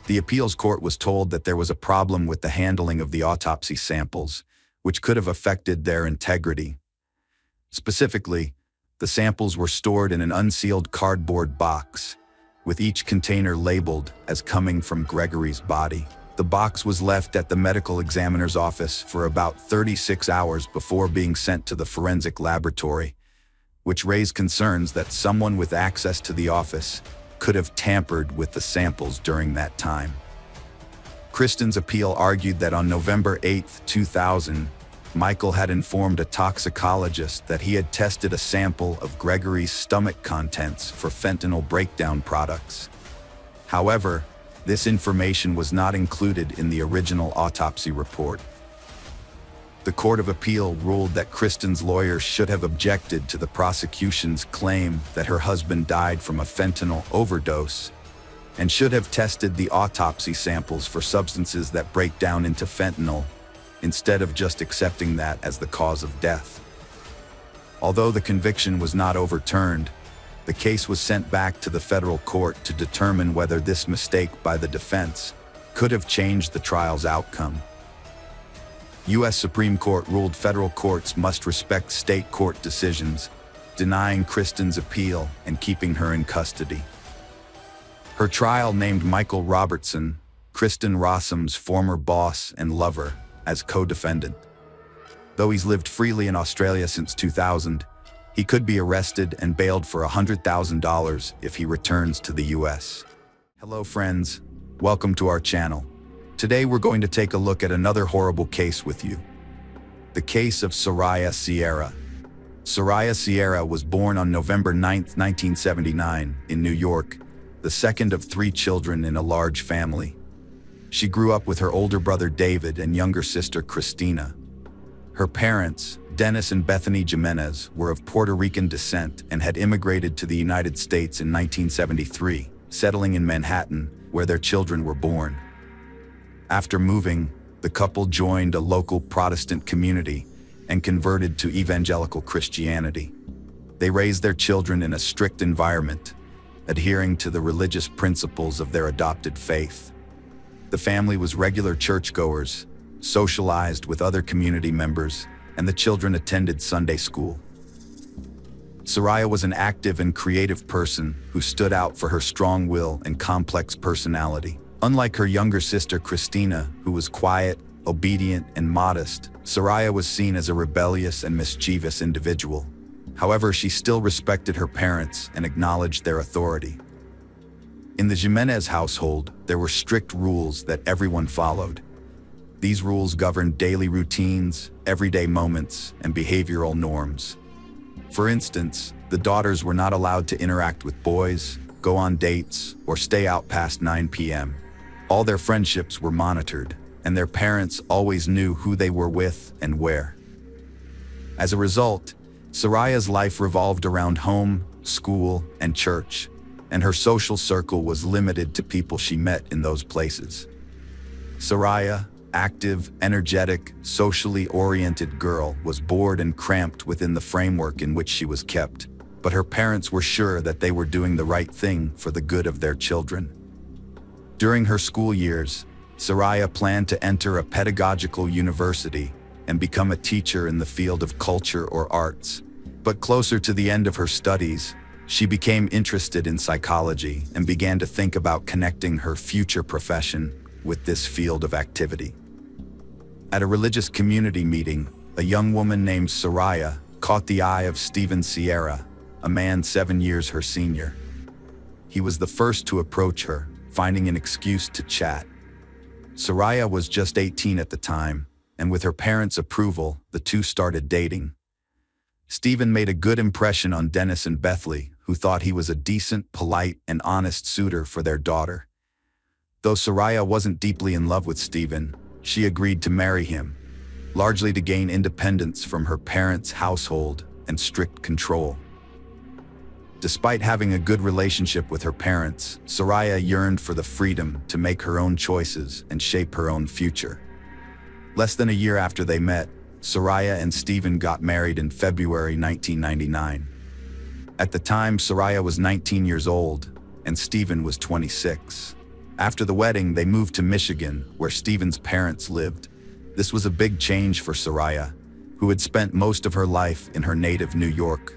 The appeals court was told that there was a problem with the handling of the autopsy samples, which could have affected their integrity. Specifically, the samples were stored in an unsealed cardboard box, with each container labeled as coming from Gregory's body. The box was left at the medical examiner's office for about 36 hours before being sent to the forensic laboratory, which raised concerns that someone with access to the office could have tampered with the samples during that time. Kristen's appeal argued that on November 8, 2000, Michael had informed a toxicologist that he had tested a sample of Gregory's stomach contents for fentanyl breakdown products. However, this information was not included in the original autopsy report. The Court of Appeal ruled that Kristen's lawyers should have objected to the prosecution's claim that her husband died from a fentanyl overdose and should have tested the autopsy samples for substances that break down into fentanyl instead of just accepting that as the cause of death. Although the conviction was not overturned, the case was sent back to the federal court to determine whether this mistake by the defense could have changed the trial's outcome. U.S. Supreme Court ruled federal courts must respect state court decisions, denying Kristen's appeal and keeping her in custody. Her trial named Michael Robertson, Kristen Rossum's former boss and lover, as co-defendant. Though he's lived freely in Australia since 2000, he could be arrested and bailed for $100,000 if he returns to the U.S. Hello friends, welcome to our channel. Today we're going to take a look at another horrible case with you. The case of Soraya Sierra. Soraya Sierra was born on November 9, 1979, in New York, the second of 3 children in a large family. She grew up with her older brother David and younger sister Christina. Her parents, Dennis and Bethany Jimenez, were of Puerto Rican descent and had immigrated to the United States in 1973, settling in Manhattan, where their children were born. After moving, the couple joined a local Protestant community and converted to evangelical Christianity. They raised their children in a strict environment, adhering to the religious principles of their adopted faith. The family was regular churchgoers, socialized with other community members, and the children attended Sunday school. Soraya was an active and creative person who stood out for her strong will and complex personality. Unlike her younger sister Christina, who was quiet, obedient, and modest, Soraya was seen as a rebellious and mischievous individual. However, she still respected her parents and acknowledged their authority. In the Jimenez household, there were strict rules that everyone followed. These rules governed daily routines, everyday moments, and behavioral norms. For instance, the daughters were not allowed to interact with boys, go on dates, or stay out past 9 p.m. All their friendships were monitored, and their parents always knew who they were with and where. As a result, Soraya's life revolved around home, school, and church, and her social circle was limited to people she met in those places. Soraya, active, energetic, socially oriented girl, was bored and cramped within the framework in which she was kept, but her parents were sure that they were doing the right thing for the good of their children. During her school years, Soraya planned to enter a pedagogical university and become a teacher in the field of culture or arts. But closer to the end of her studies, she became interested in psychology and began to think about connecting her future profession with this field of activity. At a religious community meeting, a young woman named Soraya caught the eye of Steven Sierra, a man 7 years her senior. He was the first to approach her, finding an excuse to chat. Soraya was just 18 at the time, and with her parents' approval, the two started dating. Steven made a good impression on Dennis and Bethany, who thought he was a decent, polite, and honest suitor for their daughter. Though Soraya wasn't deeply in love with Steven, she agreed to marry him, largely to gain independence from her parents' household and strict control. Despite having a good relationship with her parents, Soraya yearned for the freedom to make her own choices and shape her own future. Less than a year after they met, Soraya and Steven got married in February 1999. At the time, Soraya was 19 years old, and Steven was 26. After the wedding, they moved to Michigan, where Steven's parents lived. This was a big change for Soraya, who had spent most of her life in her native New York.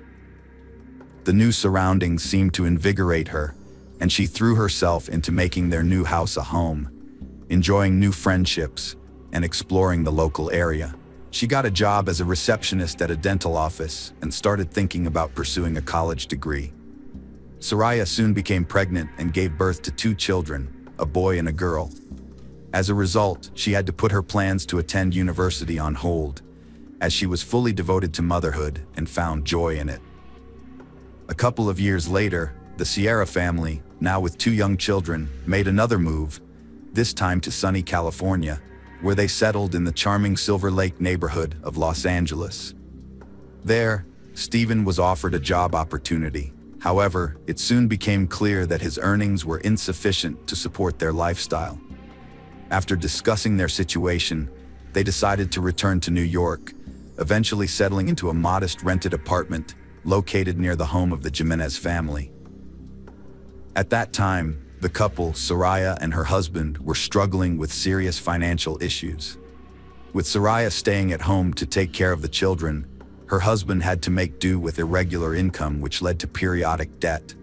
The new surroundings seemed to invigorate her, and she threw herself into making their new house a home, enjoying new friendships, and exploring the local area. She got a job as a receptionist at a dental office and started thinking about pursuing a college degree. Soraya soon became pregnant and gave birth to 2 children, a boy and a girl. As a result, she had to put her plans to attend university on hold, as she was fully devoted to motherhood and found joy in it. A couple of years later, the Sierra family, now with 2 young children, made another move, this time to sunny California, where they settled in the charming Silver Lake neighborhood of Los Angeles. There, Stephen was offered a job opportunity. However, it soon became clear that his earnings were insufficient to support their lifestyle. After discussing their situation, they decided to return to New York, eventually settling into a modest rented apartment located near the home of the Jimenez family. At that time, the couple, Soraya and her husband, were struggling with serious financial issues. With Soraya staying at home to take care of the children, her husband had to make do with irregular income, which led to periodic debt.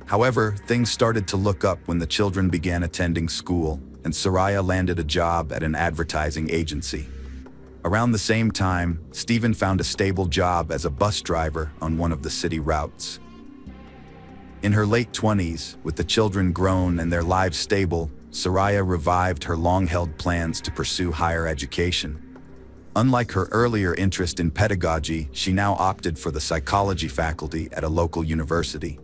However, things started to look up when the children began attending school, and Soraya landed a job at an advertising agency. Around the same time, Stephen found a stable job as a bus driver on one of the city routes. In her late 20s, with the children grown and their lives stable, Soraya revived her long-held plans to pursue higher education. Unlike her earlier interest in pedagogy, she now opted for the psychology faculty at a local university.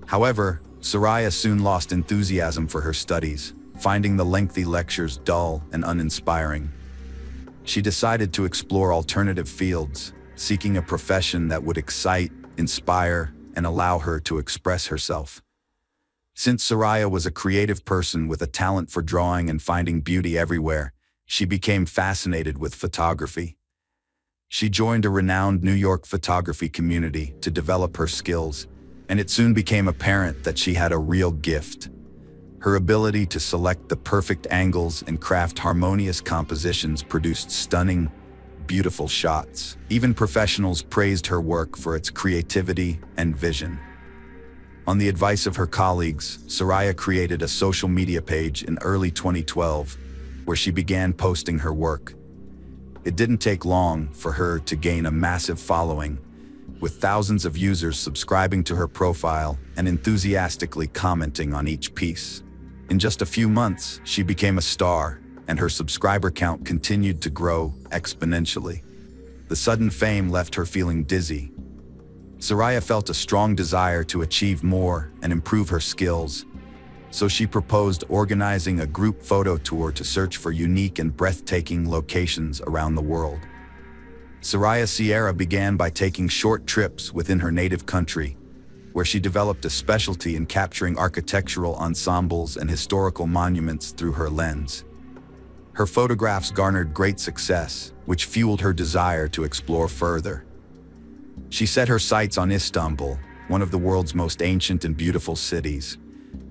However, Soraya soon lost enthusiasm for her studies, finding the lengthy lectures dull and uninspiring. She decided to explore alternative fields, seeking a profession that would excite, inspire, and allow her to express herself. Since Soraya was a creative person with a talent for drawing and finding beauty everywhere, she became fascinated with photography. She joined a renowned New York photography community to develop her skills, and it soon became apparent that she had a real gift. Her ability to select the perfect angles and craft harmonious compositions produced stunning, beautiful shots. Even professionals praised her work for its creativity and vision. On the advice of her colleagues, Soraya created a social media page in early 2012, where she began posting her work. It didn't take long for her to gain a massive following, with thousands of users subscribing to her profile and enthusiastically commenting on each piece. In just a few months, she became a star, and her subscriber count continued to grow exponentially. The sudden fame left her feeling dizzy. Soraya felt a strong desire to achieve more and improve her skills, so she proposed organizing a group photo tour to search for unique and breathtaking locations around the world. Soraya Sierra began by taking short trips within her native country, where she developed a specialty in capturing architectural ensembles and historical monuments through her lens. Her photographs garnered great success, which fueled her desire to explore further. She set her sights on Istanbul, one of the world's most ancient and beautiful cities,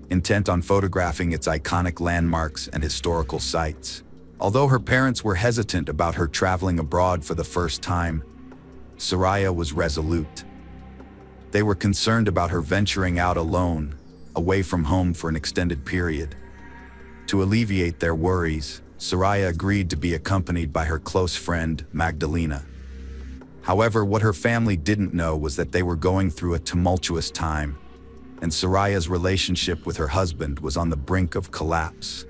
intent on photographing its iconic landmarks and historical sites. Although her parents were hesitant about her traveling abroad for the first time, Soraya was resolute. They were concerned about her venturing out alone, away from home for an extended period. To alleviate their worries, Soraya agreed to be accompanied by her close friend, Magdalena. However, what her family didn't know was that they were going through a tumultuous time, and Soraya's relationship with her husband was on the brink of collapse.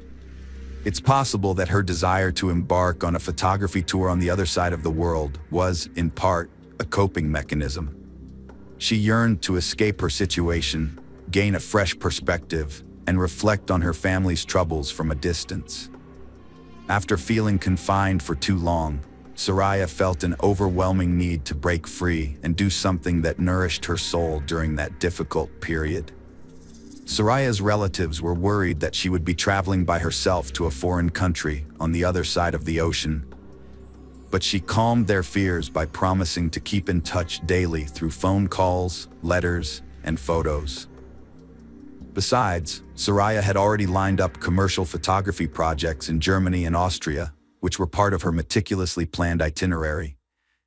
It's possible that her desire to embark on a photography tour on the other side of the world was, in part, a coping mechanism. She yearned to escape her situation, gain a fresh perspective, and reflect on her family's troubles from a distance. After feeling confined for too long, Soraya felt an overwhelming need to break free and do something that nourished her soul during that difficult period. Soraya's relatives were worried that she would be traveling by herself to a foreign country on the other side of the ocean. But she calmed their fears by promising to keep in touch daily through phone calls, letters, and photos. Besides, Soraya had already lined up commercial photography projects in Germany and Austria, which were part of her meticulously planned itinerary.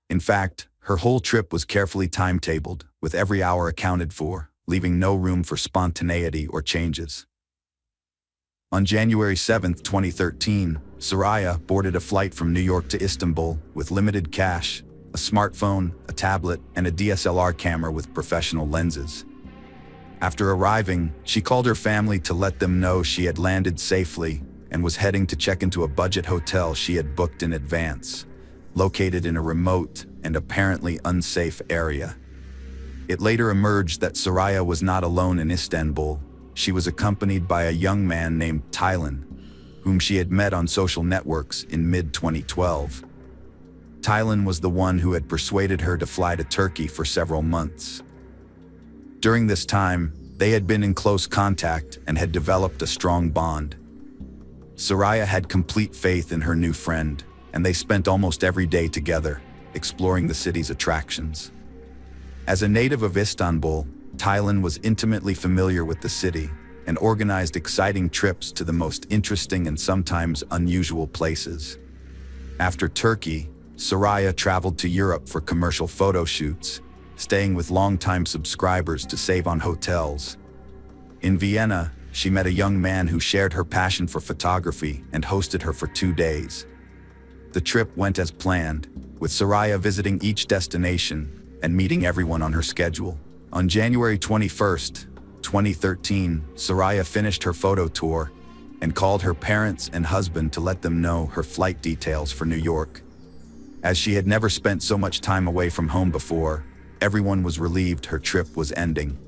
In fact, her whole trip was carefully timetabled, with every hour accounted for, leaving no room for spontaneity or changes. On January 7, 2013, Soraya boarded a flight from New York to Istanbul with limited cash, a smartphone, a tablet, and a DSLR camera with professional lenses. After arriving, she called her family to let them know she had landed safely and was heading to check into a budget hotel she had booked in advance, located in a remote and apparently unsafe area. It later emerged that Soraya was not alone in Istanbul. She was accompanied by a young man named Taylan, whom she had met on social networks in mid-2012. Taylan was the one who had persuaded her to fly to Turkey for several months. During this time, they had been in close contact and had developed a strong bond. Soraya had complete faith in her new friend, and they spent almost every day together, exploring the city's attractions. As a native of Istanbul, Taylan was intimately familiar with the city and organized exciting trips to the most interesting and sometimes unusual places. After Turkey, Soraya traveled to Europe for commercial photo shoots, staying with longtime subscribers to save on hotels. In Vienna, she met a young man who shared her passion for photography and hosted her for 2 days. The trip went as planned, with Soraya visiting each destination and meeting everyone on her schedule. On January 21st, 2013, Soraya finished her photo tour and called her parents and husband to let them know her flight details for New York. As she had never spent so much time away from home before, everyone was relieved her trip was ending.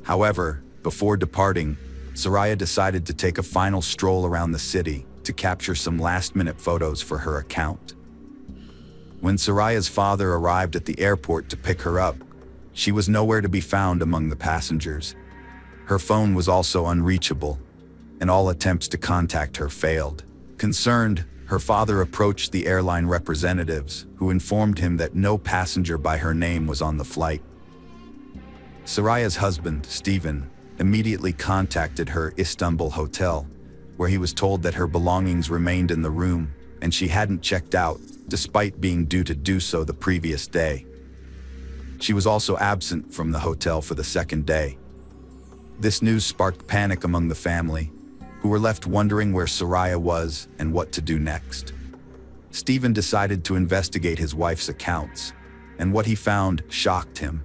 However, before departing, Soraya decided to take a final stroll around the city to capture some last-minute photos for her account. When Soraya's father arrived at the airport to pick her up, she was nowhere to be found among the passengers. Her phone was also unreachable, and all attempts to contact her failed. Concerned, her father approached the airline representatives, who informed him that no passenger by her name was on the flight. Soraya's husband, Steven, immediately contacted her Istanbul hotel, where he was told that her belongings remained in the room and she hadn't checked out, despite being due to do so the previous day. She was also absent from the hotel for the second day. This news sparked panic among the family, who were left wondering where Soraya was and what to do next. Steven decided to investigate his wife's accounts, and what he found shocked him: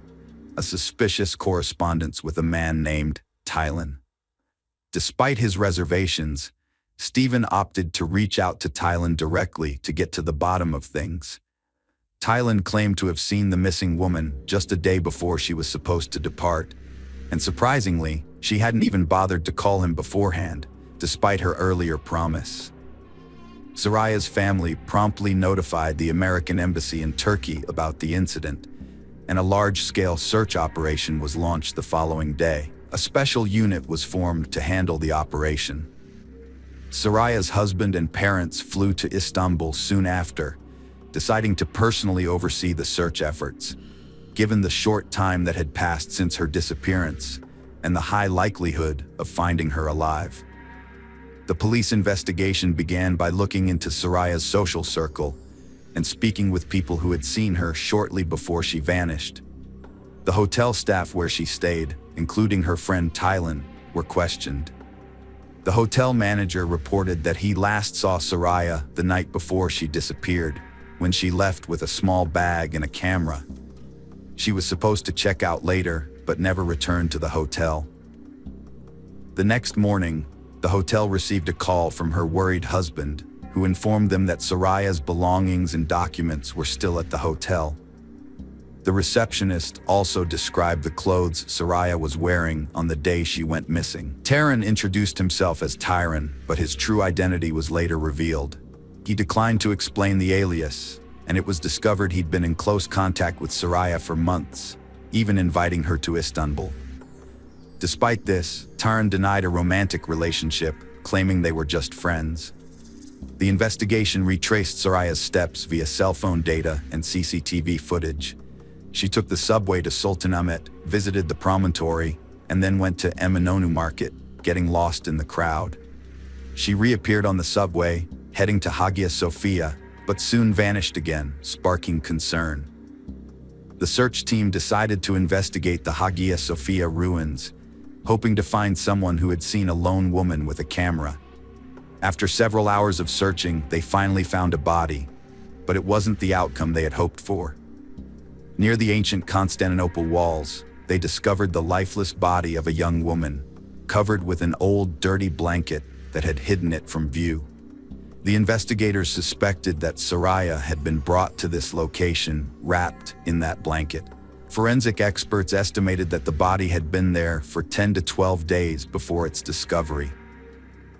a suspicious correspondence with a man named Taylan. Despite his reservations, Steven opted to reach out to Taylan directly to get to the bottom of things. Taylan claimed to have seen the missing woman just a day before she was supposed to depart, and surprisingly, she hadn't even bothered to call him beforehand, despite her earlier promise. Soraya's family promptly notified the American embassy in Turkey about the incident, and a large-scale search operation was launched the following day. A special unit was formed to handle the operation. Soraya's husband and parents flew to Istanbul soon after, deciding to personally oversee the search efforts, given the short time that had passed since her disappearance and the high likelihood of finding her alive. The police investigation began by looking into Soraya's social circle and speaking with people who had seen her shortly before she vanished. The hotel staff where she stayed, including her friend Taylan, were questioned. The hotel manager reported that he last saw Soraya the night before she disappeared, when she left with a small bag and a camera. She was supposed to check out later, but never returned to the hotel. The next morning, the hotel received a call from her worried husband, who informed them that Soraya's belongings and documents were still at the hotel. The receptionist also described the clothes Soraya was wearing on the day she went missing. Taran introduced himself as Tyron, but his true identity was later revealed. He declined to explain the alias, and it was discovered he'd been in close contact with Soraya for months, even inviting her to Istanbul. Despite this, Taran denied a romantic relationship, claiming they were just friends. The investigation retraced Soraya's steps via cell phone data and CCTV footage. She took the subway to Sultanahmet, visited the promontory, and then went to Eminönü Market, getting lost in the crowd. She reappeared on the subway, heading to Hagia Sophia, but soon vanished again, sparking concern. The search team decided to investigate the Hagia Sophia ruins, hoping to find someone who had seen a lone woman with a camera. After several hours of searching, they finally found a body, but it wasn't the outcome they had hoped for. Near the ancient Constantinople walls, they discovered the lifeless body of a young woman, covered with an old, dirty blanket that had hidden it from view. The investigators suspected that Soraya had been brought to this location, wrapped in that blanket. Forensic experts estimated that the body had been there for 10 to 12 days before its discovery.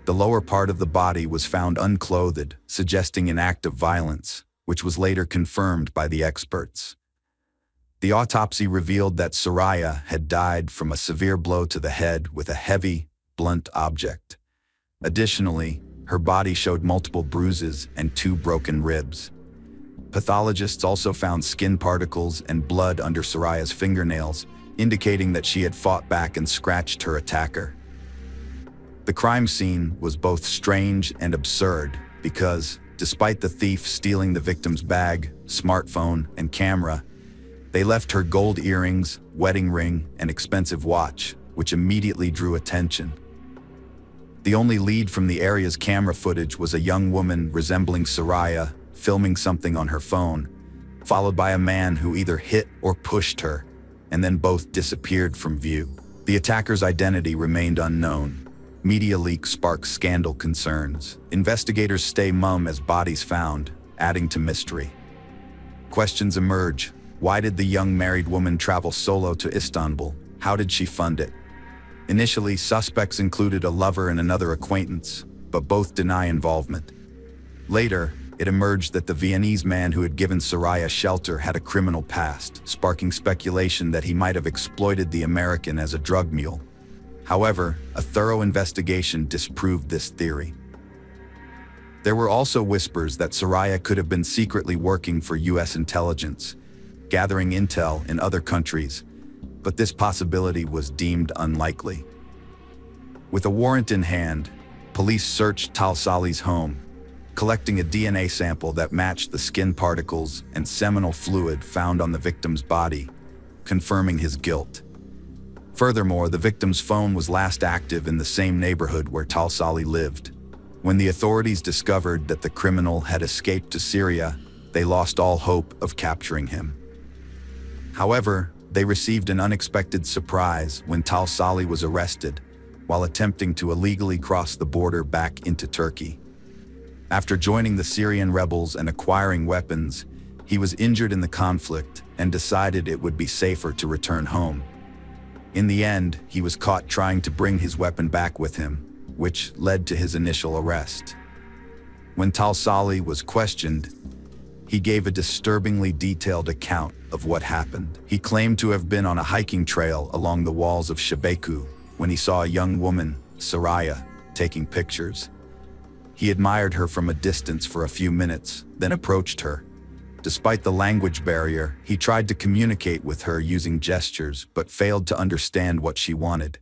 The lower part of the body was found unclothed, suggesting an act of violence, which was later confirmed by the experts. The autopsy revealed that Soraya had died from a severe blow to the head with a heavy, blunt object. Additionally, her body showed multiple bruises and 2 broken ribs. Pathologists also found skin particles and blood under Soraya's fingernails, indicating that she had fought back and scratched her attacker. The crime scene was both strange and absurd because, despite the thief stealing the victim's bag, smartphone, and camera, they left her gold earrings, wedding ring, and expensive watch, which immediately drew attention. The only lead from the area's camera footage was a young woman resembling Soraya filming something on her phone, followed by a man who either hit or pushed her, and then both disappeared from view. The attacker's identity remained unknown. Media leaks spark scandal concerns. Investigators stay mum as bodies found, adding to mystery. Questions emerge. Why did the young married woman travel solo to Istanbul? How did she fund it? Initially, suspects included a lover and another acquaintance, but both deny involvement. Later, it emerged that the Viennese man who had given Soraya shelter had a criminal past, sparking speculation that he might have exploited the American as a drug mule. However, a thorough investigation disproved this theory. There were also whispers that Soraya could have been secretly working for U.S. intelligence, gathering intel in other countries, but this possibility was deemed unlikely. With a warrant in hand, police searched Talsali's home, collecting a DNA sample that matched the skin particles and seminal fluid found on the victim's body, confirming his guilt. Furthermore, the victim's phone was last active in the same neighborhood where Talsali lived. When the authorities discovered that the criminal had escaped to Syria, they lost all hope of capturing him. However, they received an unexpected surprise when Talsali was arrested while attempting to illegally cross the border back into Turkey. After joining the Syrian rebels and acquiring weapons, he was injured in the conflict and decided it would be safer to return home. In the end, he was caught trying to bring his weapon back with him, which led to his initial arrest. When Talsali was questioned, he gave a disturbingly detailed account of what happened. He claimed to have been on a hiking trail along the walls of Shebeku when he saw a young woman, Soraya, taking pictures. He admired her from a distance for a few minutes, then approached her. Despite the language barrier, he tried to communicate with her using gestures, but failed to understand what she wanted.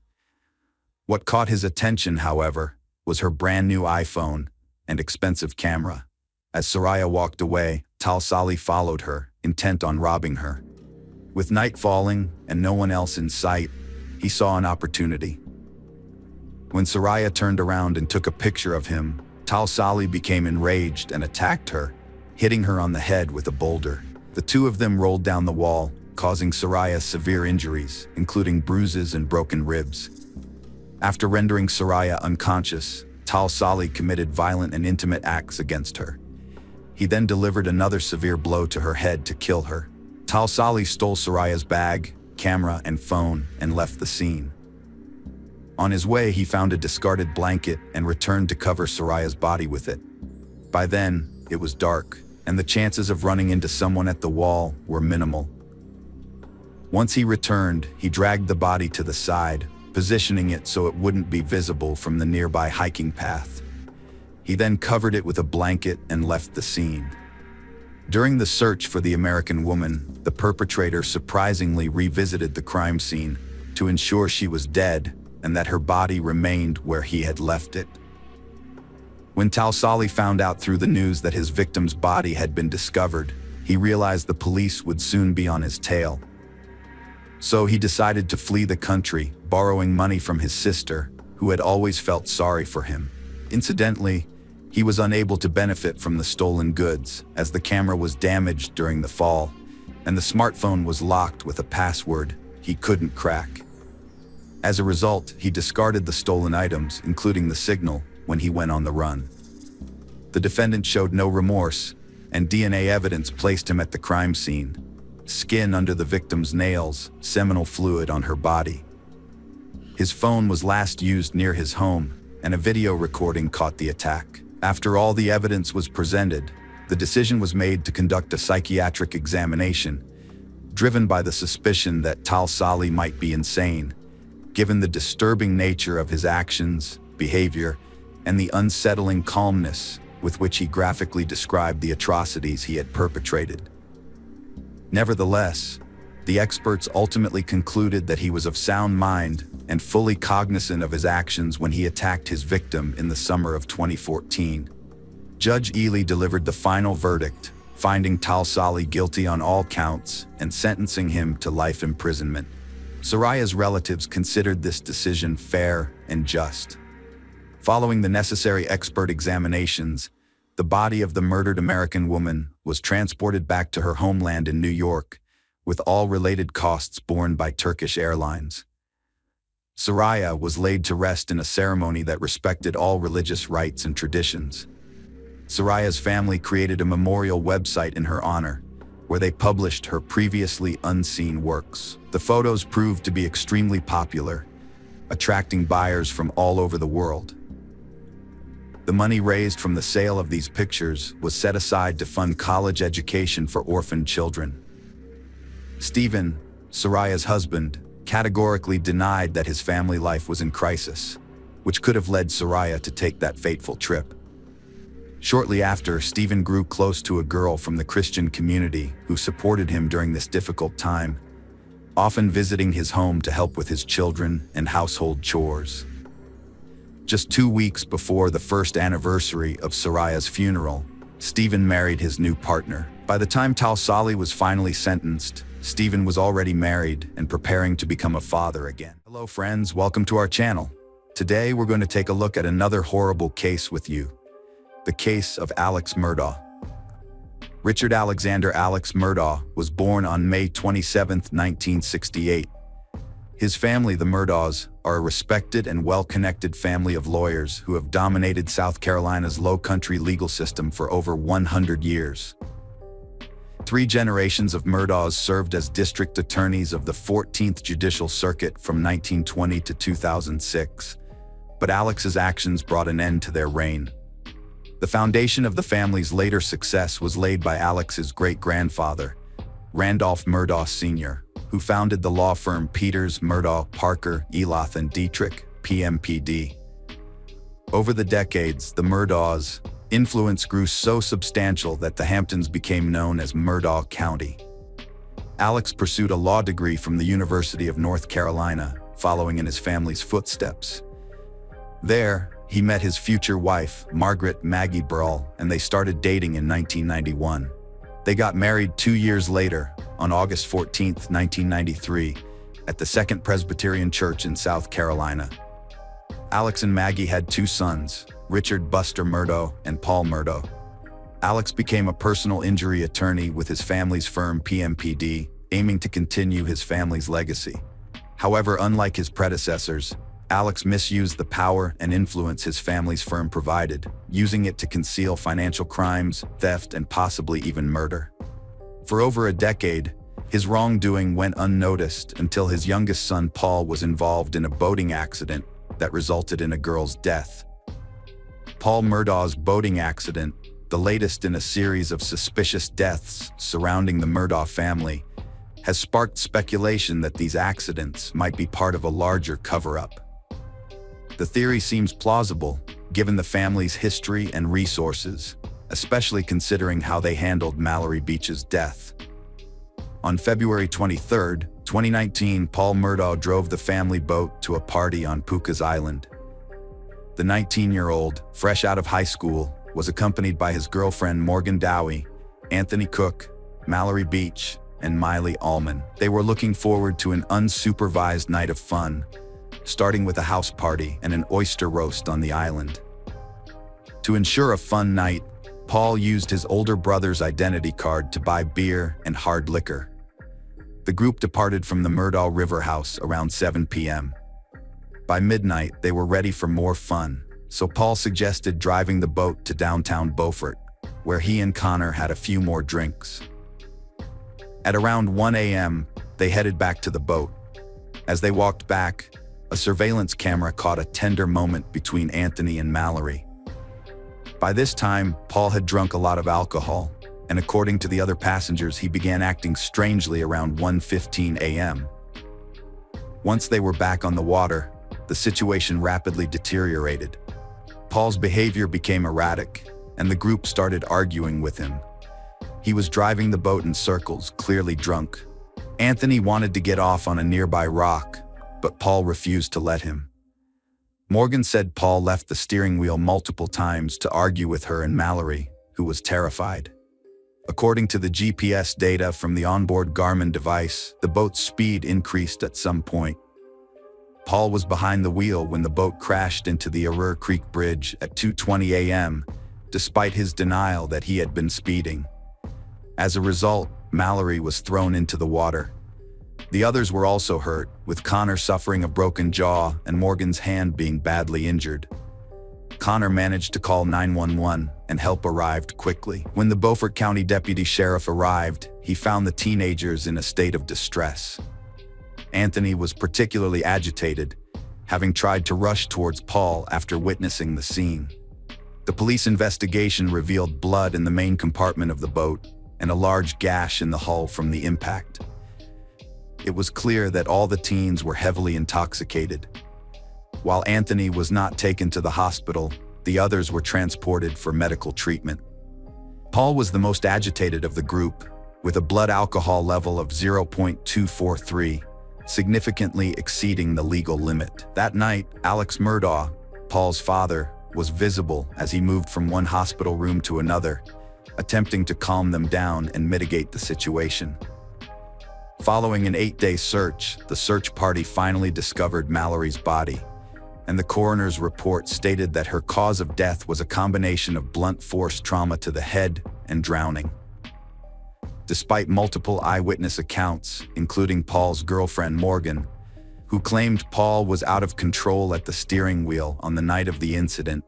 What caught his attention, however, was her brand new iPhone and expensive camera. As Soraya walked away, Talsali followed her, intent on robbing her. With night falling and no one else in sight, he saw an opportunity. When Soraya turned around and took a picture of him, Talsali became enraged and attacked her, hitting her on the head with a boulder. The two of them rolled down the wall, causing Soraya severe injuries, including bruises and broken ribs. After rendering Soraya unconscious, Talsali committed violent and intimate acts against her. He then delivered another severe blow to her head to kill her. Talsali stole Soraya's bag, camera, and phone and left the scene. On his way, he found a discarded blanket and returned to cover Soraya's body with it. By then, it was dark, and the chances of running into someone at the wall were minimal. Once he returned, he dragged the body to the side, positioning it so it wouldn't be visible from the nearby hiking path. He then covered it with a blanket and left the scene. During the search for the American woman, the perpetrator surprisingly revisited the crime scene to ensure she was dead and that her body remained where he had left it. When Talsali found out through the news that his victim's body had been discovered, he realized the police would soon be on his tail. So he decided to flee the country, borrowing money from his sister, who had always felt sorry for him. Incidentally, he was unable to benefit from the stolen goods, as the camera was damaged during the fall, and the smartphone was locked with a password he couldn't crack. As a result, he discarded the stolen items, including the signal, when he went on the run. The defendant showed no remorse, and DNA evidence placed him at the crime scene. Skin under the victim's nails, seminal fluid on her body. His phone was last used near his home, and a video recording caught the attack. After all the evidence was presented, the decision was made to conduct a psychiatric examination, driven by the suspicion that Tal Sali might be insane, given the disturbing nature of his actions, behavior, and the unsettling calmness with which he graphically described the atrocities he had perpetrated. Nevertheless, the experts ultimately concluded that he was of sound mind and fully cognizant of his actions when he attacked his victim in the summer of 2014. Judge Ely delivered the final verdict, finding Tal Sali guilty on all counts and sentencing him to life imprisonment. Soraya's relatives considered this decision fair and just. Following the necessary expert examinations, the body of the murdered American woman was transported back to her homeland in New York, with all related costs borne by Turkish Airlines. Soraya was laid to rest in a ceremony that respected all religious rites and traditions. Soraya's family created a memorial website in her honor, where they published her previously unseen works. The photos proved to be extremely popular, attracting buyers from all over the world. The money raised from the sale of these pictures was set aside to fund college education for orphaned children. Stephen, Soraya's husband, categorically denied that his family life was in crisis, which could have led Soraya to take that fateful trip. Shortly after, Stephen grew close to a girl from the Christian community who supported him during this difficult time, often visiting his home to help with his children and household chores. Just 2 weeks before the first anniversary of Soraya's funeral, Stephen married his new partner. By the time Tal Sali was finally sentenced, Stephen was already married and preparing to become a father again. Hello friends, welcome to our channel. Today we're going to take a look at another horrible case with you. The case of Alex Murdaugh. Richard Alexander Alex Murdaugh was born on May 27, 1968. His family, the Murdaughs, are a respected and well-connected family of lawyers who have dominated South Carolina's low-country legal system for over 100 years. 3 generations of Murdaughs served as district attorneys of the 14th Judicial Circuit from 1920 to 2006, but Alex's actions brought an end to their reign. The foundation of the family's later success was laid by Alex's great-grandfather, Randolph Murdaugh Sr., who founded the law firm Peters, Murdaugh, Parker, Eloth and Dietrich, PMPD. Over the decades, the Murdaughs' influence grew so substantial that the Hamptons became known as Murdaugh County. Alex pursued a law degree from the University of North Carolina, following in his family's footsteps. There, he met his future wife, Margaret Maggie Brawl, and they started dating in 1991. They got married 2 years later, on August 14, 1993, at the Second Presbyterian Church in South Carolina. Alex and Maggie had 2 sons, Richard Buster Murdaugh and Paul Murdaugh. Alex became a personal injury attorney with his family's firm PMPD, aiming to continue his family's legacy. However, unlike his predecessors, Alex misused the power and influence his family's firm provided, using it to conceal financial crimes, theft, and possibly even murder. For over a decade, his wrongdoing went unnoticed until his youngest son Paul was involved in a boating accident that resulted in a girl's death. Paul Murdaugh's boating accident, the latest in a series of suspicious deaths surrounding the Murdaugh family, has sparked speculation that these accidents might be part of a larger cover-up. The theory seems plausible, given the family's history and resources, especially considering how they handled Mallory Beach's death. On February 23, 2019, Paul Murdaugh drove the family boat to a party on Pooka's Island. The 19-year-old, fresh out of high school, was accompanied by his girlfriend Morgan Dowie, Anthony Cook, Mallory Beach, and Miley Allman. They were looking forward to an unsupervised night of fun, starting with a house party and an oyster roast on the island. To ensure a fun night, Paul used his older brother's identity card to buy beer and hard liquor. The group departed from the Murdaugh River House around 7 p.m. By midnight, they were ready for more fun, so Paul suggested driving the boat to downtown Beaufort, where he and Connor had a few more drinks. At around 1 a.m., they headed back to the boat. As they walked back, A surveillance camera caught a tender moment between Anthony and Mallory. By this time, Paul had drunk a lot of alcohol, and according to the other passengers, he began acting strangely around 1:15 a.m. Once they were back on the water, the situation rapidly deteriorated. Paul's behavior became erratic, and the group started arguing with him. He was driving the boat in circles, clearly drunk. Anthony wanted to get off on a nearby rock, but Paul refused to let him. Morgan said Paul left the steering wheel multiple times to argue with her and Mallory, who was terrified. According to the GPS data from the onboard Garmin device, the boat's speed increased at some point. Paul was behind the wheel when the boat crashed into the Arur Creek Bridge at 2:20 a.m., despite his denial that he had been speeding. As a result, Mallory was thrown into the water. The others were also hurt, with Connor suffering a broken jaw and Morgan's hand being badly injured. Connor managed to call 911 and help arrived quickly. When the Beaufort County Deputy Sheriff arrived, he found the teenagers in a state of distress. Anthony was particularly agitated, having tried to rush towards Paul after witnessing the scene. The police investigation revealed blood in the main compartment of the boat and a large gash in the hull from the impact. It was clear that all the teens were heavily intoxicated. While Anthony was not taken to the hospital, the others were transported for medical treatment. Paul was the most agitated of the group, with a blood alcohol level of 0.243, significantly exceeding the legal limit. That night, Alex Murdaugh, Paul's father, was visible as he moved from one hospital room to another, attempting to calm them down and mitigate the situation. Following an 8-day search, the search party finally discovered Mallory's body, and the coroner's report stated that her cause of death was a combination of blunt force trauma to the head and drowning. Despite multiple eyewitness accounts, including Paul's girlfriend Morgan, who claimed Paul was out of control at the steering wheel on the night of the incident,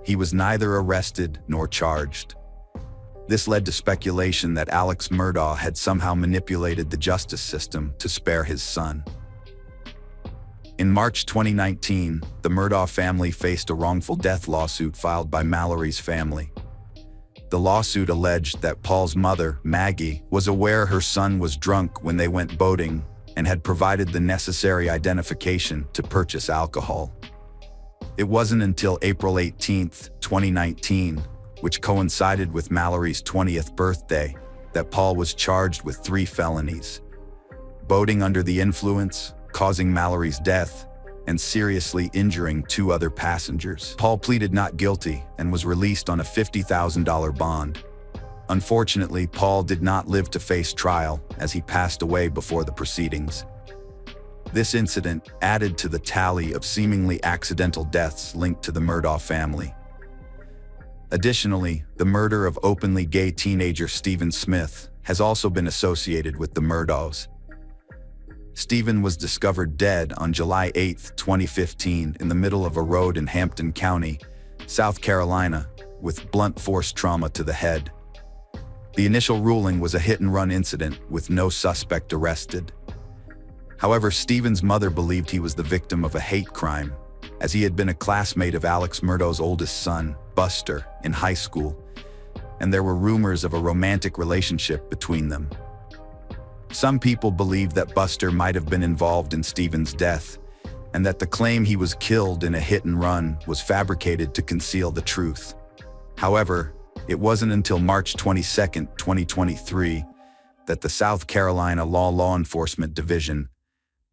he was neither arrested nor charged. This led to speculation that Alex Murdaugh had somehow manipulated the justice system to spare his son. In March 2019, the Murdaugh family faced a wrongful death lawsuit filed by Mallory's family. The lawsuit alleged that Paul's mother, Maggie, was aware her son was drunk when they went boating and had provided the necessary identification to purchase alcohol. It wasn't until April 18, 2019, which coincided with Mallory's 20th birthday, that Paul was charged with 3 felonies: boating under the influence, causing Mallory's death, and seriously injuring 2 other passengers. Paul pleaded not guilty and was released on a $50,000 bond. Unfortunately, Paul did not live to face trial as he passed away before the proceedings. This incident added to the tally of seemingly accidental deaths linked to the Murdaugh family. Additionally, the murder of openly gay teenager Stephen Smith has also been associated with the Murdaughs. Stephen was discovered dead on July 8, 2015, in the middle of a road in Hampton County, South Carolina, with blunt force trauma to the head. The initial ruling was a hit-and-run incident with no suspect arrested. However, Stephen's mother believed he was the victim of a hate crime, as he had been a classmate of Alex Murdaugh's oldest son, Buster, in high school, and there were rumors of a romantic relationship between them. Some people believe that Buster might have been involved in Stephen's death, and that the claim he was killed in a hit-and-run was fabricated to conceal the truth. However, it wasn't until March 22, 2023, that the South Carolina Law Enforcement Division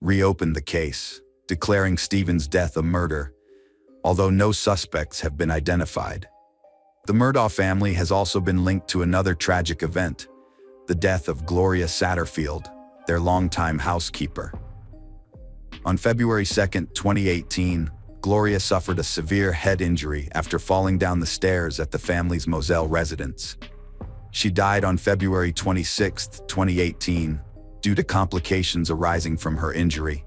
reopened the case, declaring Stephen's death a murder, although no suspects have been identified. The Murdaugh family has also been linked to another tragic event: the death of Gloria Satterfield, their longtime housekeeper. On February 2, 2018, Gloria suffered a severe head injury after falling down the stairs at the family's Moselle residence. She died on February 26, 2018, due to complications arising from her injury.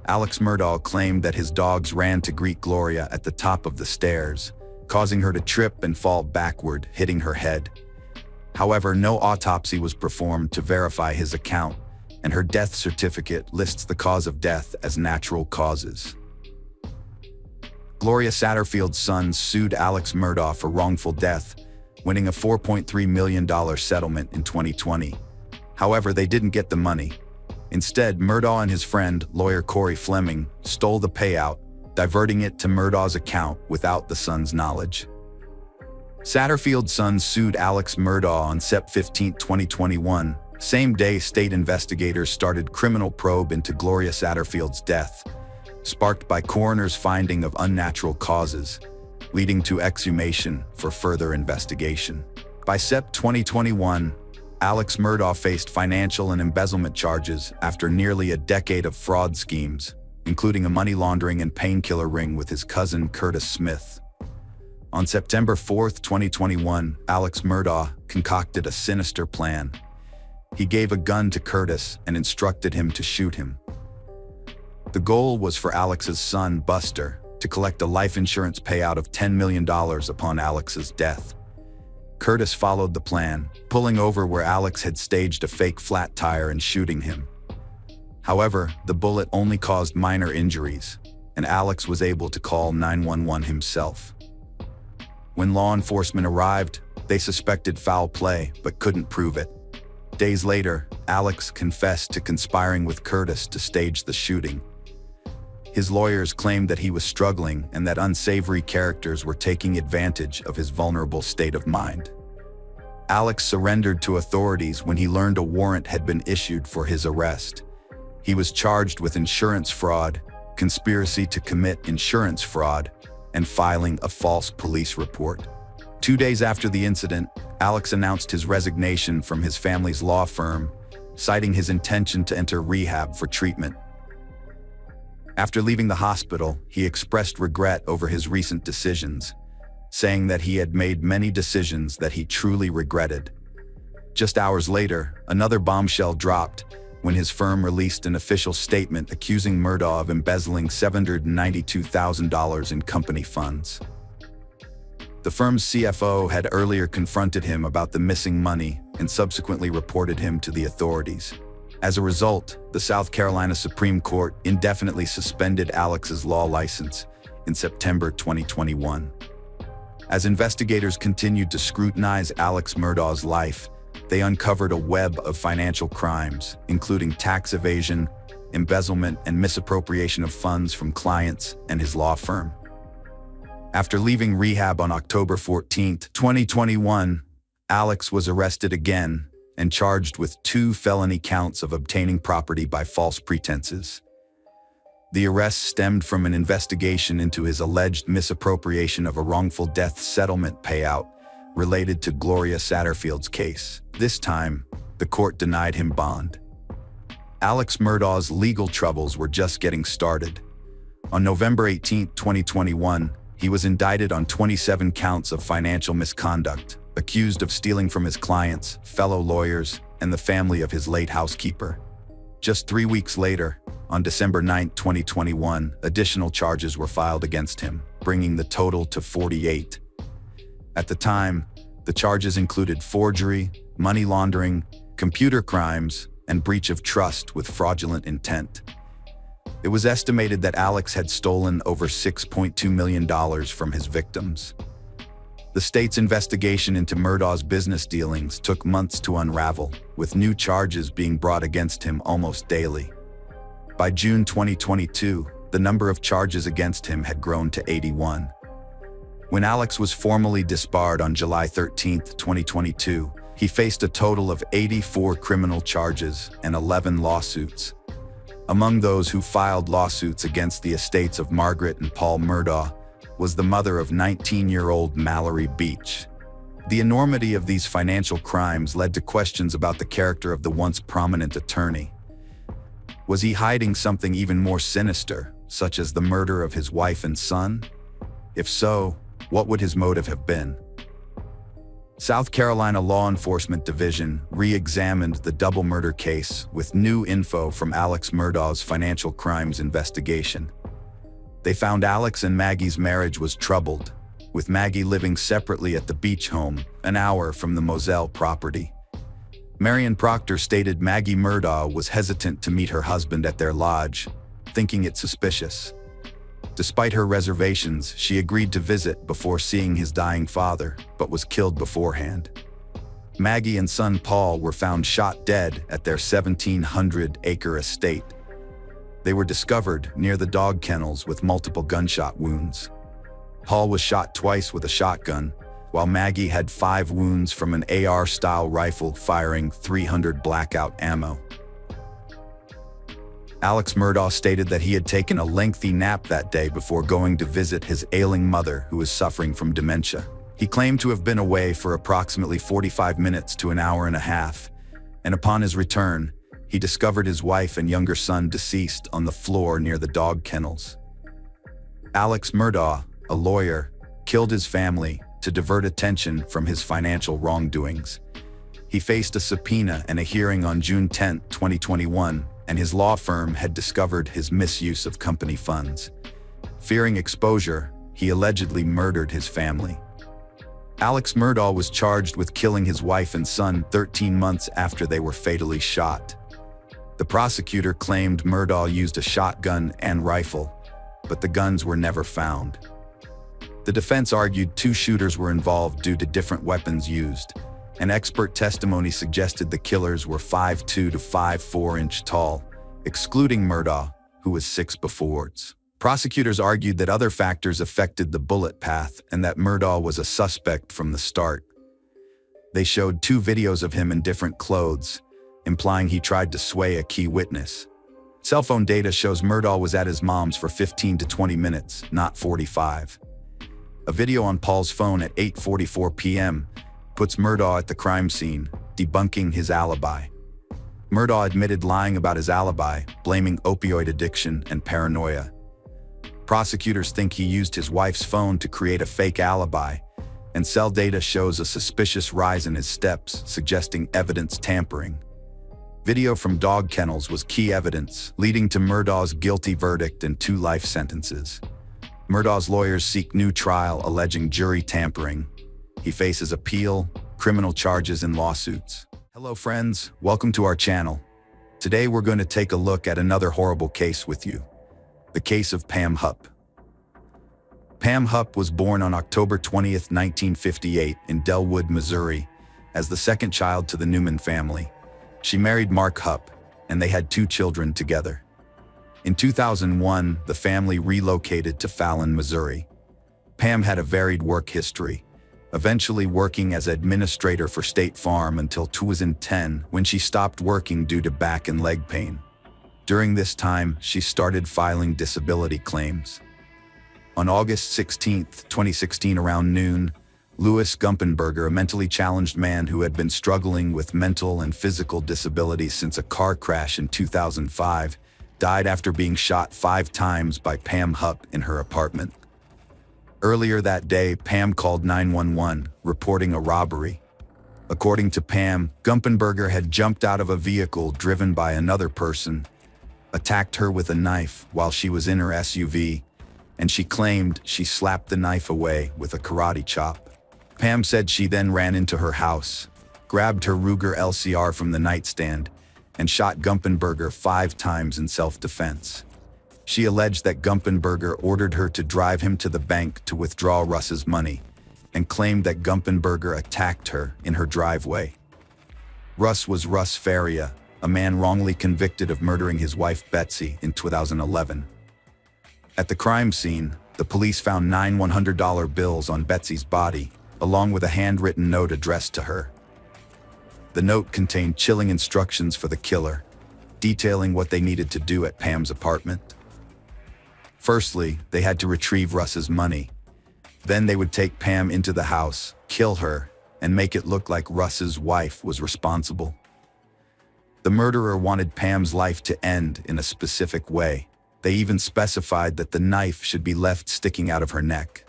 Alex Murdaugh claimed that his dogs ran to greet Gloria at the top of the stairs, causing her to trip and fall backward, hitting her head. However, no autopsy was performed to verify his account, and her death certificate lists the cause of death as natural causes. Gloria Satterfield's sons sued Alex Murdaugh for wrongful death, winning a $4.3 million settlement in 2020. However, they didn't get the money. Instead, Murdaugh and his friend, lawyer Corey Fleming, stole the payout, diverting it to Murdaugh's account without the sons' knowledge. Satterfield's sons sued Alex Murdaugh on Sept 15, 2021. Same day, state investigators started criminal probe into Gloria Satterfield's death, sparked by coroner's finding of unnatural causes, leading to exhumation for further investigation. By Sept 2021, Alex Murdaugh faced financial and embezzlement charges after nearly a decade of fraud schemes, including a money laundering and painkiller ring with his cousin Curtis Smith. On September 4, 2021, Alex Murdaugh concocted a sinister plan. He gave a gun to Curtis and instructed him to shoot him. The goal was for Alex's son, Buster, to collect a life insurance payout of $10 million upon Alex's death. Curtis followed the plan, pulling over where Alex had staged a fake flat tire and shooting him. However, the bullet only caused minor injuries, and Alex was able to call 911 himself. When law enforcement arrived, they suspected foul play but couldn't prove it. Days later, Alex confessed to conspiring with Curtis to stage the shooting. His lawyers claimed that he was struggling and that unsavory characters were taking advantage of his vulnerable state of mind. Alex surrendered to authorities when he learned a warrant had been issued for his arrest. He was charged with insurance fraud, conspiracy to commit insurance fraud, and filing a false police report. 2 days after the incident, Alex announced his resignation from his family's law firm, citing his intention to enter rehab for treatment. After leaving the hospital, he expressed regret over his recent decisions, saying that he had made many decisions that he truly regretted. Just hours later, another bombshell dropped when his firm released an official statement accusing Murdaugh of embezzling $792,000 in company funds. The firm's CFO had earlier confronted him about the missing money and subsequently reported him to the authorities. As a result, the South Carolina Supreme Court indefinitely suspended Alex's law license in September 2021. As investigators continued to scrutinize Alex Murdaugh's life, they uncovered a web of financial crimes, including tax evasion, embezzlement, and misappropriation of funds from clients and his law firm. After leaving rehab on October 14, 2021, Alex was arrested again and charged with 2 felony counts of obtaining property by false pretenses. The arrest stemmed from an investigation into his alleged misappropriation of a wrongful death settlement payout related to Gloria Satterfield's case. This time, the court denied him bond. Alex Murdaugh's legal troubles were just getting started. On November 18, 2021, he was indicted on 27 counts of financial misconduct, accused of stealing from his clients, fellow lawyers, and the family of his late housekeeper. Just 3 weeks later, on December 9, 2021, additional charges were filed against him, bringing the total to 48. At the time, the charges included forgery, money laundering, computer crimes, and breach of trust with fraudulent intent. It was estimated that Alex had stolen over $6.2 million from his victims. The state's investigation into Murdaugh's business dealings took months to unravel, with new charges being brought against him almost daily. By June 2022, the number of charges against him had grown to 81. When Alex was formally disbarred on July 13, 2022, he faced a total of 84 criminal charges and 11 lawsuits. Among those who filed lawsuits against the estates of Margaret and Paul Murdaugh was the mother of 19-year-old Mallory Beach. The enormity of these financial crimes led to questions about the character of the once prominent attorney. Was he hiding something even more sinister, such as the murder of his wife and son? If so, what would his motive have been? South Carolina Law Enforcement Division re-examined the double murder case with new info from Alex Murdaugh's financial crimes investigation. They found Alex and Maggie's marriage was troubled, with Maggie living separately at the beach home, an hour from the Moselle property. Marion Proctor stated Maggie Murdaugh was hesitant to meet her husband at their lodge, thinking it suspicious. Despite her reservations, she agreed to visit before seeing his dying father, but was killed beforehand. Maggie and son Paul were found shot dead at their 1,700-acre estate. They were discovered near the dog kennels with multiple gunshot wounds. Paul was shot twice with a shotgun, while Maggie had 5 wounds from an AR-style rifle firing 300 blackout ammo. Alex Murdaugh stated that he had taken a lengthy nap that day before going to visit his ailing mother who was suffering from dementia. He claimed to have been away for approximately 45 minutes to an hour and a half, and upon his return, he discovered his wife and younger son deceased on the floor near the dog kennels. Alex Murdaugh, a lawyer, killed his family to divert attention from his financial wrongdoings. He faced a subpoena and a hearing on June 10, 2021, and his law firm had discovered his misuse of company funds. Fearing exposure, he allegedly murdered his family. Alex Murdaugh was charged with killing his wife and son 13 months after they were fatally shot. The prosecutor claimed Murdaugh used a shotgun and rifle, but the guns were never found. The defense argued 2 shooters were involved due to different weapons used, and expert testimony suggested the killers were 5'2" to 5'4" inch tall, excluding Murdaugh, who was 6'4". Prosecutors argued that other factors affected the bullet path and that Murdaugh was a suspect from the start. They showed 2 videos of him in different clothes, implying he tried to sway a key witness. Cell phone data shows Murdaugh was at his mom's for 15 to 20 minutes, not 45. A video on Paul's phone at 8:44 p.m. puts Murdaugh at the crime scene, debunking his alibi. Murdaugh admitted lying about his alibi, blaming opioid addiction and paranoia. Prosecutors think he used his wife's phone to create a fake alibi, and cell data shows a suspicious rise in his steps, suggesting evidence tampering. Video from dog kennels was key evidence, leading to Murdaugh's guilty verdict and 2 life sentences. Murdaugh's lawyers seek new trial alleging jury tampering. He faces appeal, criminal charges, and lawsuits. Hello friends, welcome to our channel. Today we're going to take a look at another horrible case with you. The case of Pam Hupp. Pam Hupp was born on October 20, 1958 in Dellwood, Missouri, as the second child to the Newman family. She married Mark Hupp, and they had 2 children together. In 2001, the family relocated to Fallon, Missouri. Pam had a varied work history, eventually working as administrator for State Farm until 2010, when she stopped working due to back and leg pain. During this time, she started filing disability claims. On August 16, 2016, around noon, Louis Gumpenberger, a mentally challenged man who had been struggling with mental and physical disabilities since a car crash in 2005, died after being shot 5 times by Pam Hupp in her apartment. Earlier that day, Pam called 911, reporting a robbery. According to Pam, Gumpenberger had jumped out of a vehicle driven by another person, attacked her with a knife while she was in her SUV, and she claimed she slapped the knife away with a karate chop. Pam said she then ran into her house, grabbed her Ruger LCR from the nightstand, and shot Gumpenberger 5 times in self-defense. She alleged that Gumpenberger ordered her to drive him to the bank to withdraw Russ's money, and claimed that Gumpenberger attacked her in her driveway. Russ was Russ Faria, a man wrongly convicted of murdering his wife Betsy in 2011. At the crime scene, the police found 9 $100 bills on Betsy's body, along with a handwritten note addressed to her. The note contained chilling instructions for the killer, detailing what they needed to do at Pam's apartment. Firstly, they had to retrieve Russ's money. Then they would take Pam into the house, kill her, and make it look like Russ's wife was responsible. The murderer wanted Pam's life to end in a specific way. They even specified that the knife should be left sticking out of her neck.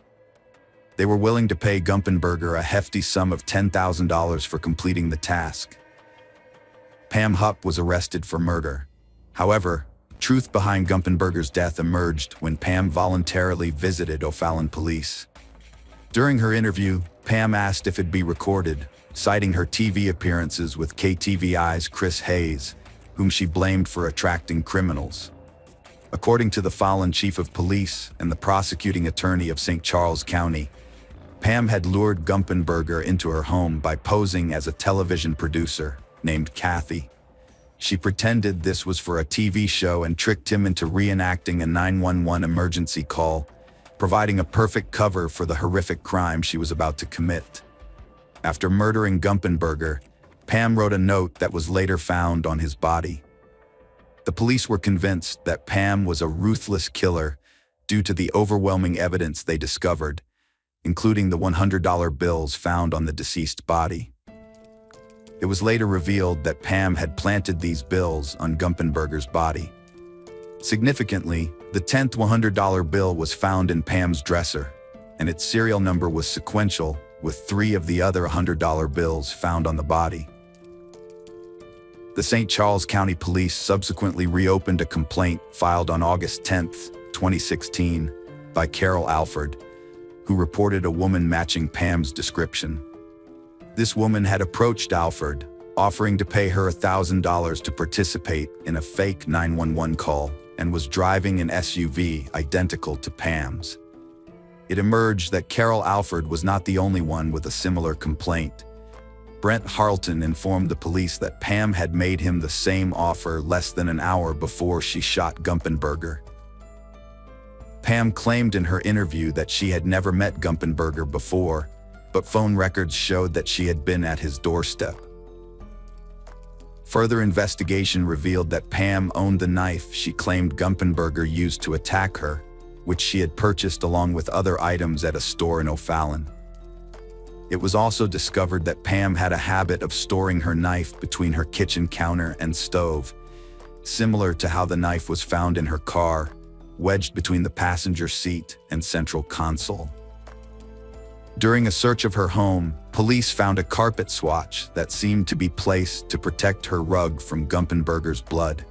They were willing to pay Gumpenberger a hefty sum of $10,000 for completing the task. Pam Hupp was arrested for murder. However, truth behind Gumpenberger's death emerged when Pam voluntarily visited O'Fallon police. During her interview, Pam asked if it'd be recorded, citing her TV appearances with KTVI's Chris Hayes, whom she blamed for attracting criminals. According to the fallen chief of police and the prosecuting attorney of St. Charles County, Pam had lured Gumpenberger into her home by posing as a television producer named Kathy. She pretended this was for a TV show and tricked him into reenacting a 911 emergency call, providing a perfect cover for the horrific crime she was about to commit. After murdering Gumpenberger, Pam wrote a note that was later found on his body. The police were convinced that Pam was a ruthless killer due to the overwhelming evidence they discovered, including the $100 bills found on the deceased body. It was later revealed that Pam had planted these bills on Gumpenberger's body. Significantly, the 10th $100 bill was found in Pam's dresser, and its serial number was sequential with 3 of the other $100 bills found on the body. The St. Charles County Police subsequently reopened a complaint filed on August 10, 2016, by Carol Alford, who reported a woman matching Pam's description. This woman had approached Alford, offering to pay her $1,000 to participate in a fake 911 call, and was driving an SUV identical to Pam's. It emerged that Carol Alford was not the only one with a similar complaint. Brent Harleton informed the police that Pam had made him the same offer less than an hour before she shot Gumpenberger. Pam claimed in her interview that she had never met Gumpenberger before, but phone records showed that she had been at his doorstep. Further investigation revealed that Pam owned the knife she claimed Gumpenberger used to attack her, which she had purchased along with other items at a store in O'Fallon. It was also discovered that Pam had a habit of storing her knife between her kitchen counter and stove, similar to how the knife was found in her car, wedged between the passenger seat and central console. During a search of her home, police found a carpet swatch that seemed to be placed to protect her rug from Gumpenberger's blood.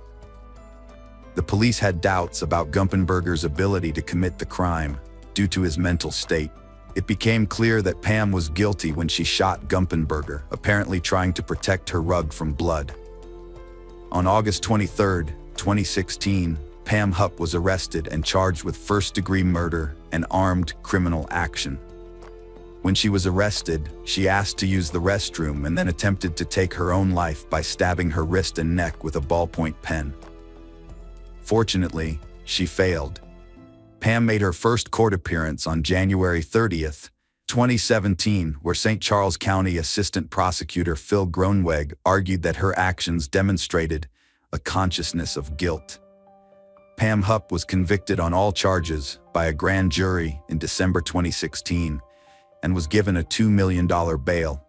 The police had doubts about Gumpenberger's ability to commit the crime due to his mental state. It became clear that Pam was guilty when she shot Gumpenberger, apparently trying to protect her rug from blood. On August 23, 2016, Pam Hupp was arrested and charged with first-degree murder and armed criminal action. When she was arrested, she asked to use the restroom and then attempted to take her own life by stabbing her wrist and neck with a ballpoint pen. Fortunately, she failed. Pam made her first court appearance on January 30, 2017, where St. Charles County Assistant Prosecutor Phil Groenweg argued that her actions demonstrated a consciousness of guilt. Pam Hupp was convicted on all charges by a grand jury in December 2016 and was given a $2 million bail.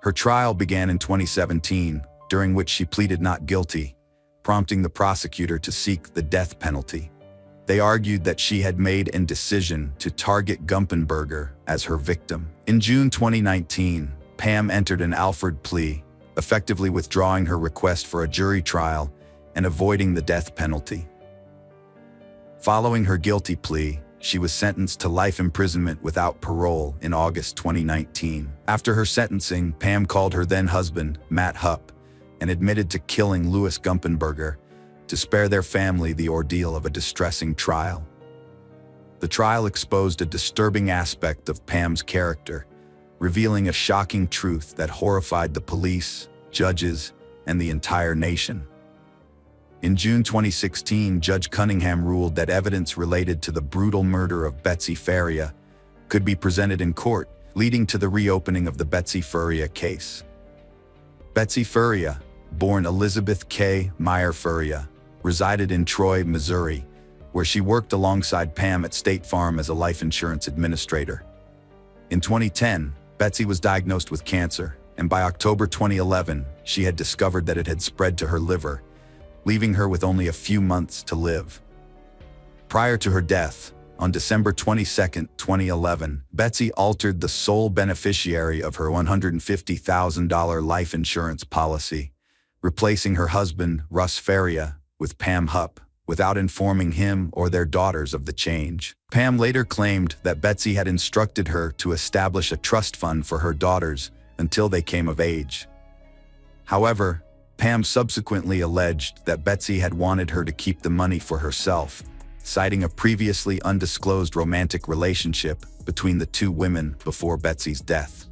Her trial began in 2017, during which she pleaded not guilty, prompting the prosecutor to seek the death penalty. They argued that she had made a decision to target Gumpenberger as her victim. In June 2019, Pam entered an Alford plea, effectively withdrawing her request for a jury trial and avoiding the death penalty. Following her guilty plea, she was sentenced to life imprisonment without parole in August 2019. After her sentencing, Pam called her then-husband, Matt Hupp, and admitted to killing Louis Gumpenberger to spare their family the ordeal of a distressing trial. The trial exposed a disturbing aspect of Pam's character, revealing a shocking truth that horrified the police, judges, and the entire nation. In June 2016, Judge Cunningham ruled that evidence related to the brutal murder of Betsy Faria could be presented in court, leading to the reopening of the Betsy Faria case. Betsy Faria, born Elizabeth K. Meyer Faria, resided in Troy, Missouri, where she worked alongside Pam at State Farm as a life insurance administrator. In 2010, Betsy was diagnosed with cancer, and by October 2011, she had discovered that it had spread to her liver, leaving her with only a few months to live. Prior to her death, on December 22, 2011, Betsy altered the sole beneficiary of her $150,000 life insurance policy, replacing her husband, Russ Faria, with Pam Hupp, without informing him or their daughters of the change. Pam later claimed that Betsy had instructed her to establish a trust fund for her daughters, until they came of age. However, Pam subsequently alleged that Betsy had wanted her to keep the money for herself, citing a previously undisclosed romantic relationship between the two women before Betsy's death.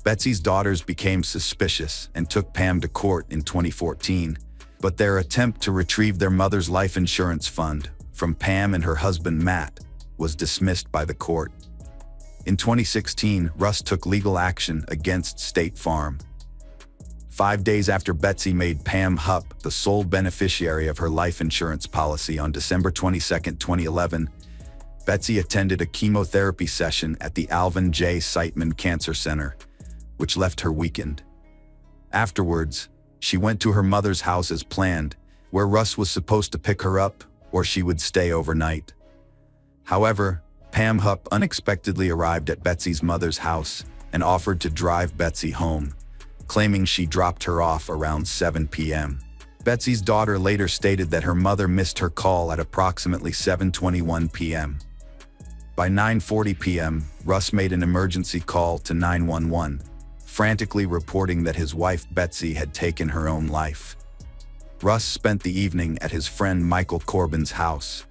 Betsy's daughters became suspicious and took Pam to court in 2014, but their attempt to retrieve their mother's life insurance fund from Pam and her husband Matt was dismissed by the court. In 2016, Russ took legal action against State Farm. 5 days after Betsy made Pam Hupp the sole beneficiary of her life insurance policy on December 22, 2011, Betsy attended a chemotherapy session at the Alvin J. Siteman Cancer Center, which left her weakened. Afterwards, she went to her mother's house as planned, where Russ was supposed to pick her up, or she would stay overnight. However, Pam Hupp unexpectedly arrived at Betsy's mother's house and offered to drive Betsy home, claiming she dropped her off around 7 p.m. Betsy's daughter later stated that her mother missed her call at approximately 7:21 p.m. By 9:40 p.m., Russ made an emergency call to 911, frantically reporting that his wife Betsy had taken her own life. Russ spent the evening at his friend Michael Corbin's house,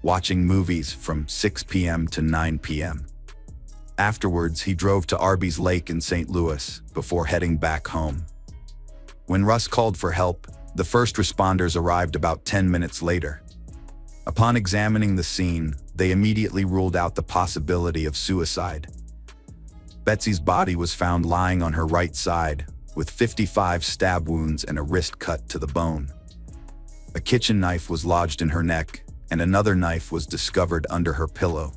watching movies from 6 p.m. to 9 p.m. Afterwards, he drove to Arby's Lake in St. Louis before heading back home. When Russ called for help, the first responders arrived about 10 minutes later. Upon examining the scene, they immediately ruled out the possibility of suicide. Betsy's body was found lying on her right side, with 55 stab wounds and a wrist cut to the bone. A kitchen knife was lodged in her neck, and another knife was discovered under her pillow.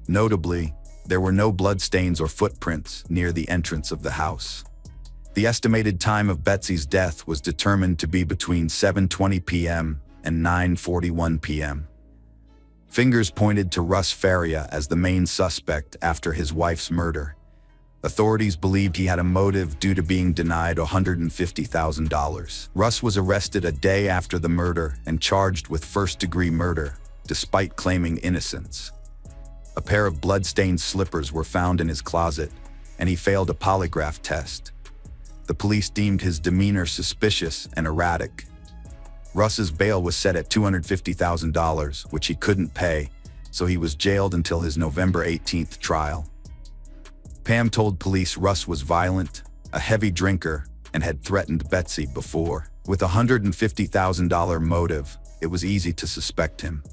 Notably, there were no bloodstains or footprints near the entrance of the house. The estimated time of Betsy's death was determined to be between 7:20 p.m. and 9:41 p.m. Fingers pointed to Russ Faria as the main suspect after his wife's murder. Authorities believed he had a motive due to being denied $150,000. Russ was arrested a day after the murder and charged with first-degree murder, despite claiming innocence. A pair of blood-stained slippers were found in his closet, and he failed a polygraph test. The police deemed his demeanor suspicious and erratic. Russ's bail was set at $250,000, which he couldn't pay, so he was jailed until his November 18th trial. Pam told police Russ was violent, a heavy drinker, and had threatened Betsy before. With a $150,000 motive, it was easy to suspect him.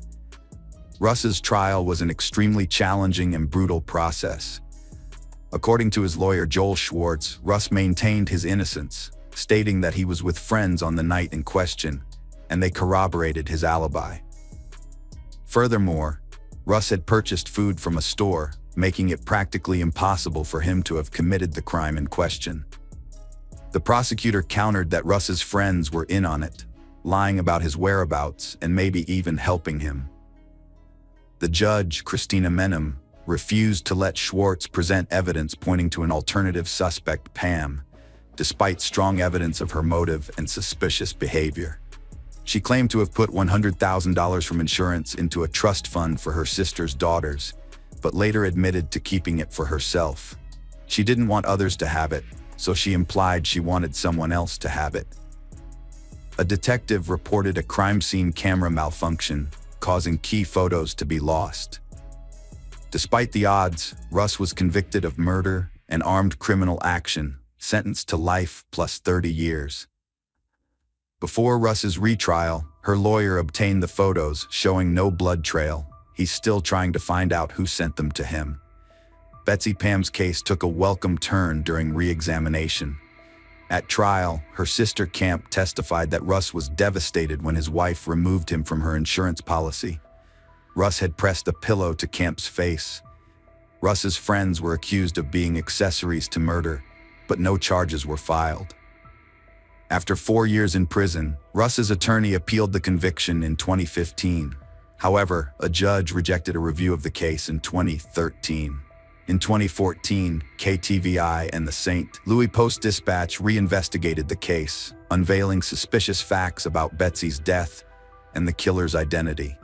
Russ's trial was an extremely challenging and brutal process. According to his lawyer Joel Schwartz, Russ maintained his innocence, stating that he was with friends on the night in question, and they corroborated his alibi. Furthermore, Russ had purchased food from a store, making it practically impossible for him to have committed the crime in question. The prosecutor countered that Russ's friends were in on it, lying about his whereabouts and maybe even helping him. The judge, Christina Menem, refused to let Schwartz present evidence pointing to an alternative suspect, Pam, despite strong evidence of her motive and suspicious behavior. She claimed to have put $100,000 from insurance into a trust fund for her sister's daughters, but later admitted to keeping it for herself. She didn't want others to have it, so she implied she wanted someone else to have it. A detective reported a crime scene camera malfunction, causing key photos to be lost. Despite the odds, Russ was convicted of murder and armed criminal action, sentenced to life plus 30 years. Before Russ's retrial, her lawyer obtained the photos showing no blood trail. He's still trying to find out who sent them to him. Betsy Pam's case took a welcome turn during re-examination. At trial, her sister Camp testified that Russ was devastated when his wife removed him from her insurance policy. Russ had pressed a pillow to Camp's face. Russ's friends were accused of being accessories to murder, but no charges were filed. After 4 years in prison, Russ's attorney appealed the conviction in 2015. However, a judge rejected a review of the case in 2013. In 2014, KTVI and the St. Louis Post-Dispatch reinvestigated the case, unveiling suspicious facts about Betsy's death and the killer's identity.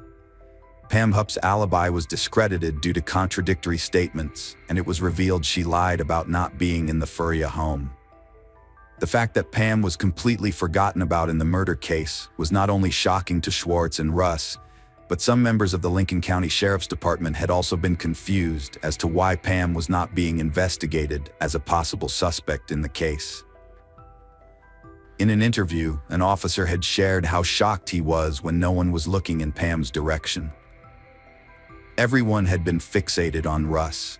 Pam Hupp's alibi was discredited due to contradictory statements, and it was revealed she lied about not being in the Furia home. The fact that Pam was completely forgotten about in the murder case was not only shocking to Schwartz and Russ, but some members of the Lincoln County Sheriff's Department had also been confused as to why Pam was not being investigated as a possible suspect in the case. In an interview, an officer had shared how shocked he was when no one was looking in Pam's direction. Everyone had been fixated on Russ.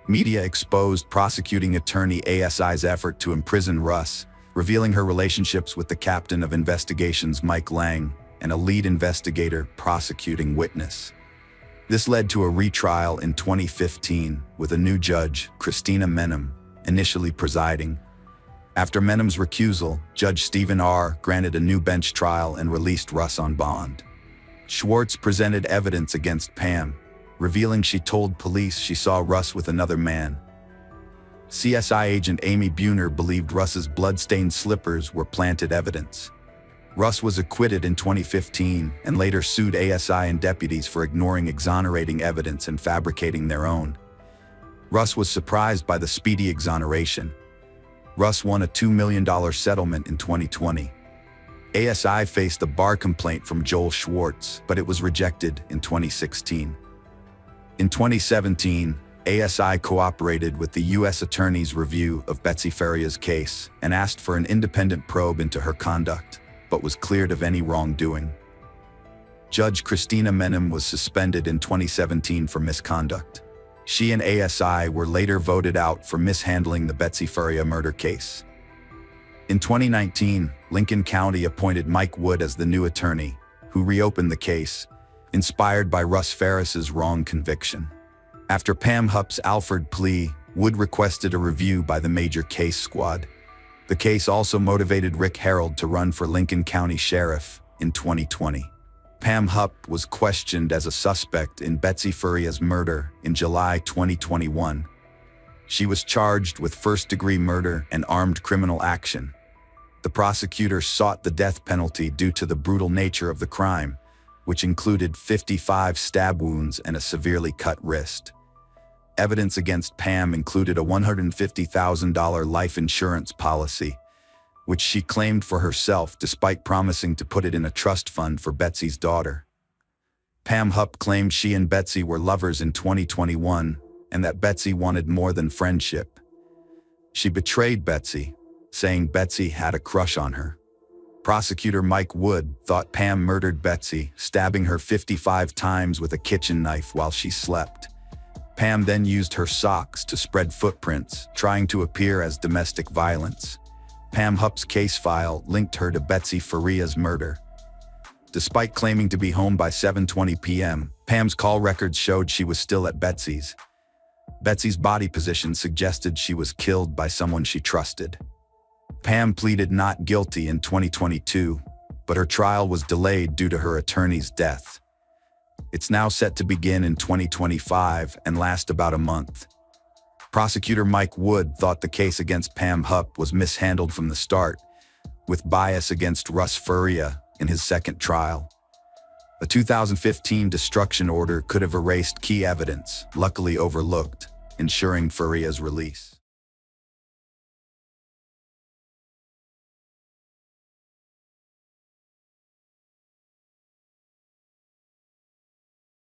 Media exposed prosecuting attorney ASI's effort to imprison Russ, revealing her relationships with the captain of investigations Mike Lang and a lead investigator prosecuting witness. This led to a retrial in 2015 with a new judge, Christina Menem, initially presiding. After Menem's recusal, Judge Stephen R. granted a new bench trial and released Russ on bond. Schwartz presented evidence against Pam, revealing she told police she saw Russ with another man. CSI agent Amy Buhner believed Russ's blood-stained slippers were planted evidence. Russ was acquitted in 2015 and later sued ASI and deputies for ignoring exonerating evidence and fabricating their own. Russ was surprised by the speedy exoneration. Russ won a $2 million settlement in 2020. ASI faced a bar complaint from Joel Schwartz, but it was rejected in 2016. In 2017, ASI cooperated with the U.S. Attorney's review of Betsy Faria's case and asked for an independent probe into her conduct, but was cleared of any wrongdoing. Judge Christina Menem was suspended in 2017 for misconduct. She and ASI were later voted out for mishandling the Betsy Faria murder case. In 2019, Lincoln County appointed Mike Wood as the new attorney, who reopened the case, inspired by Russ Ferris's wrong conviction. After Pam Hupp's Alford plea, Wood requested a review by the major case squad. The case also motivated Rick Harold to run for Lincoln County Sheriff in 2020. Pam Hupp was questioned as a suspect in Betsy Faria's murder in July 2021. She was charged with first-degree murder and armed criminal action. The prosecutor sought the death penalty due to the brutal nature of the crime, which included 55 stab wounds and a severely cut wrist. Evidence against Pam included a $150,000 life insurance policy, which she claimed for herself despite promising to put it in a trust fund for Betsy's daughter. Pam Hupp claimed she and Betsy were lovers in 2021 and that Betsy wanted more than friendship. She betrayed Betsy, saying Betsy had a crush on her. Prosecutor Mike Wood thought Pam murdered Betsy, stabbing her 55 times with a kitchen knife while she slept. Pam then used her socks to spread footprints, trying to appear as domestic violence. Pam Hupp's case file linked her to Betsy Faria's murder. Despite claiming to be home by 7:20 p.m., Pam's call records showed she was still at Betsy's. Betsy's body position suggested she was killed by someone she trusted. Pam pleaded not guilty in 2022, but her trial was delayed due to her attorney's death. It's now set to begin in 2025 and last about a month. Prosecutor Mike Wood thought the case against Pam Hupp was mishandled from the start, with bias against Russ Faria in his second trial. A 2015 destruction order could have erased key evidence, luckily overlooked, ensuring Faria's release.